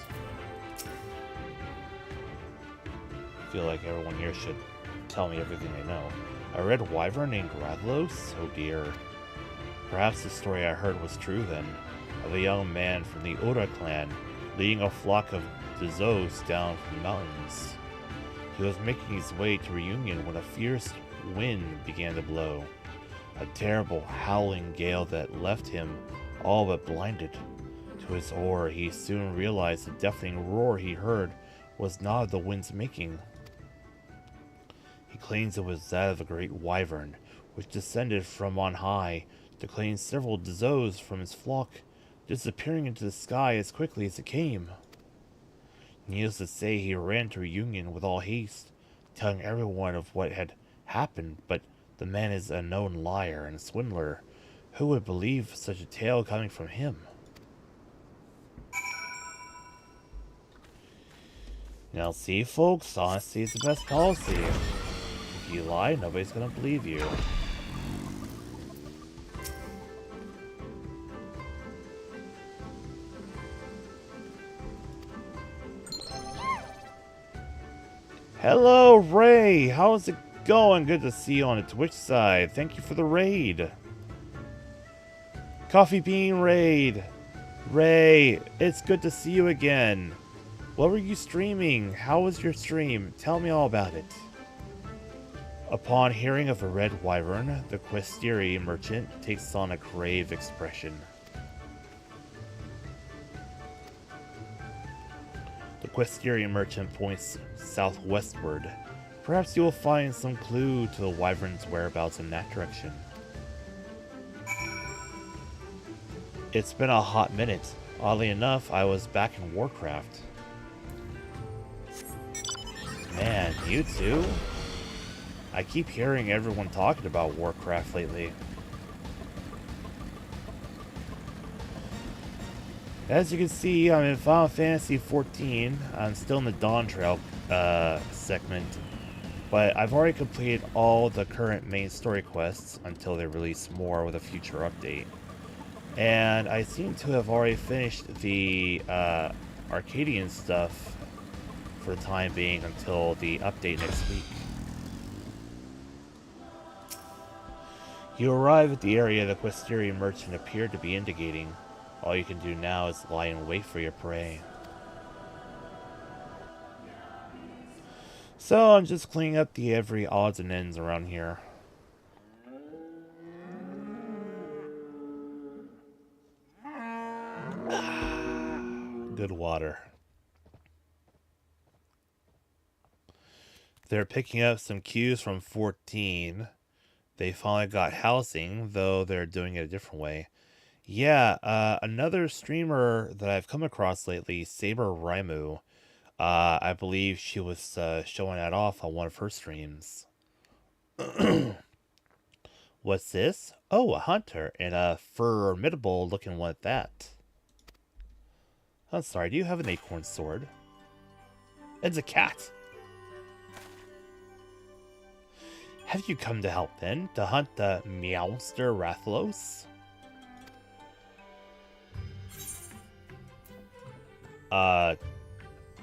I feel like everyone here should tell me everything they know. A red wyvern named Rathalos? Oh dear. Perhaps the story I heard was true then, of a young man from the Ura clan leading a flock of Dazos down from the mountains. He was making his way to Reunion when a fierce wind began to blow. A terrible howling gale that left him all but blinded. To his horror, he soon realized the deafening roar he heard was not of the wind's making. He claims it was that of a great wyvern, which descended from on high to claim several Dazos from his flock, disappearing into the sky as quickly as it came. Needless to say, he ran to Reunion with all haste, telling everyone of what had happened, but the man is a known liar and swindler. Who would believe such a tale coming from him? Now see, folks, honesty is the best policy. If you lie, nobody's gonna believe you. Hello, Ray! How's it going? Good to see you on the Twitch side. Thank you for the raid. Coffee Bean Raid! Ray, it's good to see you again. What were you streaming? How was your stream? Tell me all about it. Upon hearing of a red wyvern, the Questeri merchant takes on a grave expression. The Questeri merchant points southwestward. Perhaps you will find some clue to the wyvern's whereabouts in that direction. It's been a hot minute. Oddly enough, I was back in Warcraft. Man, you too? I keep hearing everyone talking about Warcraft lately. As you can see, I'm in Final Fantasy XIV. I'm still in the Dawntrail segment, but I've already completed all the current main story quests until they release more with a future update. And I seem to have already finished the Arcadion stuff for the time being until the update next week. You arrive at the area the Questeri merchant appeared to be indicating. All you can do now is lie in wait for your prey. So I'm just cleaning up the every odds and ends around here. Good water. They're picking up some cues from 14. They finally got housing, though they're doing it a different way. Yeah, another streamer that I've come across lately, Saber Raimu. I believe she was showing that off on one of her streams. What's this? Oh, a hunter, and a formidable looking one at that. I'm sorry, do you have an acorn sword? It's a cat. Have you come to help then? To hunt the Meowster Rathalos?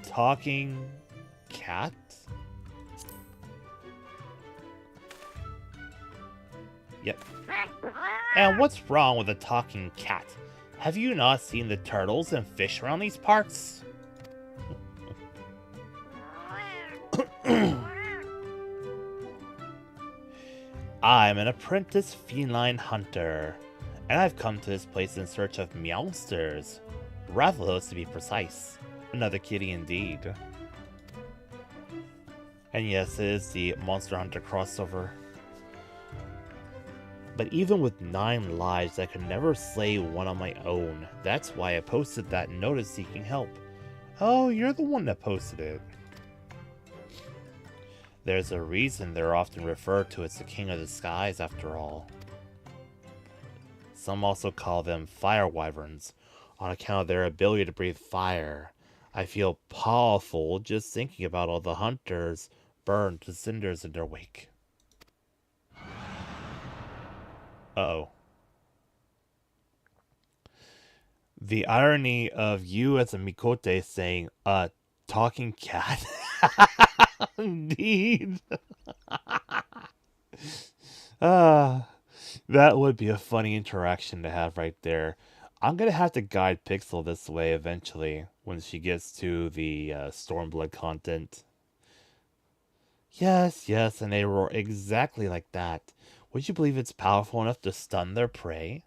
Talking cat? Yep. And what's wrong with a talking cat? Have you not seen the turtles and fish around these parts? I'm an apprentice feline hunter, and I've come to this place in search of Meowsters. Rathalos to be precise. Another kitty indeed. And yes, it is the Monster Hunter crossover. But even with 9 lives, I could never slay one on my own. That's why I posted that notice seeking help. Oh, you're the one that posted it. There's a reason they're often referred to as the King of the Skies, after all. Some also call them fire wyverns, on account of their ability to breathe fire. I feel powerful just thinking about all the hunters burned to cinders in their wake. Uh-oh. The irony of you as a Mikote saying, talking cat? Indeed. That would be a funny interaction to have right there. I'm gonna have to guide Pixel this way eventually, when she gets to the Stormblood content. Yes, yes, and they roar exactly like that. Would you believe it's powerful enough to stun their prey?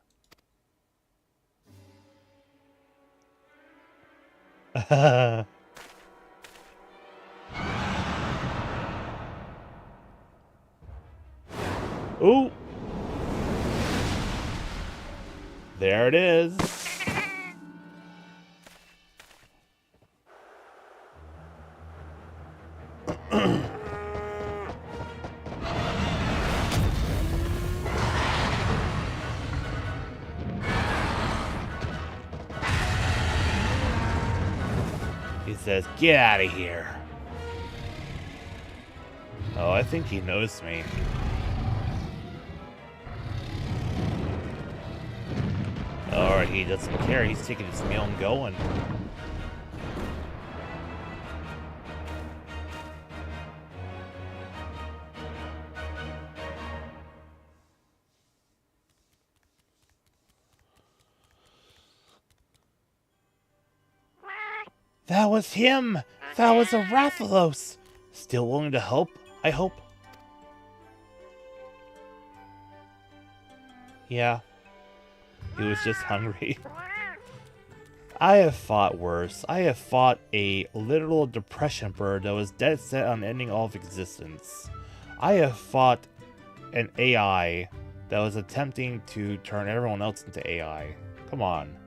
Ooh! There it is. He says, "Get out of here." Oh, I think he knows me. Or he doesn't care. He's taking his meal and going. That was him! That was a Rathalos! Still willing to help, I hope? Yeah. He was just hungry. I have fought worse. I have fought a literal depression bird that was dead set on ending all of existence. I have fought an AI that was attempting to turn everyone else into AI. Come on.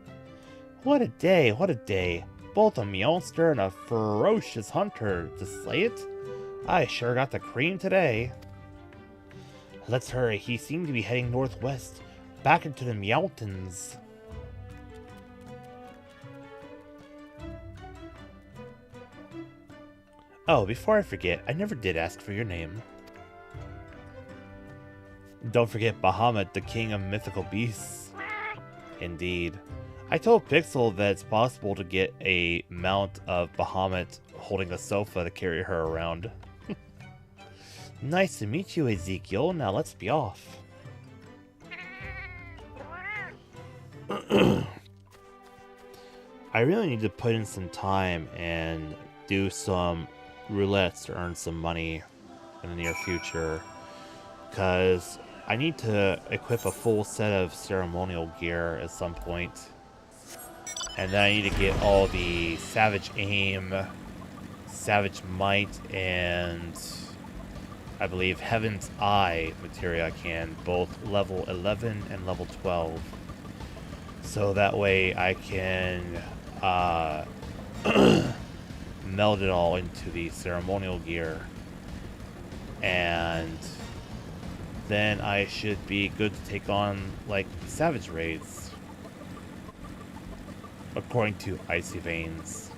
What a day, what a day. Both a monster and a ferocious hunter. To slay it? I sure got the cream today. Let's hurry. He seemed to be heading northwest, back into the mountains. Oh, before I forget, I never did ask for your name. Don't forget Bahamut, the king of mythical beasts. Indeed. I told Pixel that it's possible to get a mount of Bahamut holding a sofa to carry her around. Nice to meet you, Ezekiel. Now let's be off. I really need to put in some time and do some roulettes to earn some money in the near future. Because I need to equip a full set of ceremonial gear at some point. And then I need to get all the Savage Aim, Savage Might, and I believe Heaven's Eye materia I can, both level 11 and level 12. So that way I can meld it all into the ceremonial gear. And then I should be good to take on, like, Savage Raids. According to Icy Veins.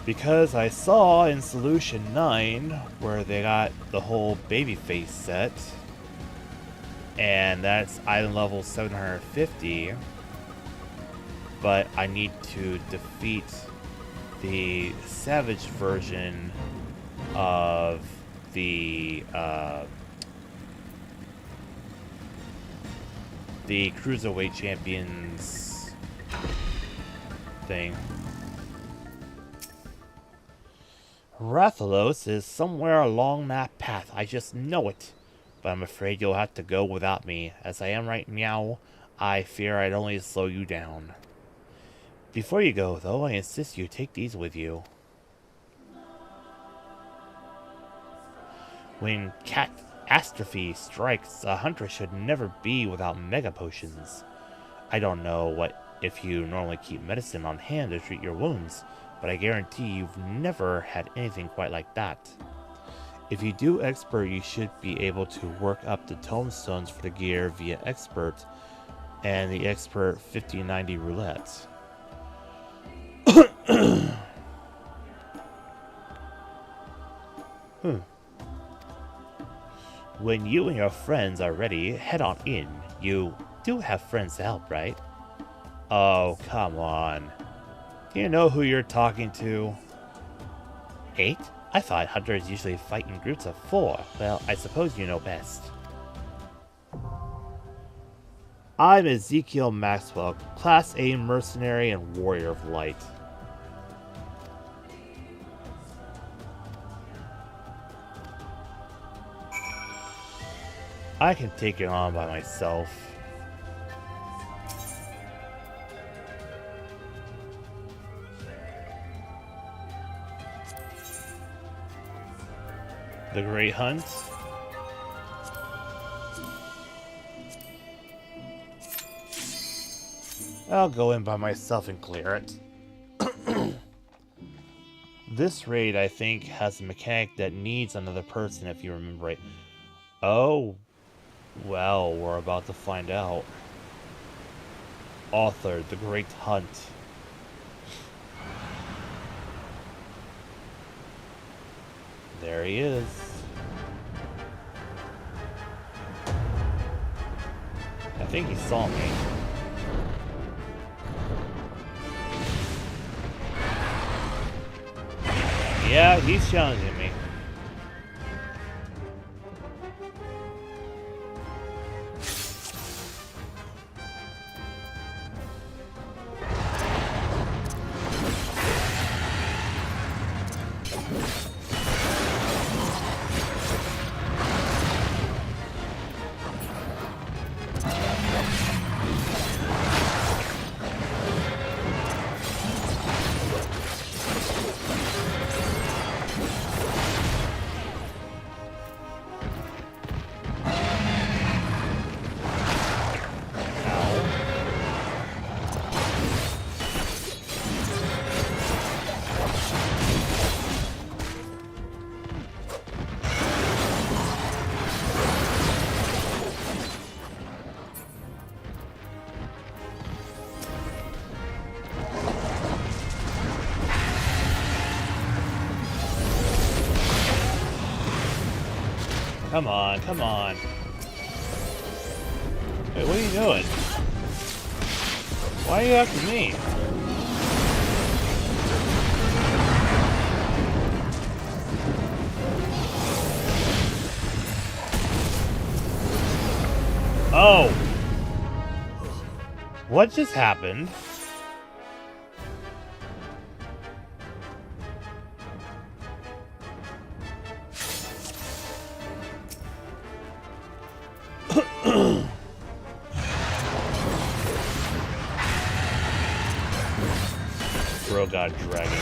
Because I saw in Solution 9 where they got the whole babyface set, and that's item level 750, but I need to defeat the Savage version of the Cruiserweight Champions thing. Rathalos is somewhere along that path. I just know it. But I'm afraid you'll have to go without me. As I am right now, I fear I'd only slow you down. Before you go, though, I insist you take these with you. When catastrophe strikes, a hunter should never be without mega potions. I don't know if you normally keep medicine on hand to treat your wounds, but I guarantee you've never had anything quite like that. If you do expert, you should be able to work up the tomestones for the gear via expert and the expert 5090 roulette. When you and your friends are ready, head on in. You do have friends to help, right? Oh, come on. Do you know who you're talking to? 8? I thought hunters usually fight in groups of 4. Well, I suppose you know best. I'm Ezekiel Maxwell, Class A mercenary and warrior of light. I can take it on by myself. The Great Hunt. I'll go in by myself and clear it. This raid, I think, has a mechanic that needs another person, if you remember right. Oh, well, we're about to find out. authored The Great Hunt. There he is. I think he saw me. Yeah, he's challenging me. Come on, come on. Wait, what are you doing? Why are you after me? Oh! What just happened? Bro got dragon.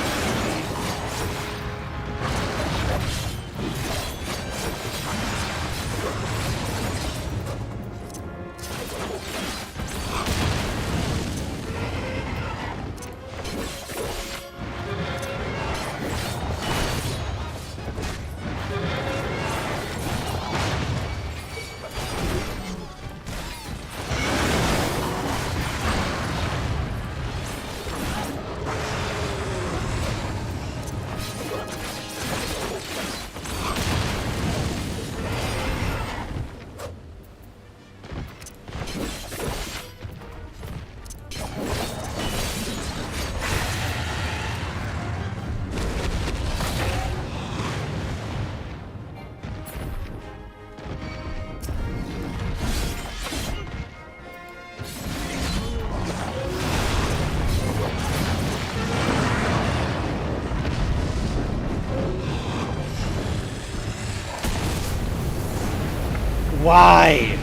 Why?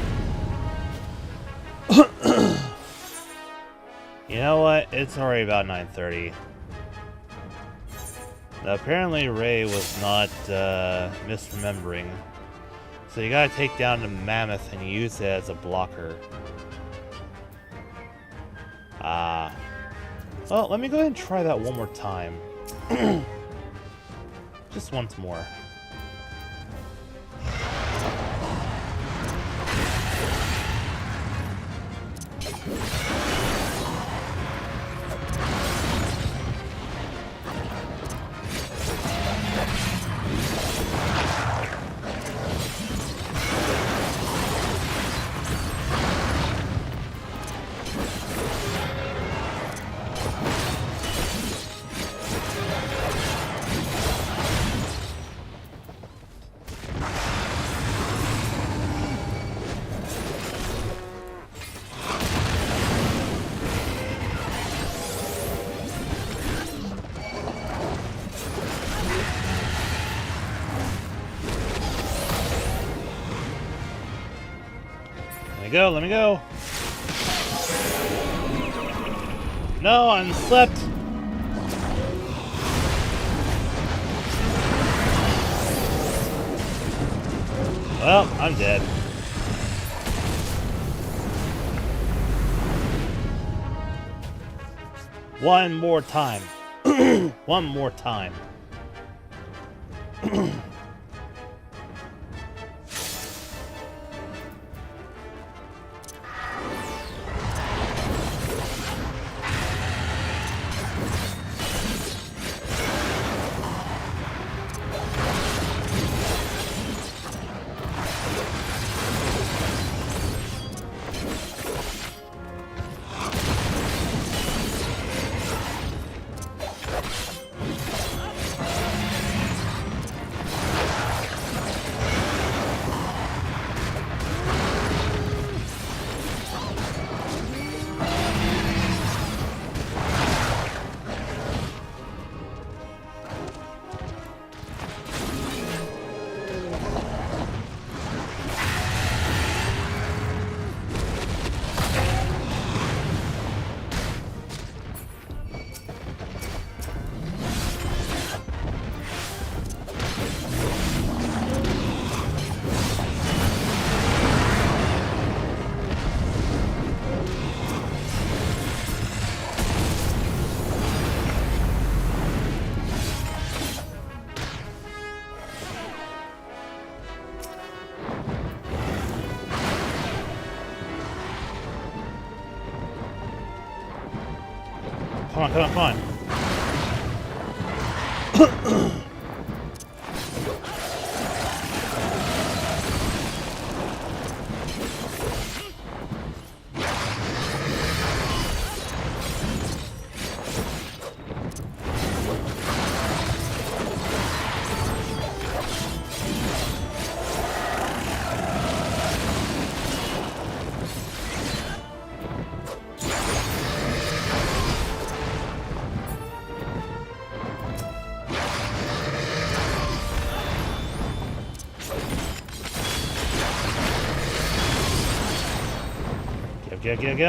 You know what? It's already about 9:30. Apparently Ray was not misremembering. So you gotta take down the mammoth and use it as a blocker. Ah. Well, let me go ahead and try that one more time. Just once more. Let me go. No, I'm slept. Well, I'm dead. One more time. One more time. Come on, come on, come on. Get up.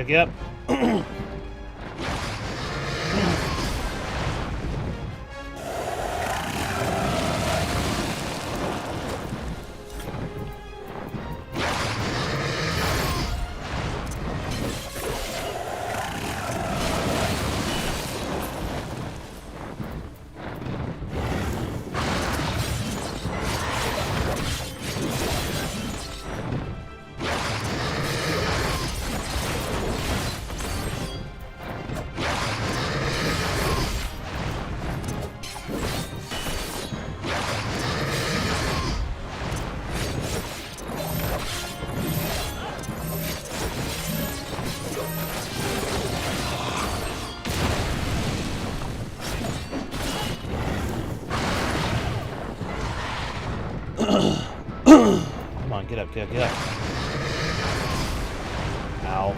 Get up. Come on, get up. Ow.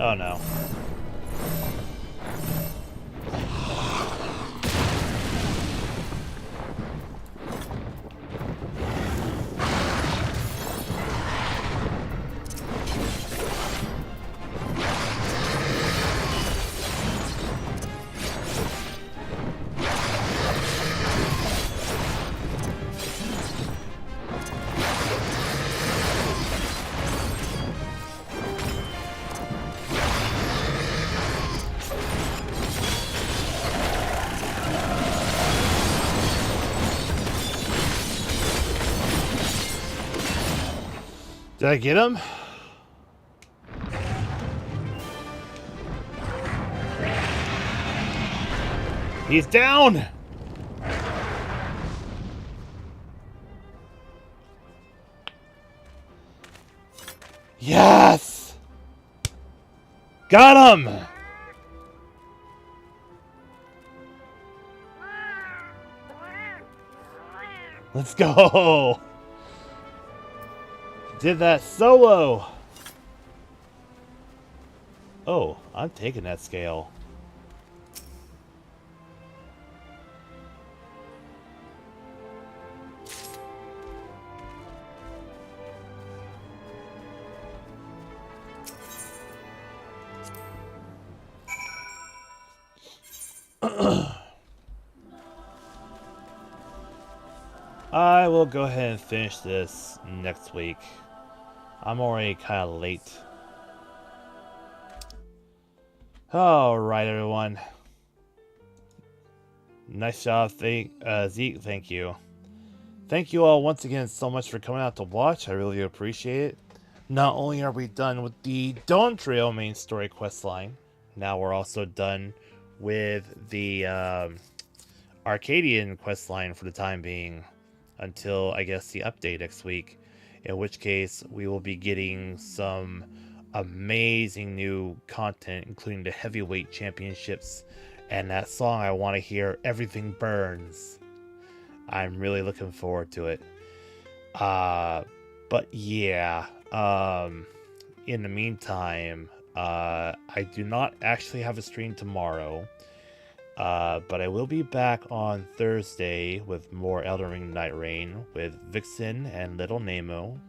Oh no. Did I get him? He's down! Yes! Got him! Let's go! Did that solo! Oh, I'm taking that scale. I will go ahead and finish this next week. I'm already kind of late. Alright, everyone. Nice job, Zeke, thank you. Thank you all once again so much for coming out to watch. I really appreciate it. Not only are we done with the Dawntrail main story questline, now we're also done with the Arcadion questline for the time being. Until, I guess, the update next week. In which case, we will be getting some amazing new content, including the heavyweight championships and that song I want to hear, Everything Burns. I'm really looking forward to it. But yeah, in the meantime, I do not actually have a stream tomorrow. But I will be back on Thursday with more Elden Ring Night Rain with Vixen and Little Nemo.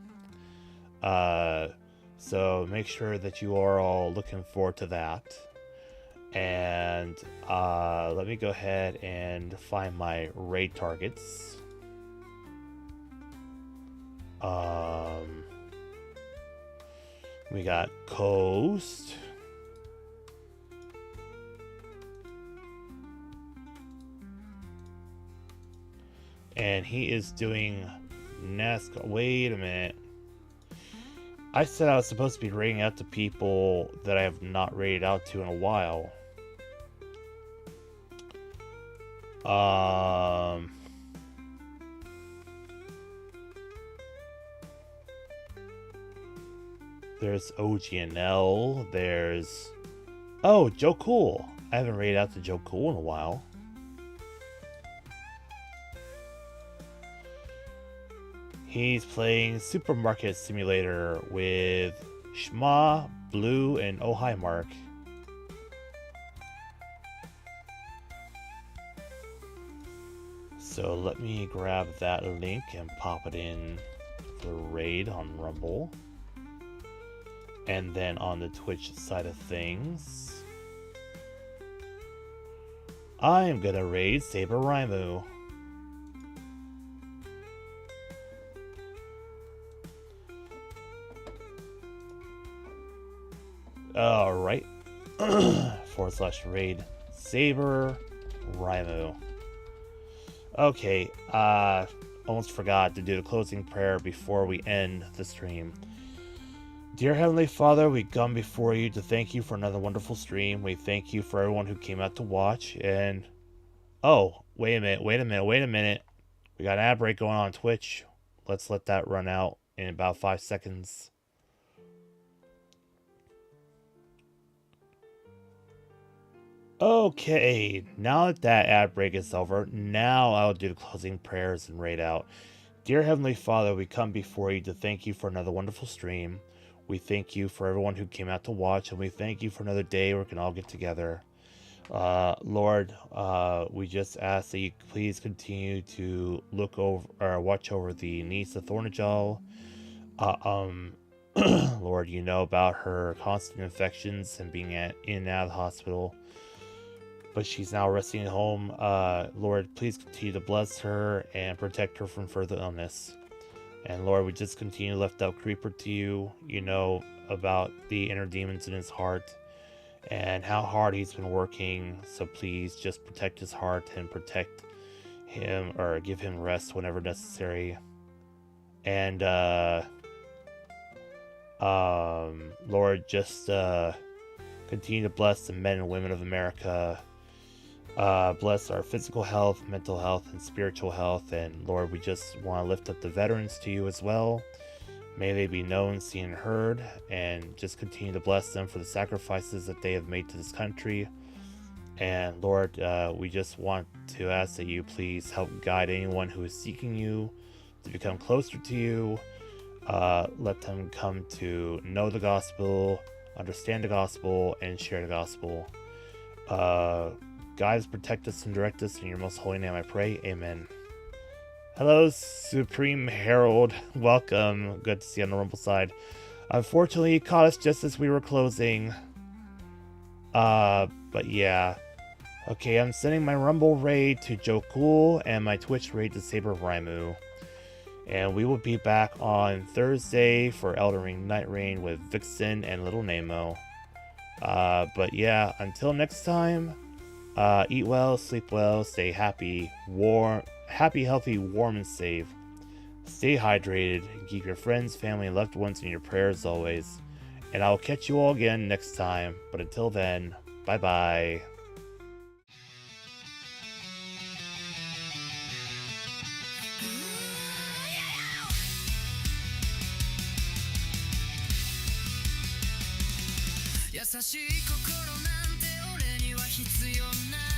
So make sure that you are all looking forward to that. And let me go ahead and find my raid targets. We got Coast. And he is doing NASCAR. Wait a minute. I said I was supposed to be raiding out to people that I have not raided out to in a while. There's OGNL. There's... Oh, Joe Cool. I haven't raided out to Joe Cool in a while. He's playing Supermarket Simulator with Shma, Blue, and Oh Hi Mark. So let me grab that link and pop it in the raid on Rumble. And then on the Twitch side of things, I am gonna raid Saber Raimu. Alright. /raid Saber Raimu. Okay, almost forgot to do the closing prayer before we end the stream. Dear Heavenly Father, we come before you to thank you for another wonderful stream. We thank you for everyone who came out to watch. And oh, wait a minute. We got an ad break going on Twitch. Let's let that run out in about 5 seconds. Okay, now that that ad break is over, now I'll do the closing prayers and raid out. Dear Heavenly Father, we come before you to thank you for another wonderful stream. We thank you for everyone who came out to watch, and we thank you for another day where we can all get together. Lord, we just ask that you please continue to look over or watch over the niece of Thornajal. Lord, you know about her constant infections and being in and out of the hospital, but she's now resting at home. Lord, please continue to bless her and protect her from further illness. And Lord, we just continue to lift up Creeper to you. You know about the inner demons in his heart and how hard he's been working. So please just protect his heart and protect him, or give him rest whenever necessary. And Lord, just continue to bless the men and women of America. Bless our physical health, mental health, and spiritual health. And Lord, we just want to lift up the veterans to you as well. May they be known, seen, and heard, and just continue to bless them for the sacrifices that they have made to this country. And Lord, we just want to ask that you please help guide anyone who is seeking you to become closer to you. Let them come to know the gospel, understand the gospel, and share the gospel. Guide us, protect us, and direct us in your most holy name I pray. Amen. Hello, Supreme Herald. Welcome. Good to see you on the Rumble side. Unfortunately, you caught us just as we were closing. But yeah. Okay, I'm sending my Rumble raid to Joe Cool and my Twitch raid to Saber Raimu. And we will be back on Thursday for Elden Ring Night Rain with Vixen and Little Nemo. But yeah, until next time, eat well, sleep well, stay happy, healthy, warm, and safe. Stay hydrated, and keep your friends, family, and loved ones in your prayers always. And I'll catch you all again next time. But until then, bye-bye.優しい心なんて俺には必要ない